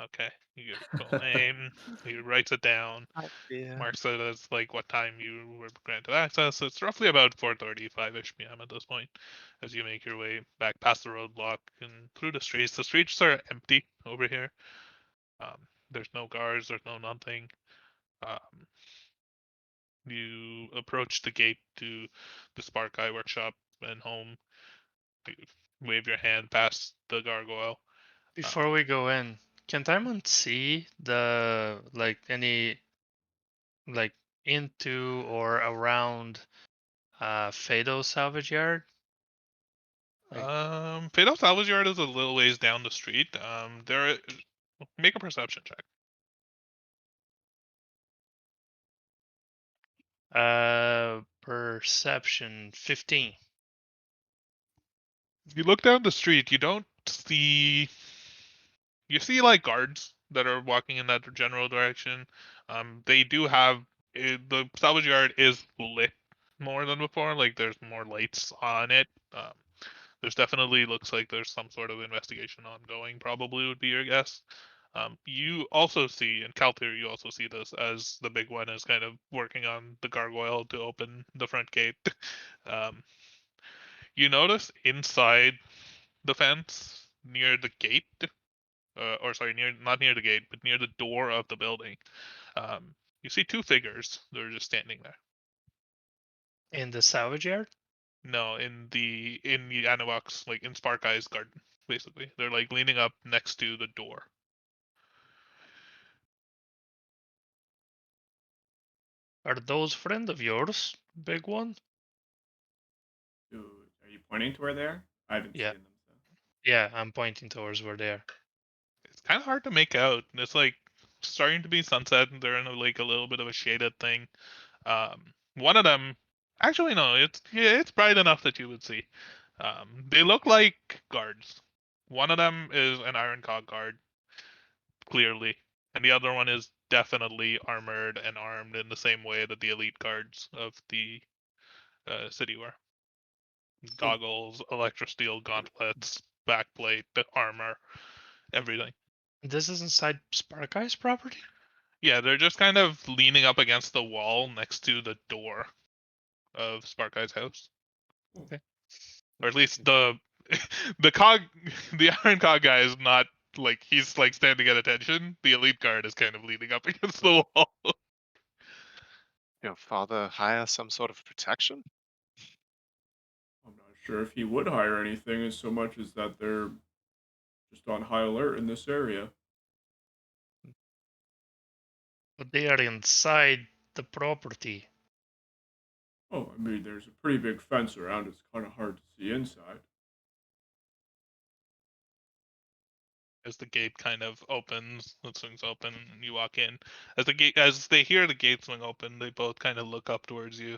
Okay, you give your full name. He writes it down. Yeah. Marks it as like what time you were granted access. It's roughly about 4:35ish p.m. at this point, as you make your way back past the roadblock and through the streets. The streets are empty over here. There's no guards. There's no nothing. Um, you approach the gate to the Spark Eye workshop and home. You wave your hand past the gargoyle. Before we go in, can Timon see the like any like into or around Fado salvage yard? Like Fatal Salvage Yard is a little ways down the street. Make a perception check. perception 15. If you look down the street, you don't see. You see like guards that are walking in that general direction. They do have the salvage yard is lit more than before. Like there's more lights on it. There's definitely looks like there's some sort of investigation ongoing. Probably would be your guess. You also see in Calthir, you also see this as the big one is kind of working on the gargoyle to open the front gate. Um, you notice inside the fence near the gate, or sorry, not near the gate, but near the door of the building. You see 2 figures that are just standing there. In the salvage yard? No, in the Anuak's like in Spark Eye's garden, basically. They're like leaning up next to the door. Are those friend of yours? Big one? Dude, are you pointing to where they are? I haven't Yeah. seen them. So. Yeah, I'm pointing towards where they are. It's kind of hard to make out. It's like starting to be sunset, and they're in like a little bit of a shaded thing. One of them, actually no, it's bright enough that you would see. They look like guards. One of them is an Iron Cog guard, clearly, and the other one is definitely armored and armed in the same way that the elite guards of the city were. Goggles, electrosteel gauntlets, backplate, the armor, everything. This is inside Spark Eye's property? Yeah, they're just kind of leaning up against the wall next to the door of Spark Eye's house. Okay. Or at least the the cog the Iron Cog guy is not like he's like standing at attention. The elite guard is kind of leaning up against the wall. Father hire some sort of protection? I'm not sure if he would hire anything as so much as that they're just on high alert in this area. But they are inside the property. Oh, I mean, there's a pretty big fence around. It's kind of hard to see inside. as the gate kind of opens, it swings open, and you walk in. As they hear the gate swing open, they both kind of look up towards you.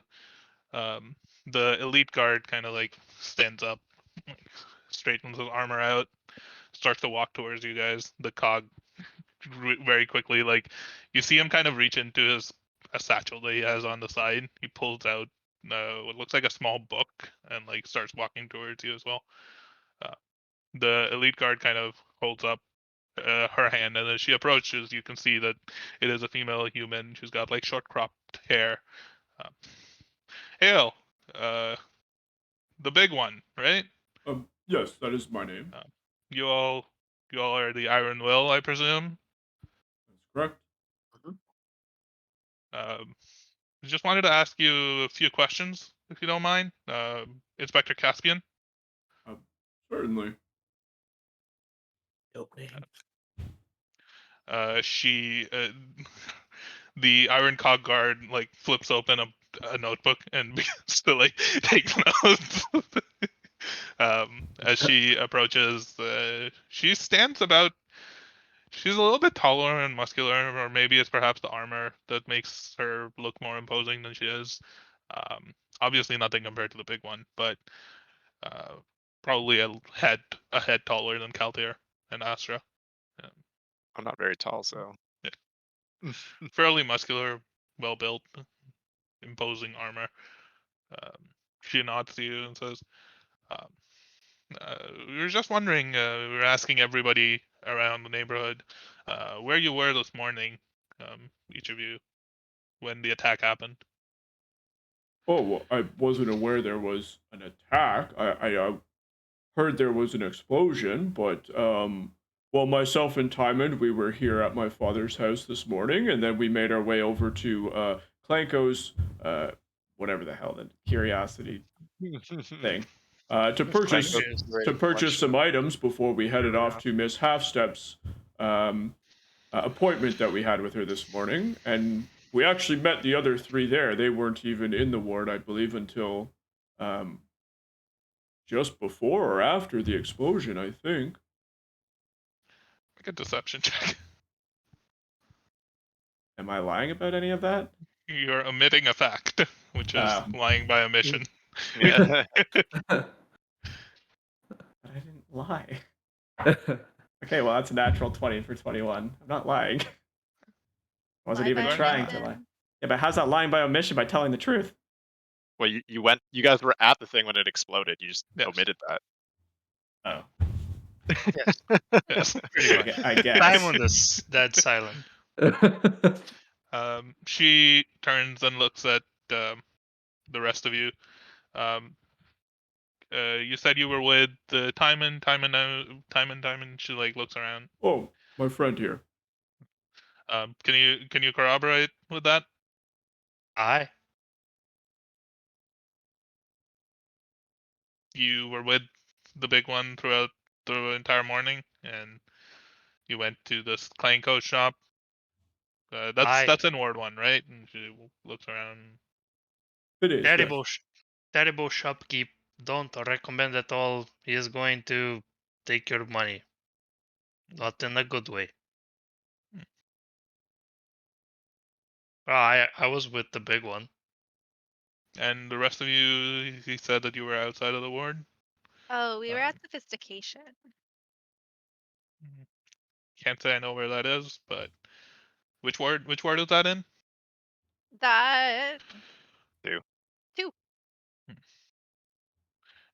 The elite guard kind of like stands up, straightens his armor out, starts to walk towards you guys. The cog very quickly, like you see him kind of reach into a satchel that he has on the side. He pulls out what looks like a small book and like starts walking towards you as well. The elite guard kind of holds up her hand, and as she approaches, you can see that it is a female human. She's got like short cropped hair. Uh, Hail, uh, the big one, right? Yes, that is my name. You all, you all are the Iron Will, I presume. That's correct. Just wanted to ask you a few questions, if you don't mind. Inspector Caspian. Certainly. Dope name. She, the Iron Cog guard, like flips open a notebook and begins to like take notes. As she approaches, she stands about. She's a little bit taller and muscular, or maybe it's perhaps the armor that makes her look more imposing than she is. Obviously, nothing compared to the big one, but uh, probably a head taller than Kaltir and Astra. I'm not very tall, so. Fairly muscular, well built, imposing armor. She nods to you and says, um, "We were just wondering. We were asking everybody around the neighborhood where you were this morning, each of you, when the attack happened." Oh, well, I wasn't aware there was an attack. I heard there was an explosion, but well, myself and Timon, we were here at my father's house this morning, and then we made our way over to Clanko's, whatever the hell the curiosity thing, to purchase Clanko's to purchase some items before we headed off to Miss Halfstep's appointment that we had with her this morning, and we actually met the other three there. They weren't even in the ward, I believe, until just before or after the explosion, I think. Make a deception check. Am I lying about any of that? You're omitting a fact, which is lying by omission. Yeah. But I didn't lie. Okay, well that's a natural 20 for 21. I'm not lying. I wasn't Lie even by trying to lie. omission. Yeah, but how's that lying by omission by telling the truth? Well, you guys were at the thing when it exploded. You just Yes. omitted that. Oh, Yes, Yes. pretty much. I guess. Simon is dead silent. She turns and looks at the rest of you. You said you were with Timon. She like looks around. Oh, my friend here. Can you corroborate with that? Aye. You were with the big one throughout the entire morning, and you went to this Clanko shop. Aye. That's in Ward 1, right? And she looks around. It is. Yes. Terrible shopkeep. Don't recommend at all. He is going to take your money. Not in a good way. I was with the big one. And the rest of you, he said that you were outside of the ward. Oh, we were at Sophistication. Can't say I know where that is, but which ward? Which ward is that in? That. Two.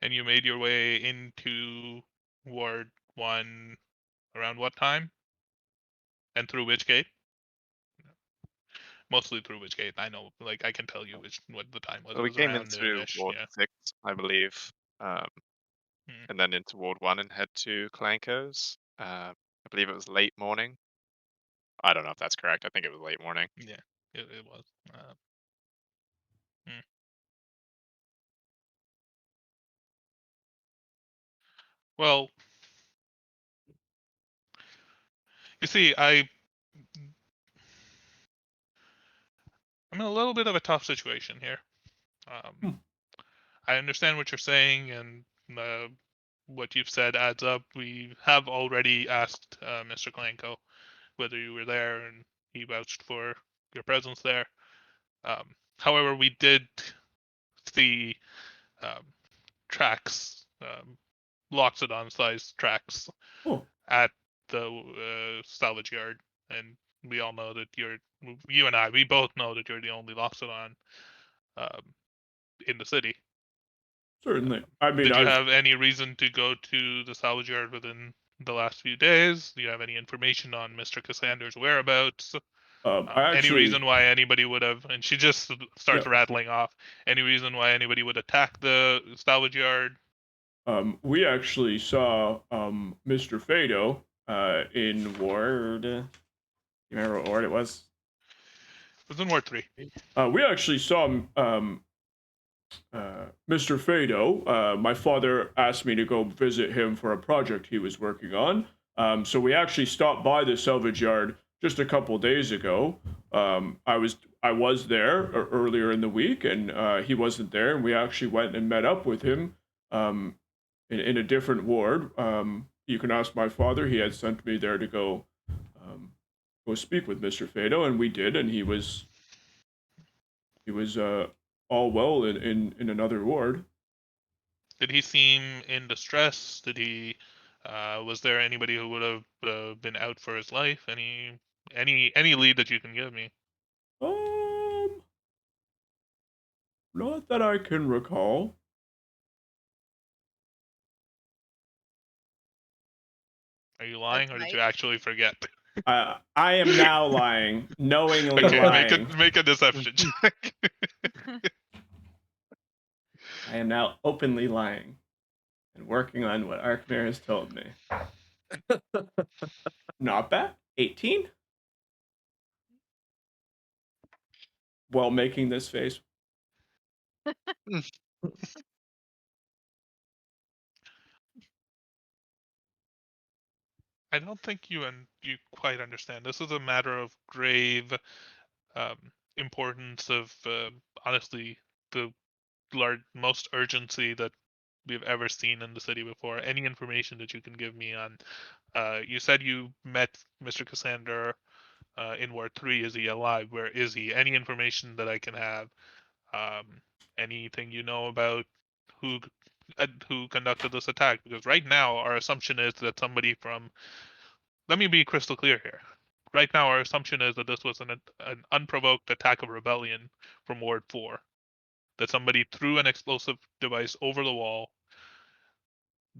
And you made your way into Ward 1 around what time? And through which gate? Mostly through which gate. I know, like, I can tell you what the time was. So It we was came around into noonish. Ward Yeah. 6, I believe, and then into Ward 1 and head to Clanko's. I believe it was late morning. I don't know if that's correct. I think it was late morning. Yeah, it was. Well, you see, I'm in a little bit of a tough situation here. I understand what you're saying, and what you've said adds up. We have already asked Mr. Klanko whether you were there, and he vouched for your presence there. However, we did see um, tracks, Loxodon-sized tracks Oh, at the salvage yard, and we all know that you and I, we both know that you're the only Loxodon um, in the city. certainly. I mean, Did you I've have any reason to go to the salvage yard within the last few days? Do you have any information on Mr. Cassander's whereabouts? I Any actually reason why anybody would have? And she just starts yeah. rattling off. Any reason why anybody would attack the salvage yard? We actually saw Mr. Fado in Ward. You remember what ward it was? It was in Ward 3. We actually saw Mr. Fado. My father asked me to go visit him for a project he was working on. So we actually stopped by the salvage yard just a couple days ago. I was there earlier in the week, and he wasn't there, and we actually went and met up with him in a different ward. You can ask my father. He had sent me there to go speak with Mr. Fado, and we did, and he was all well in another ward. Did he seem in distress? Did he? Was there anybody who would have been out for his life? Any lead that you can give me? Not that I can recall. Are you lying, or did you actually forget? I am now lying, knowingly Okay, lying. make a deception check. I am now openly lying and working on what Arkmir has told me. Not bad. 18? While making this face. I don't think you quite understand. This is a matter of grave importance of honestly the most urgency that we've ever seen in the city before. Any information that you can give me on you said you met Mr. Cassander in Ward 3. Is he alive? Where is he? Any information that I can have? Anything you know about who who conducted this attack? Because right now our assumption is that somebody from. Let me be crystal clear here. Right now our assumption is that this was an unprovoked attack of rebellion from Ward 4. That somebody threw an explosive device over the wall.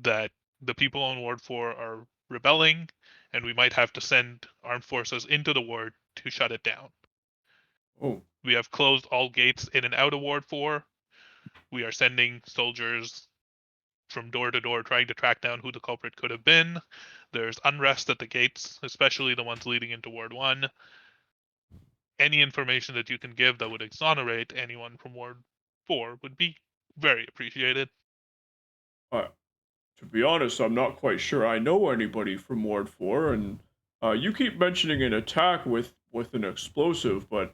That the people on Ward 4 are rebelling, and we might have to send armed forces into the ward to shut it down. Oh. We have closed all gates in and out of Ward 4. We are sending soldiers from door to door trying to track down who the culprit could have been. There's unrest at the gates, especially the ones leading into Ward 1. Any information that you can give that would exonerate anyone from Ward 4 would be very appreciated. To be honest, I'm not quite sure I know anybody from Ward 4, and you keep mentioning an attack with an explosive, but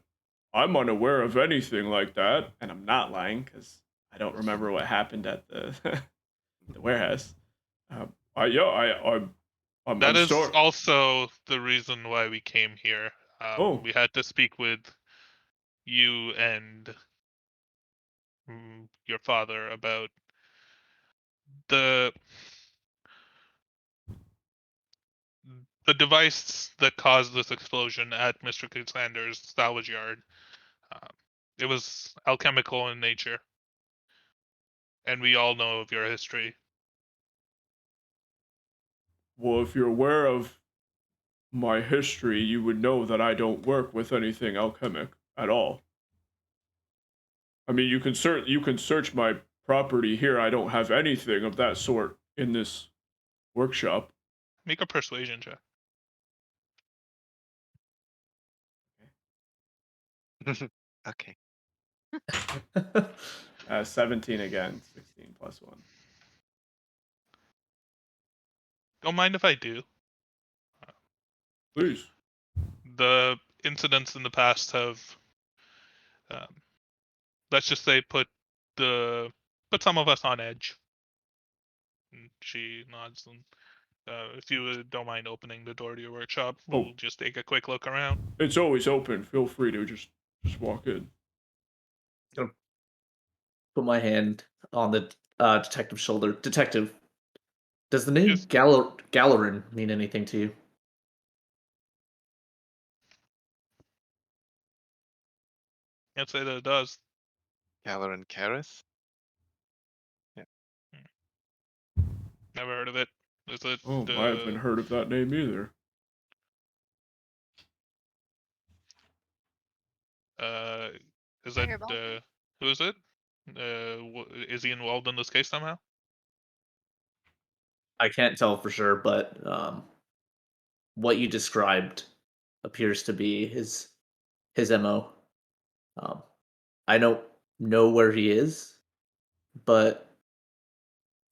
I'm unaware of anything like that, and I'm not lying because I don't remember what happened at the the warehouse. I'm That is sorry. also the reason why we came here. Oh. We had to speak with you and your father about the device that caused this explosion at Mr. Cassander's salvage yard. Um, it was alchemical in nature, and we all know of your history. Well, if you're aware of my history, you would know that I don't work with anything alchemic at all. I mean, you can search my property here. I don't have anything of that sort in this workshop. Make a persuasion check. Okay. 17 again, 16 plus 1. Don't mind if I do. Please. The incidents in the past have, let's just say, put some of us on edge. And she nods. And if you don't mind opening the door to your workshop, we'll just take a quick look around. It's always open. Feel free to just walk in. Put my hand on the detective's shoulder. Detective, does the name Yes. Galerin mean anything to you? Can't say that it does. Galerin Kareth? Never heard of it. Is it? Oh, I haven't heard of that name either. Is that Mayor Baldwin? who is it? Is he involved in this case somehow? I can't tell for sure, but what you described appears to be his MO. I don't know where he is, but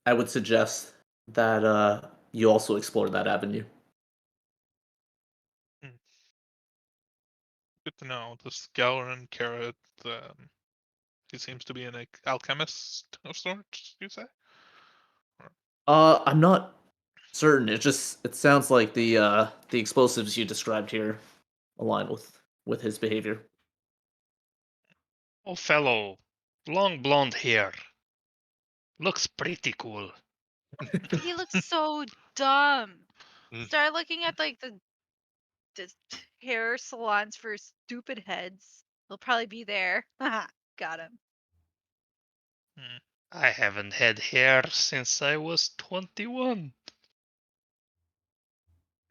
I would suggest that you also explore that avenue. Good to know. This Galerin Carrot, he seems to be an alchemist of sorts, you say? I'm not certain. It sounds like the explosives you described here align with his behavior. Oh, fellow, long blonde hair. Looks pretty cool. He looks so dumb. Mm. Start looking at like the hair salons for stupid heads. He'll probably be there. Got him. I haven't had hair since I was 21.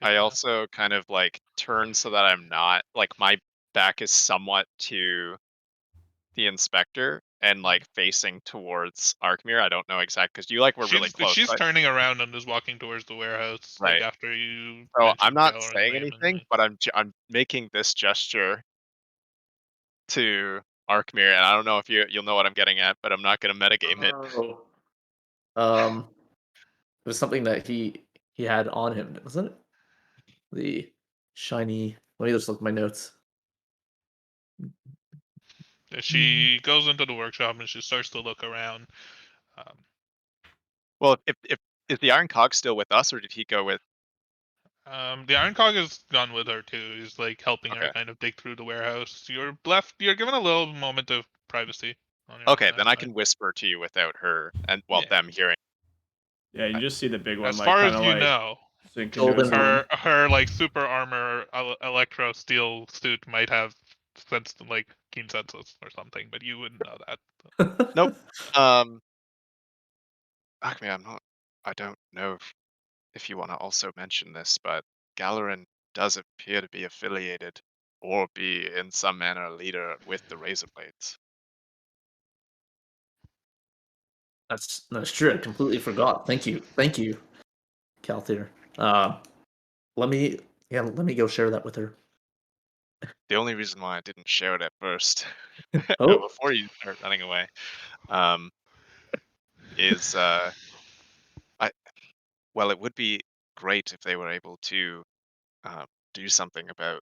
I also kind of like turn so that I'm not like my back is somewhat to the inspector and like facing towards Arkmir. I don't know exactly because you like were really close. She's Right? turning around and is walking towards the warehouse, like Right. after you. So I'm mentioned not Galerin's saying name anything, and, but I'm making this gesture to Arkmir, and I don't know if you'll know what I'm getting at, but I'm not gonna metagame it. Oh. It was something that he had on him, wasn't it? The shiny. Let me just look at my notes. she goes into the workshop and she starts to look around. Well, if is the Iron Cog still with us, or did he go with? The Iron Cog is gone with her too. He's like helping her Okay. kind of dig through the warehouse. You're given a little moment of privacy. On your Okay, own then I side. can whisper to you without her and Yeah. them hearing. Yeah, you just see the big one As like far kind as of you like know, sink into his Golden- arm. her like super armor electro steel suit might have like keen senses or something, but you wouldn't know that. Nope. Actually, I don't know if you want to also mention this, but Galerin does appear to be affiliated or be in some manner a leader with the Razorblades. That's true. I completely forgot. Thank you, Calthier. Let me go share that with her. The only reason why I didn't share it at first, Oh, before you start running away, is it would be great if they were able to do something about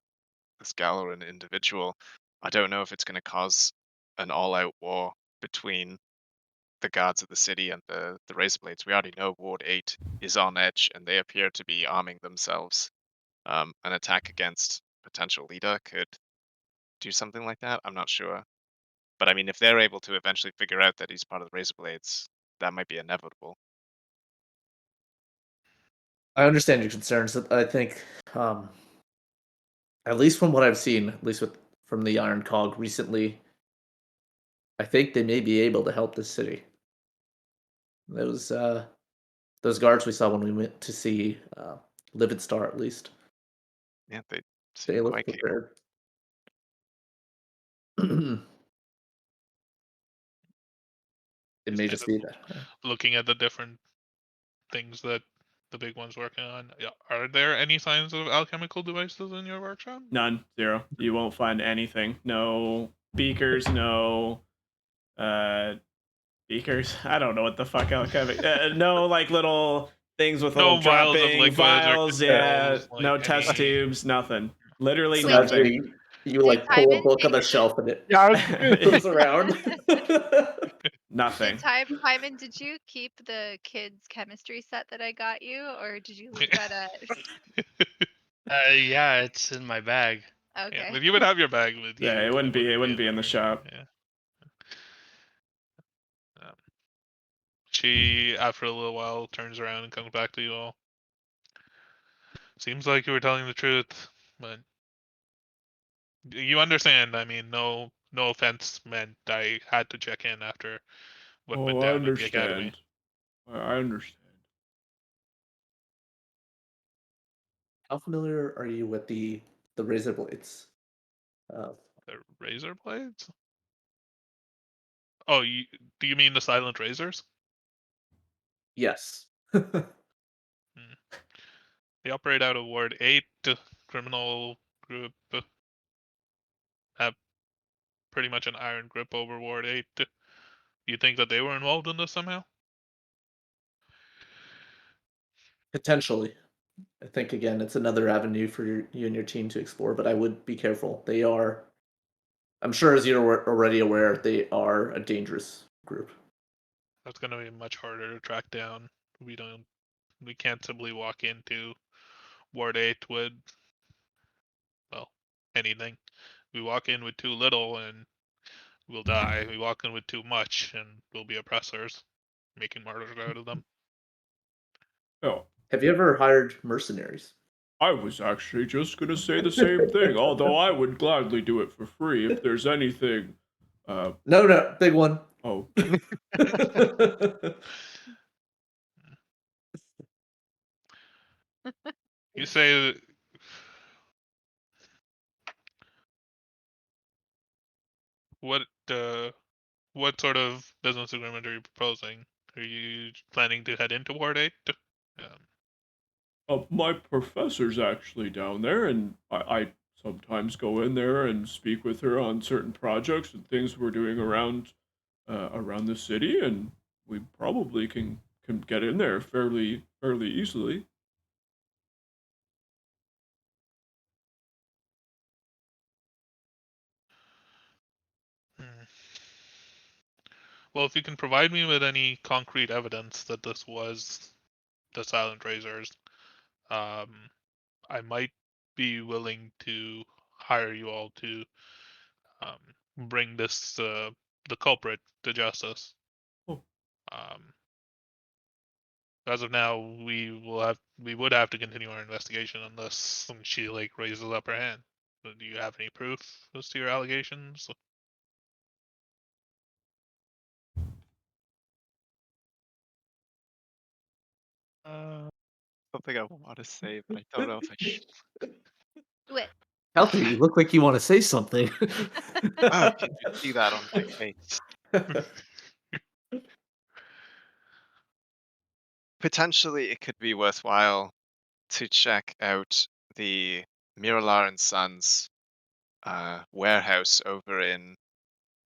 this Galerin individual. I don't know if it's going to cause an all-out war between the guards of the city and the Razorblades. We already know Ward 8 is on edge, and they appear to be arming themselves. An attack against potential leader could do something like that. I'm not sure. But I mean, if they're able to eventually figure out that he's part of the Razorblades, that might be inevitable. I understand your concerns. I think, at least from what I've seen, at least from the Iron Cog recently, I think they may be able to help this city. Those guards we saw when we went to see Livid Star, at least Yeah, they they seem look quite capable. prepared. It may Kind just of be that. looking at the different things that the big one's working on. Are there any signs of alchemical devices in your workshop? None, zero. You won't find anything. No beakers, no beakers. I don't know what the fuck alchemic. No like little things with No little vials of dropping liquids or vials. Yeah, chemicals, no like test any. tubes. Nothing. Literally Wait, nothing. You did like pull a Timon book on take the shelf and it Yeah, goes around. Nothing. Hyman, did you keep the kids' chemistry set that I got you, or did you leave that at? Yeah, it's in my bag. Okay. Yeah, if you would have your bag with you, Yeah, it wouldn't be in the there. shop. Yeah. She, after a little while, turns around and comes back to you all. Seems like you were telling the truth, but you understand. I mean, no offense meant. I had to check in after what went Oh, I down at the academy. understand. I understand. How familiar are you with the razor blades? The razor blades? Oh, do you mean the silent razors? Yes. They operate out of Ward 8. Criminal group have pretty much an iron grip over Ward 8. Do you think that they were involved in this somehow? Potentially. I think again, it's another avenue for you and your team to explore, but I would be careful. They are, I'm sure, as you're already aware, they are a dangerous group. That's going to be much harder to track down. We can't simply walk into Ward 8 with, well, anything. We walk in with too little and we'll die. We walk in with too much and we'll be oppressors, making martyrs out of them. Oh, Have you ever hired mercenaries? I was actually just gonna say the same thing, although I would gladly do it for free if there's anything. No, big one. Oh, You say what sort of business agreement are you proposing? Are you planning to head into Ward 8? my professor's actually down there, and I sometimes go in there and speak with her on certain projects and things we're doing around the city, and we probably can get in there fairly easily. Hmm. Well, if you can provide me with any concrete evidence that this was the Silent Razors, um, I might be willing to hire you all to bring the culprit to justice. Oh. Um, as of now, we would have to continue our investigation unless she like raises up her hand. So do you have any proof as to your allegations? Something I want to say, but I don't know if I should. Do it. Out there, you look like you want to say something. Oh, can you see that on my face? Potentially, it could be worthwhile to check out the Miralar and Sons warehouse over in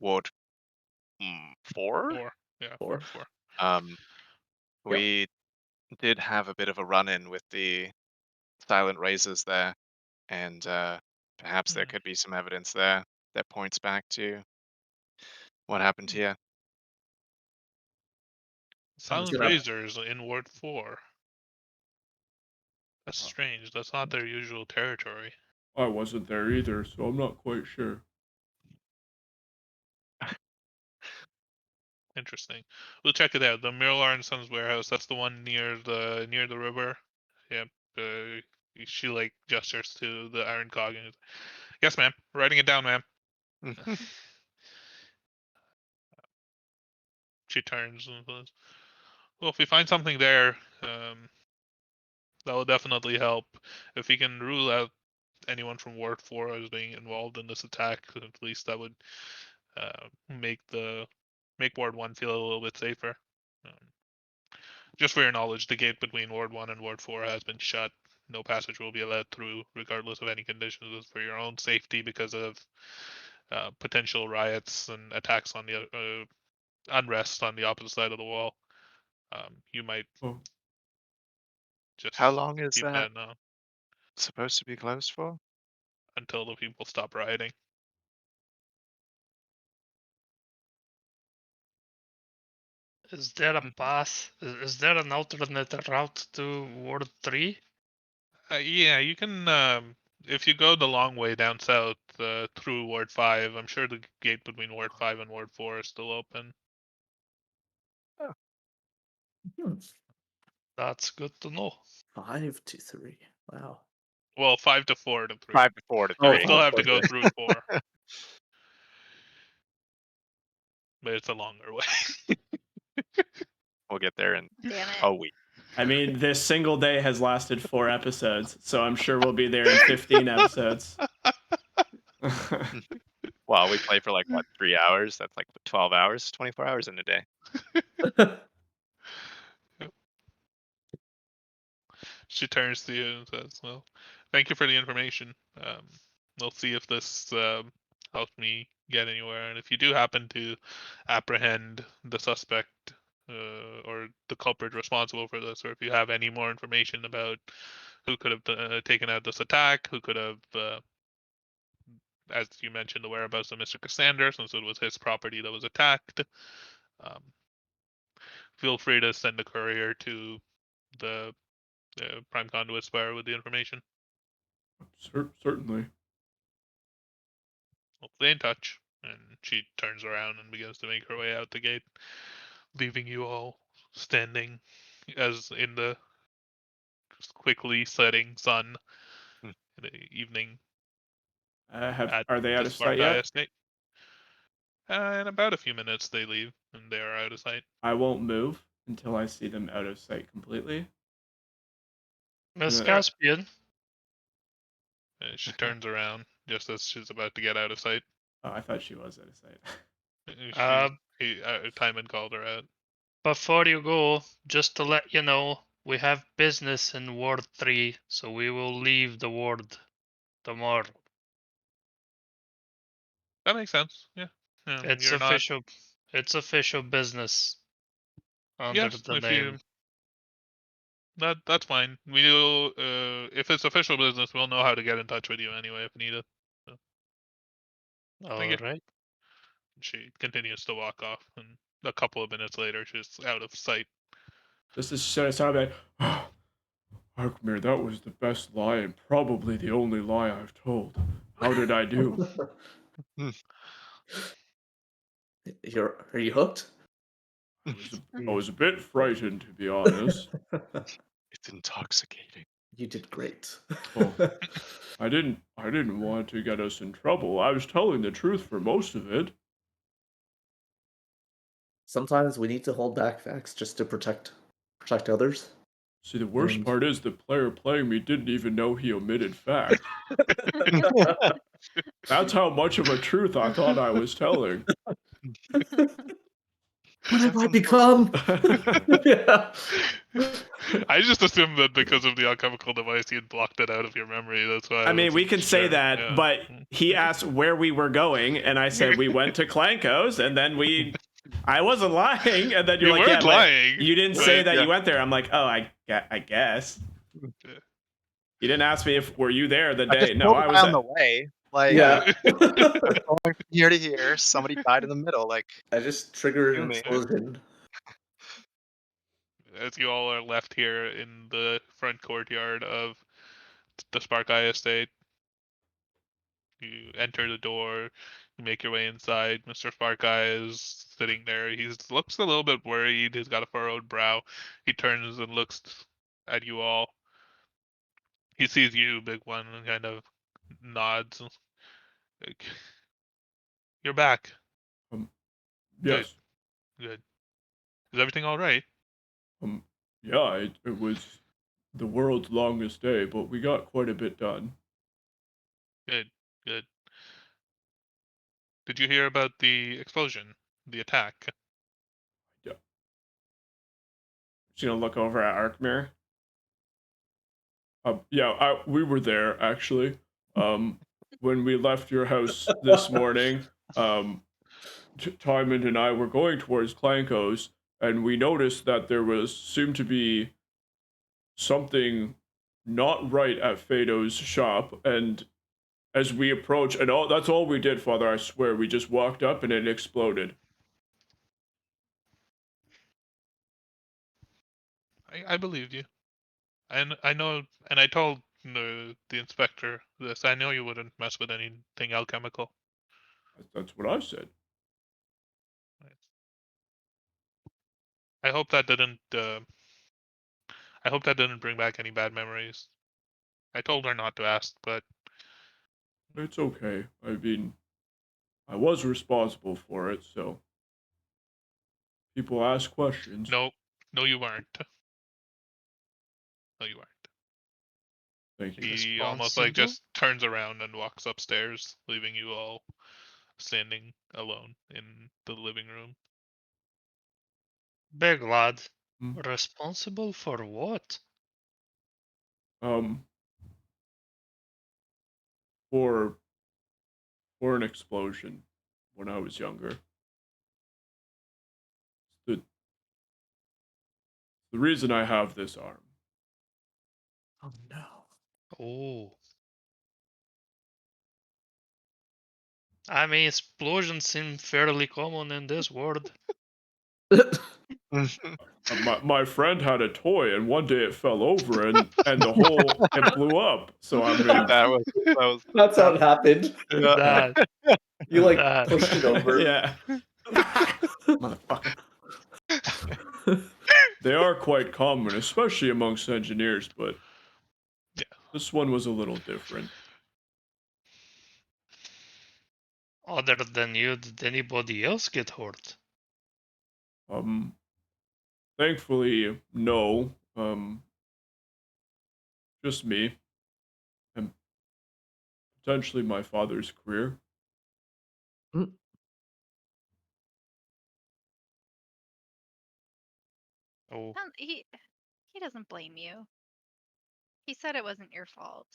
Ward 4. 4. Yeah, Or Ward 4. Um, Yep. we did have a bit of a run-in with the Silent Razors there, and perhaps there could be some evidence there that points back to what happened here. Silent gonna- Razors in Ward 4. That's strange. That's not their usual territory. I wasn't there either, so I'm not quite sure. Interesting. We'll check it out. The Miralar and Sons warehouse. That's the one near the river. Yep. She like gestures to the iron cog and yes, ma'am. Writing it down, ma'am. She turns and says, "Well, if we find something there, that will definitely help. If we can rule out anyone from Ward 4 as being involved in this attack, at least that would make Ward 1 feel a little bit safer. Um, just for your knowledge, the gate between Ward 1 and Ward 4 has been shut. No passage will be allowed through, regardless of any conditions. It's for your own safety because of potential riots and attacks on the unrest on the opposite side of the wall. You might Oh, just How long is keep that that on supposed to be closed for? until the people stop rioting. Is there a path? Is there an alternate route to Ward 3? Yeah, you can. If you go the long way down south through Ward 5, I'm sure the gate between Ward 5 and Ward 4 is still open. Hmm. That's good to know. 5 to 3. Wow. Well, 5 to 4 to 3. 5 to 4 to Oh, You 3. still five, have to go okay. through 4, but it's a longer way. We'll get there in Damn it. a week. I mean, this single day has lasted 4 episodes, so I'm sure we'll be there in 15 episodes. Well, we play for like what, 3 hours? That's like 12 hours, 24 hours in a day. She turns to you and says, "Well, thank you for the information. We'll see if this helps me get anywhere. And if you do happen to apprehend the suspect or the culprit responsible for this, or if you have any more information about who could have taken out this attack, who could have, as you mentioned, the whereabouts of Mr. Cassander, since it was his property that was attacked, um, feel free to send a courier to the Prime Conduit Spire with the information. Certainly. We'll stay in touch." And she turns around and begins to make her way out the gate, leaving you all standing as in the quickly setting sun Hmm. in the evening Are they out the of sight Sparkai yet? estate. In about a few minutes, they leave and they are out of sight. I won't move until I see them out of sight completely. Miss Yeah. Caspian, She turns around just as she's about to get out of sight. Oh, I thought she was out of sight. Uh, Timon called her out. before you go, just to let you know, we have business in Ward 3, so we will leave the ward tomorrow. That makes sense. Yeah. It's You're not. official. It's official business under Yes, the if name. that's fine. We'll if it's official business, we'll know how to get in touch with you anyway if needed. All Thank you. right. She continues to walk off, and a couple of minutes later, she's out of sight. This is sound like, Arkmir, that was the best lie and probably the only lie I've told. How did I do? Are you hooked? I was a bit frightened, to be honest. It's intoxicating. You did great. Oh, I didn't want to get us in trouble. I was telling the truth for most of it. Sometimes we need to hold back facts just to protect others. See, the worst And- part is the player playing me didn't even know he omitted facts. That's how much of a truth I thought I was telling. What have I become? Yeah. I just assumed that because of the alchemical device, he had blocked it out of your memory. That's why. I mean, we can say sure. that, Yeah. but he asked where we were going, and I said we went to Clanko's, and then I wasn't lying, and then you're You like, yeah, weren't but lying. you didn't say but- that yeah. you went there. I'm like, oh, I guess. Yeah. You didn't ask me if were you there the I day. just No, drove I by was. on the way. Like, Yeah. going from here to here, somebody died in the middle. Like, I just triggered an Human. explosion. As you all are left here in the front courtyard of the Sparkai estate, you enter the door, you make your way inside. Mr. Sparkai is sitting there. He looks a little bit worried. He's got a furrowed brow. He turns and looks at you all. He sees you, Big One, and kind of nods. Like, "You're back. Yes. Good. Is everything all right?" Yeah, it was the world's longest day, but we got quite a bit done. Good. Good. Did you hear about the explosion, the attack? Just gonna look over at Arkmir. Yeah, we were there actually. When we left your house this morning, Tymon and I were going towards Clanko's, and we noticed that there seemed to be something not right at Fado's shop. And as we approached, and that's all we did, Father. I swear, we just walked up and it exploded. I believed you. And I know, and I told the inspector this. I know you wouldn't mess with anything alchemical. That's what I said. I hope that didn't. I hope that didn't bring back any bad memories. I told her not to ask, but It's okay. I mean, I was responsible for it, so people ask questions. no, you weren't. No, you weren't. Thank you. He almost like just turns around and walks upstairs, leaving you all standing alone in the living room. Big lad. Hmm. Responsible for what? Um, for an explosion when I was younger. The reason I have this arm. Oh no. Oh. I mean, explosions seem fairly common in this world. My friend had a toy, and one day it fell over, and it blew up. So I mean, that was That's how it happened. yeah. That, You like that. pushed it over. Yeah. Motherfucker. they are quite common, especially amongst engineers. But Yeah. this one was a little different. Other than you, did anybody else get hurt? Thankfully, no. Just me, and potentially my father's career. Oh, He doesn't blame you. He said it wasn't your fault.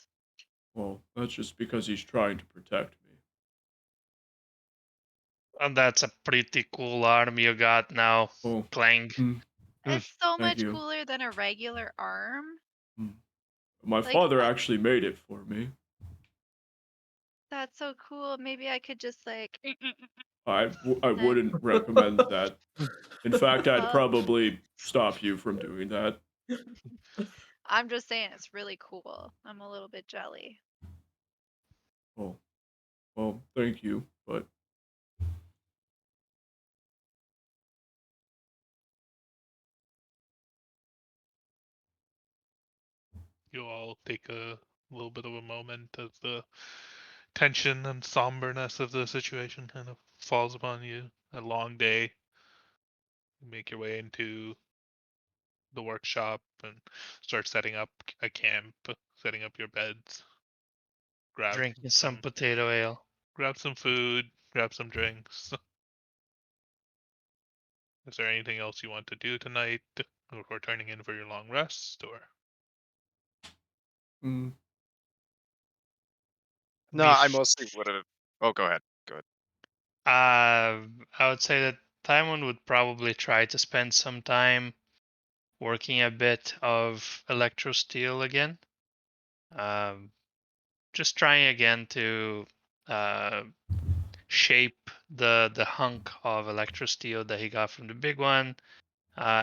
Well, that's just because he's trying to protect me. and that's a pretty cool arm you got now, Oh, Clang. It's so thank much you. cooler than a regular arm. My Like, father actually made it for me. That's so cool. Maybe I could just like. I wouldn't recommend that. In fact, I'd Well- probably stop you from doing that. I'm just saying it's really cool. I'm a little bit jelly. Oh, well, thank you, but You all take a little bit of a moment as the tension and somberness of the situation kind of falls upon you. A long day. You make your way into the workshop and start setting up a camp, setting up your beds. Drinking some potato ale. Grab some food, grab some drinks. Is there anything else you want to do tonight before turning in for your long rest, or? mm, No, I mostly would have. Oh, go ahead. Go ahead. I would say that Taiwan would probably try to spend some time working a bit of electro steel again. Um, just trying again to shape the hunk of electro steel that he got from the big one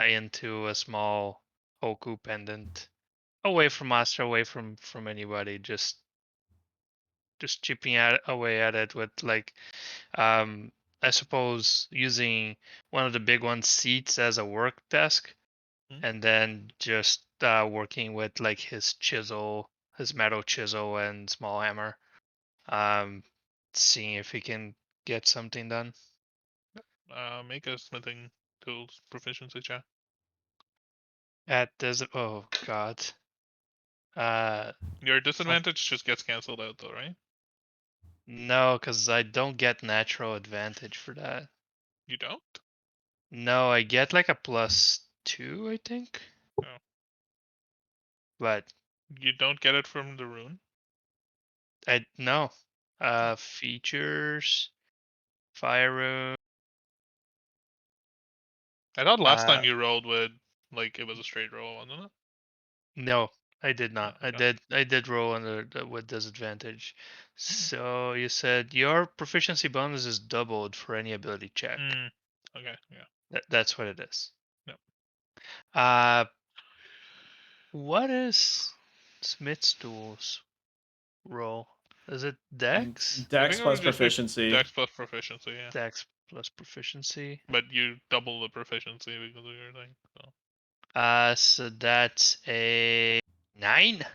into a small Hoku pendant, away from Master, away from anybody. Just chipping away at it with like I suppose using one of the big one's seats as a work desk, and then just working with like his chisel, his metal chisel and small hammer, um, seeing if he can get something done. Make a smithing tools proficiency check. At this, oh god, Your disadvantage just gets canceled out, though, right? no, because I don't get natural advantage for that. You don't? No, I get like a +2, I think. Oh. But You don't get it from the rune? I no. Features, fire rune. I thought last time you rolled with, like, it was a straight roll, wasn't it? No, I did not. Oh, okay. I did roll with disadvantage. So you said your proficiency bonus is doubled for any ability check. Okay, yeah. That's what it is. Yep. Uh, What is Smith's tools roll? Is it Dex? I Dex think it plus would just be proficiency. Dex plus proficiency, yeah. Dex plus proficiency. But you double the proficiency because of your thing. So. So that's a 9.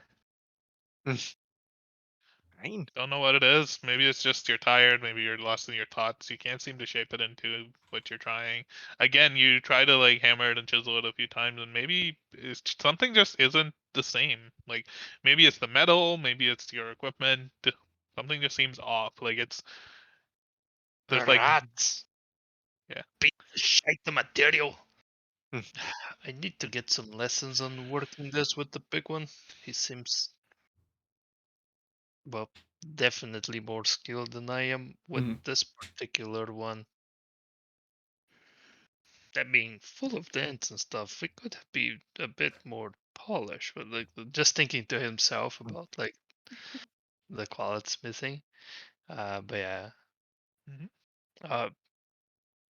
9. Don't know what it is. Maybe it's just you're tired. Maybe you're lost in your thoughts. You can't seem to shape it into what you're trying. Again, you try to like hammer it and chisel it a few times, and maybe it's something just isn't the same. Like maybe it's the metal, maybe it's your equipment. Something just seems off. Like it's there's like Rats. Yeah. Piece of shite the material. Hmm. I need to get some lessons on working this with the big one. He seems, well, definitely more skilled than I am with Mhm. this particular one. That being full of dents and stuff, it could be a bit more polished. But like just thinking to himself about like the quality missing. But yeah. Mhm.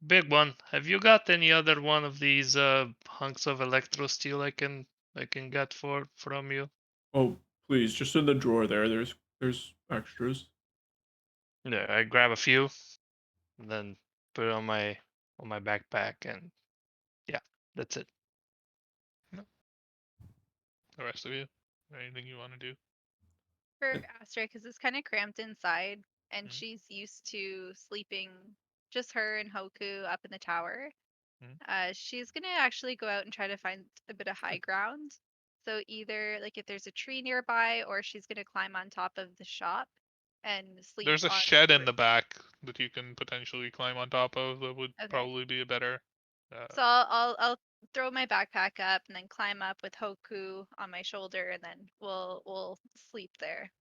Big one. Have you got any other one of these hunks of electro steel I can get from you? Oh, please, just in the drawer there. There's extras. Yeah, I grab a few and then put it on my backpack, and yeah, that's it. The rest of you, anything you want to do? For Astra, because it's kind of cramped inside, and Mhm. she's used to sleeping just her and Hoku up in the tower. Mhm. She's gonna actually go out and try to find a bit of high ground. So either like if there's a tree nearby, or she's gonna climb on top of the shop and sleep There's a on shed the in roof. the back that you can potentially climb on top of. That would Okay. probably be a better. So I'll throw my backpack up and then climb up with Hoku on my shoulder, and then we'll sleep there.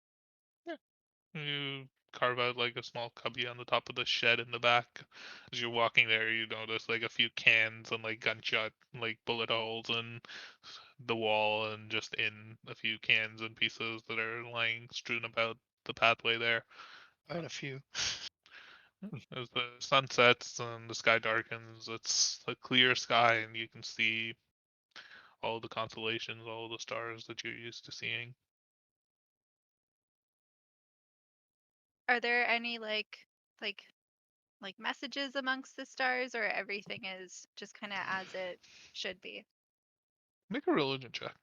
You carve out like a small cubby on the top of the shed in the back. As you're walking there, you notice like a few cans and like gunshot, like bullet holes in the wall, and just in a few cans and pieces that are lying strewn about the pathway there. Quite a few. As the sun sets and the sky darkens, it's a clear sky, and you can see all the constellations, all the stars that you're used to seeing. Are there any like like messages amongst the stars, or everything is just kind of as it should be? Make a religion check.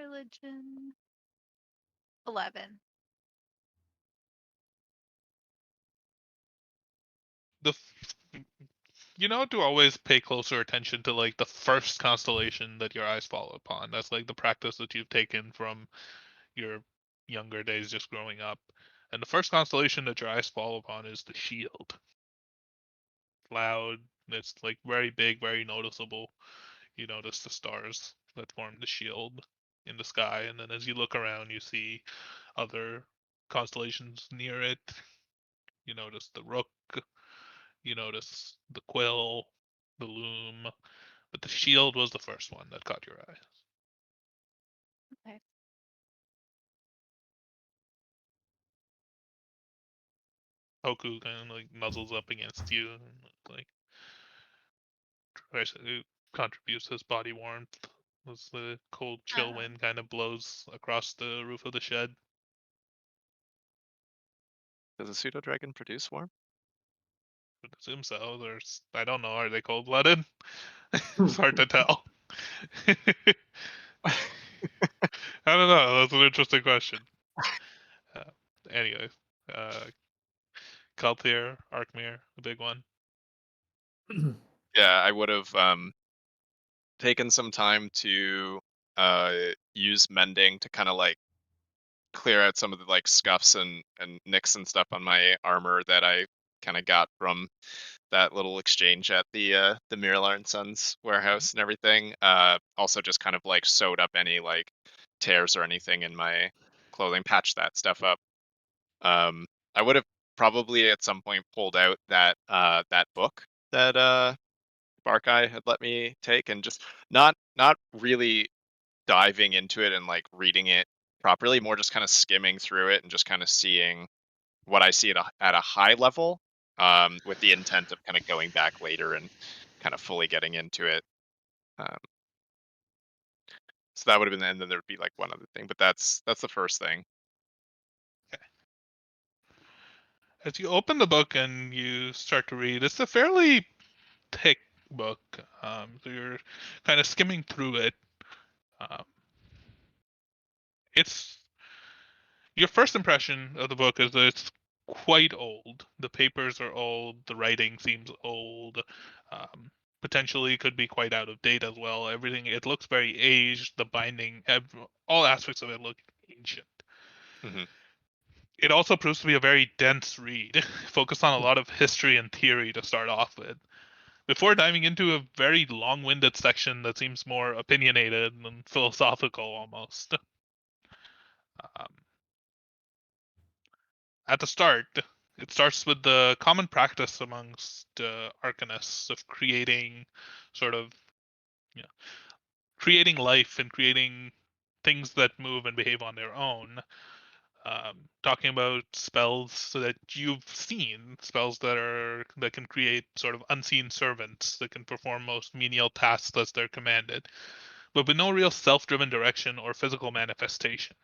Religion 11. The You know to always pay closer attention to like the first constellation that your eyes fall upon. That's like the practice that you've taken from your younger days just growing up. And the first constellation that your eyes fall upon is the shield. Loud, it's like very big, very noticeable. You notice the stars that form the shield in the sky, and then as you look around you see other constellations near it. You notice the rook, you notice the quill, the loom, but the shield was the first one that caught your eye. Okay. Hoku kind of like nuzzles up against you and like tries to contributes his body warmth as the cold chill Um, wind kind of blows across the roof of the shed. Does a pseudo dragon produce warmth? I would assume so. There's I don't know. Are they cold blooded? It's hard to tell. I don't know. That's an interesting question. Uh, anyway, uh, Kalthir, Arkmir, the big one. Yeah, I would have taken some time to use mending to kind of like clear out some of the like scuffs and nicks and stuff on my armor that I kind of got from that little exchange at the Mirlar and Sons warehouse and everything. Also just kind of like sewed up any like tears or anything in my clothing, patched that stuff up. I would have probably at some point pulled out that book that Barkai had let me take, and just not really diving into it and like reading it properly, more just kind of skimming through it and just kind of seeing what I see at a high level, with the intent of kind of going back later and kind of fully getting into it. Um, so that would have been, and then there would be like one other thing, but that's the first thing. As you open the book and you start to read, it's a fairly thick book. So you're kind of skimming through it. Um, it's your first impression of the book is that it's quite old. The papers are old. The writing seems old. Um, Potentially could be quite out of date as well. Everything, it looks very aged. The binding, all aspects of it look ancient. Hmm. It also proves to be a very dense read, focused on a lot of history and theory to start off with, before diving into a very long-winded section that seems more opinionated and philosophical almost. Um, at the start, it starts with the common practice amongst arcanists of creating sort of, you know, creating life and creating things that move and behave on their own. Talking about spells that you've seen, spells that can create sort of unseen servants that can perform most menial tasks as they're commanded, but with no real self-driven direction or physical manifestation.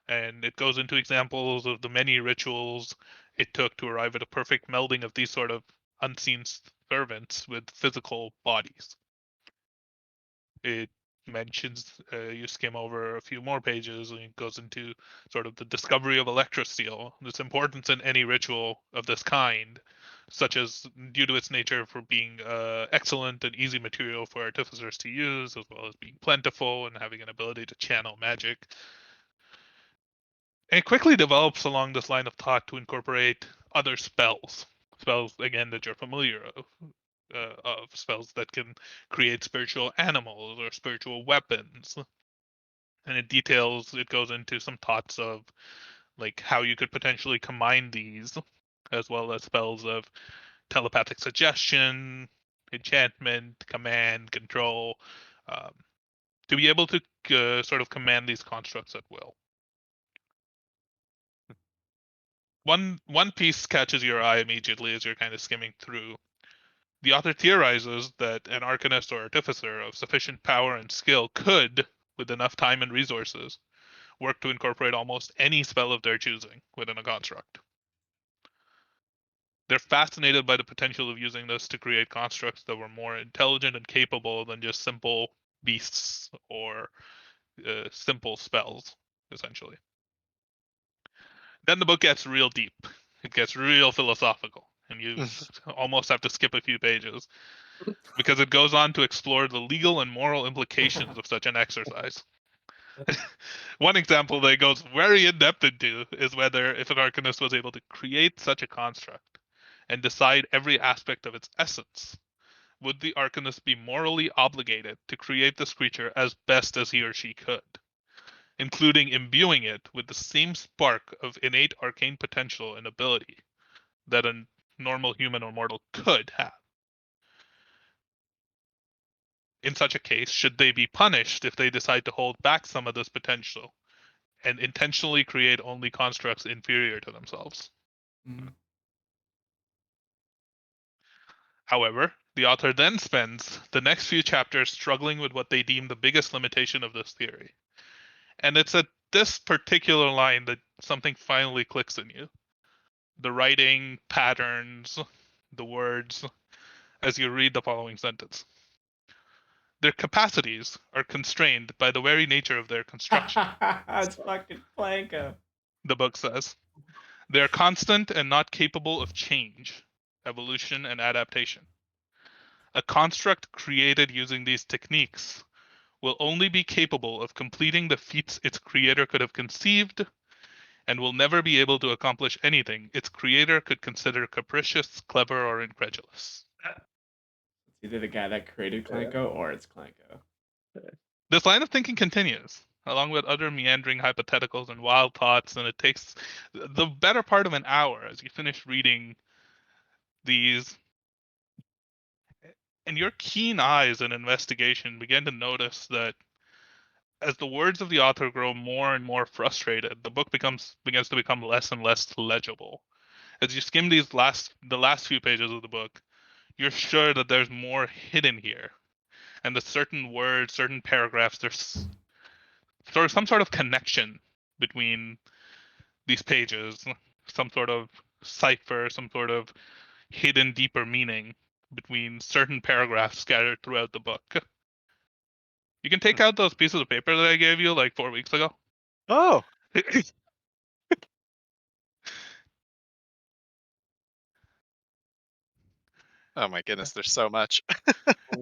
And it goes into examples of the many rituals it took to arrive at a perfect melding of these sort of unseen servants with physical bodies. It mentions, you skim over a few more pages and it goes into sort of the discovery of electrosteel, its importance in any ritual of this kind, such as due to its nature for being excellent and easy material for artificers to use, as well as being plentiful and having an ability to channel magic. And it quickly develops along this line of thought to incorporate other spells. Spells, again, that you're familiar of spells that can create spiritual animals or spiritual weapons. And it goes into some thoughts of like how you could potentially combine these, as well as spells of telepathic suggestion, enchantment, command, control, um, to be able to sort of command these constructs at will. One piece catches your eye immediately as you're kind of skimming through. The author theorizes that an arcanist or artificer of sufficient power and skill could, with enough time and resources, work to incorporate almost any spell of their choosing within a construct. They're fascinated by the potential of using this to create constructs that were more intelligent and capable than just simple beasts or simple spells, essentially. Then the book gets real deep. It gets real philosophical, and you almost have to skip a few pages because it goes on to explore the legal and moral implications of such an exercise. One example that it goes very in depth into is whether, if an arcanist was able to create such a construct and decide every aspect of its essence, would the arcanist be morally obligated to create this creature as best as he or she could, including imbuing it with the same spark of innate arcane potential and ability that a normal human or mortal could have? In such a case, should they be punished if they decide to hold back some of this potential and intentionally create only constructs inferior to themselves? Mm. However, the author then spends the next few chapters struggling with what they deem the biggest limitation of this theory. And it's at this particular line that something finally clicks in you. The writing patterns, the words, as you read the following sentence. Their capacities are constrained by the very nature of their construction, It's fucking Planko. the book says. They are constant and not capable of change, evolution, and adaptation. A construct created using these techniques will only be capable of completing the feats its creator could have conceived, and will never be able to accomplish anything its creator could consider capricious, clever, or incredulous. It's either the guy that created Clanko or it's Clanko. This line of thinking continues, along with other meandering hypotheticals and wild thoughts, and it takes the better part of an hour as you finish reading these. And your keen eyes and investigation begin to notice that as the words of the author grow more and more frustrated, the book begins to become less and less legible. As you skim the last few pages of the book, you're sure that there's more hidden here, and that certain words, certain paragraphs, there's some sort of connection between these pages, some sort of cipher, some sort of hidden deeper meaning between certain paragraphs scattered throughout the book. You can take out those pieces of paper that I gave you like 4 weeks ago. Oh, oh my goodness, there's so much.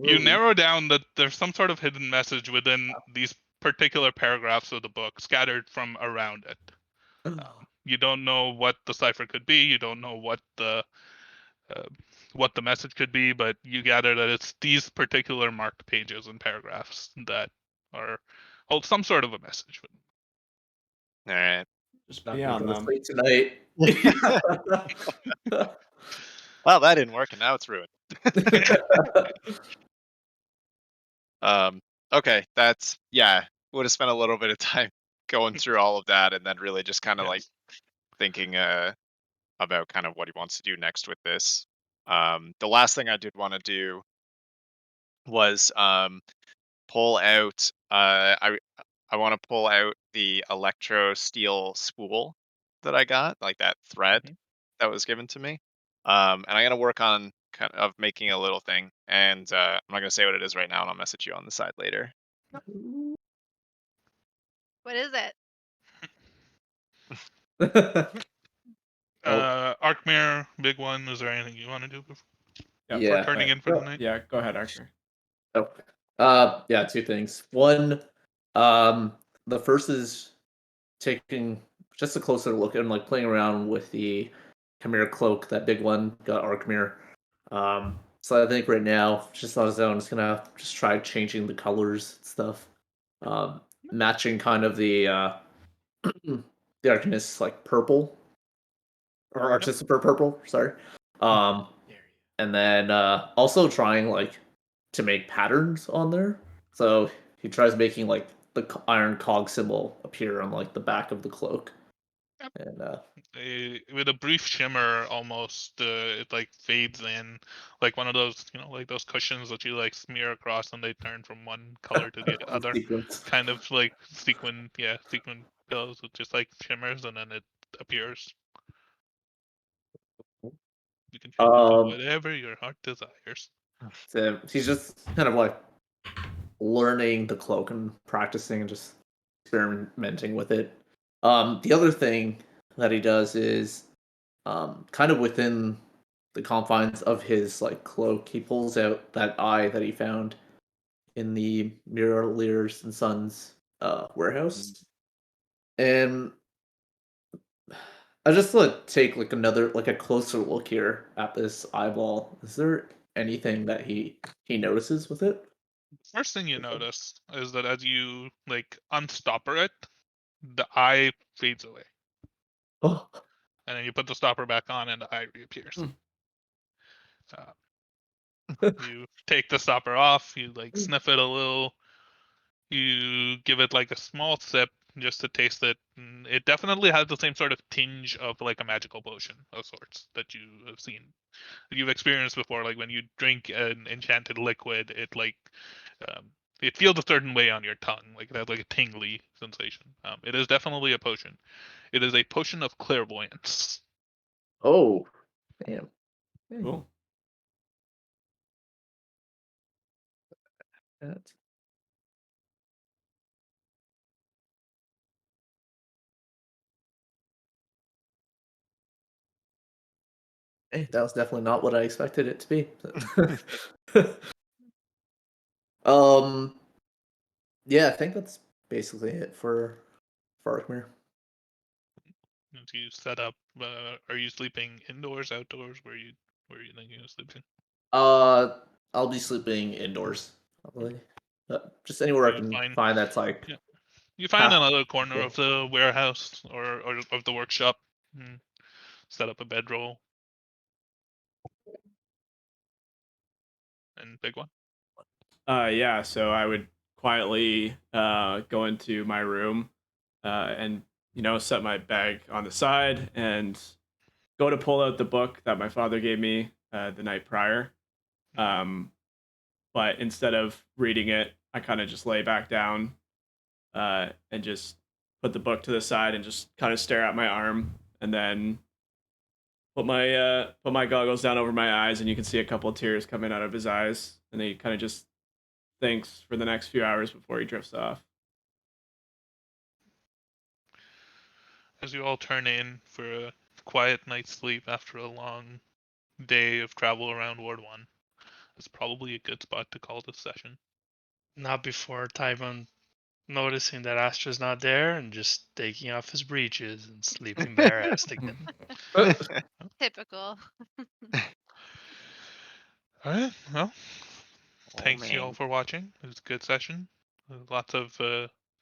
You narrow down that there's some sort of hidden message within these particular paragraphs of the book scattered from around it. You don't know what the cipher could be. You don't know what the message could be, but you gather that it's these particular marked pages and paragraphs that hold some sort of a message. All right. Just Not be gonna on go to them. sleep tonight. Well, that didn't work, and now it's ruined. Okay, that's would have spent a little bit of time going through all of that, and then really just kind of like thinking about kind of what he wants to do next with this. The last thing I did want to do was pull out. I want to pull out the electro steel spool that I got, like that thread that was given to me. And I'm gonna work on kind of making a little thing, and I'm not gonna say what it is right now, and I'll message you on the side later. What is it? Arc mirror, big one. Is there anything you want to do before Yeah, turning in for the night? Yeah, go ahead, Archer. Yeah, two things. One, the first is taking just a closer look and like playing around with the Chimera cloak, that big one, got Arc Mirror. So I think right now, just on his own, just gonna just try changing the colors and stuff. Matching kind of the the Arcanist like purple. Or Artissiper purple, sorry. And then also trying like to make patterns on there. So he tries making like the iron cog symbol appear on like the back of the cloak. And With a brief shimmer, almost it like fades in, like one of those like those cushions that you like smear across and they turn from one color to the other. sequence. Kind of like sequin pillows with just like shimmers and then it appears. You can change it to whatever your heart desires. So he's just kind of like learning the cloak and practicing and just experimenting with it. The other thing that he does is kind of within the confines of his like cloak, he pulls out that eye that he found in the Mirrorleers and Sons warehouse, and I just like take like a closer look here at this eyeball. Is there anything that he notices with it? First thing you notice is that as you like unstopper it, the eye fades away, Oh, and then you put the stopper back on, and the eye reappears. You take the stopper off, you like sniff it a little, you give it like a small sip just to taste it. And it definitely has the same sort of tinge of like a magical potion of sorts that you have seen, you've experienced before. Like when you drink an enchanted liquid, it feels a certain way on your tongue, like it has like a tingly sensation. It is definitely a potion. It is a potion of clairvoyance. oh, damn. Cool. That- Hey, that was definitely not what I expected it to be. um, yeah, I think that's basically it for Arkmere. As you set up, are you sleeping indoors, outdoors? Where you thinking of sleeping? I'll be sleeping indoors, probably. Just anywhere I You can find find that's like Yeah. You find half. another corner of the warehouse or of the workshop. Set up a bedroll and big one. Yeah, so I would quietly go into my room and set my bag on the side and go to pull out the book that my father gave me the night prior. But instead of reading it, I kind of just lay back down and just put the book to the side and just kind of stare at my arm, and then put my goggles down over my eyes, and you can see a couple of tears coming out of his eyes, and he kind of just thinks for the next few hours before he drifts off. As you all turn in for a quiet night's sleep after a long day of travel around Ward 1, it's probably a good spot to call this session. Not before Tywin noticing that Astra's not there and just taking off his breeches and sleeping bare-assed again. Typical. Alright, well, Oh, thanks you all man. for watching. It was a good session. Lots of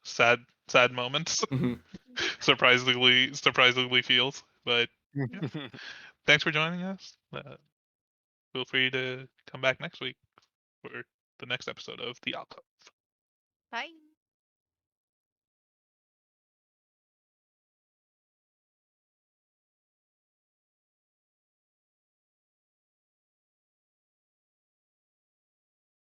sad moments. surprisingly feels. But thanks for joining us. Feel free to come back next week for the next episode of The Alcove. Bye.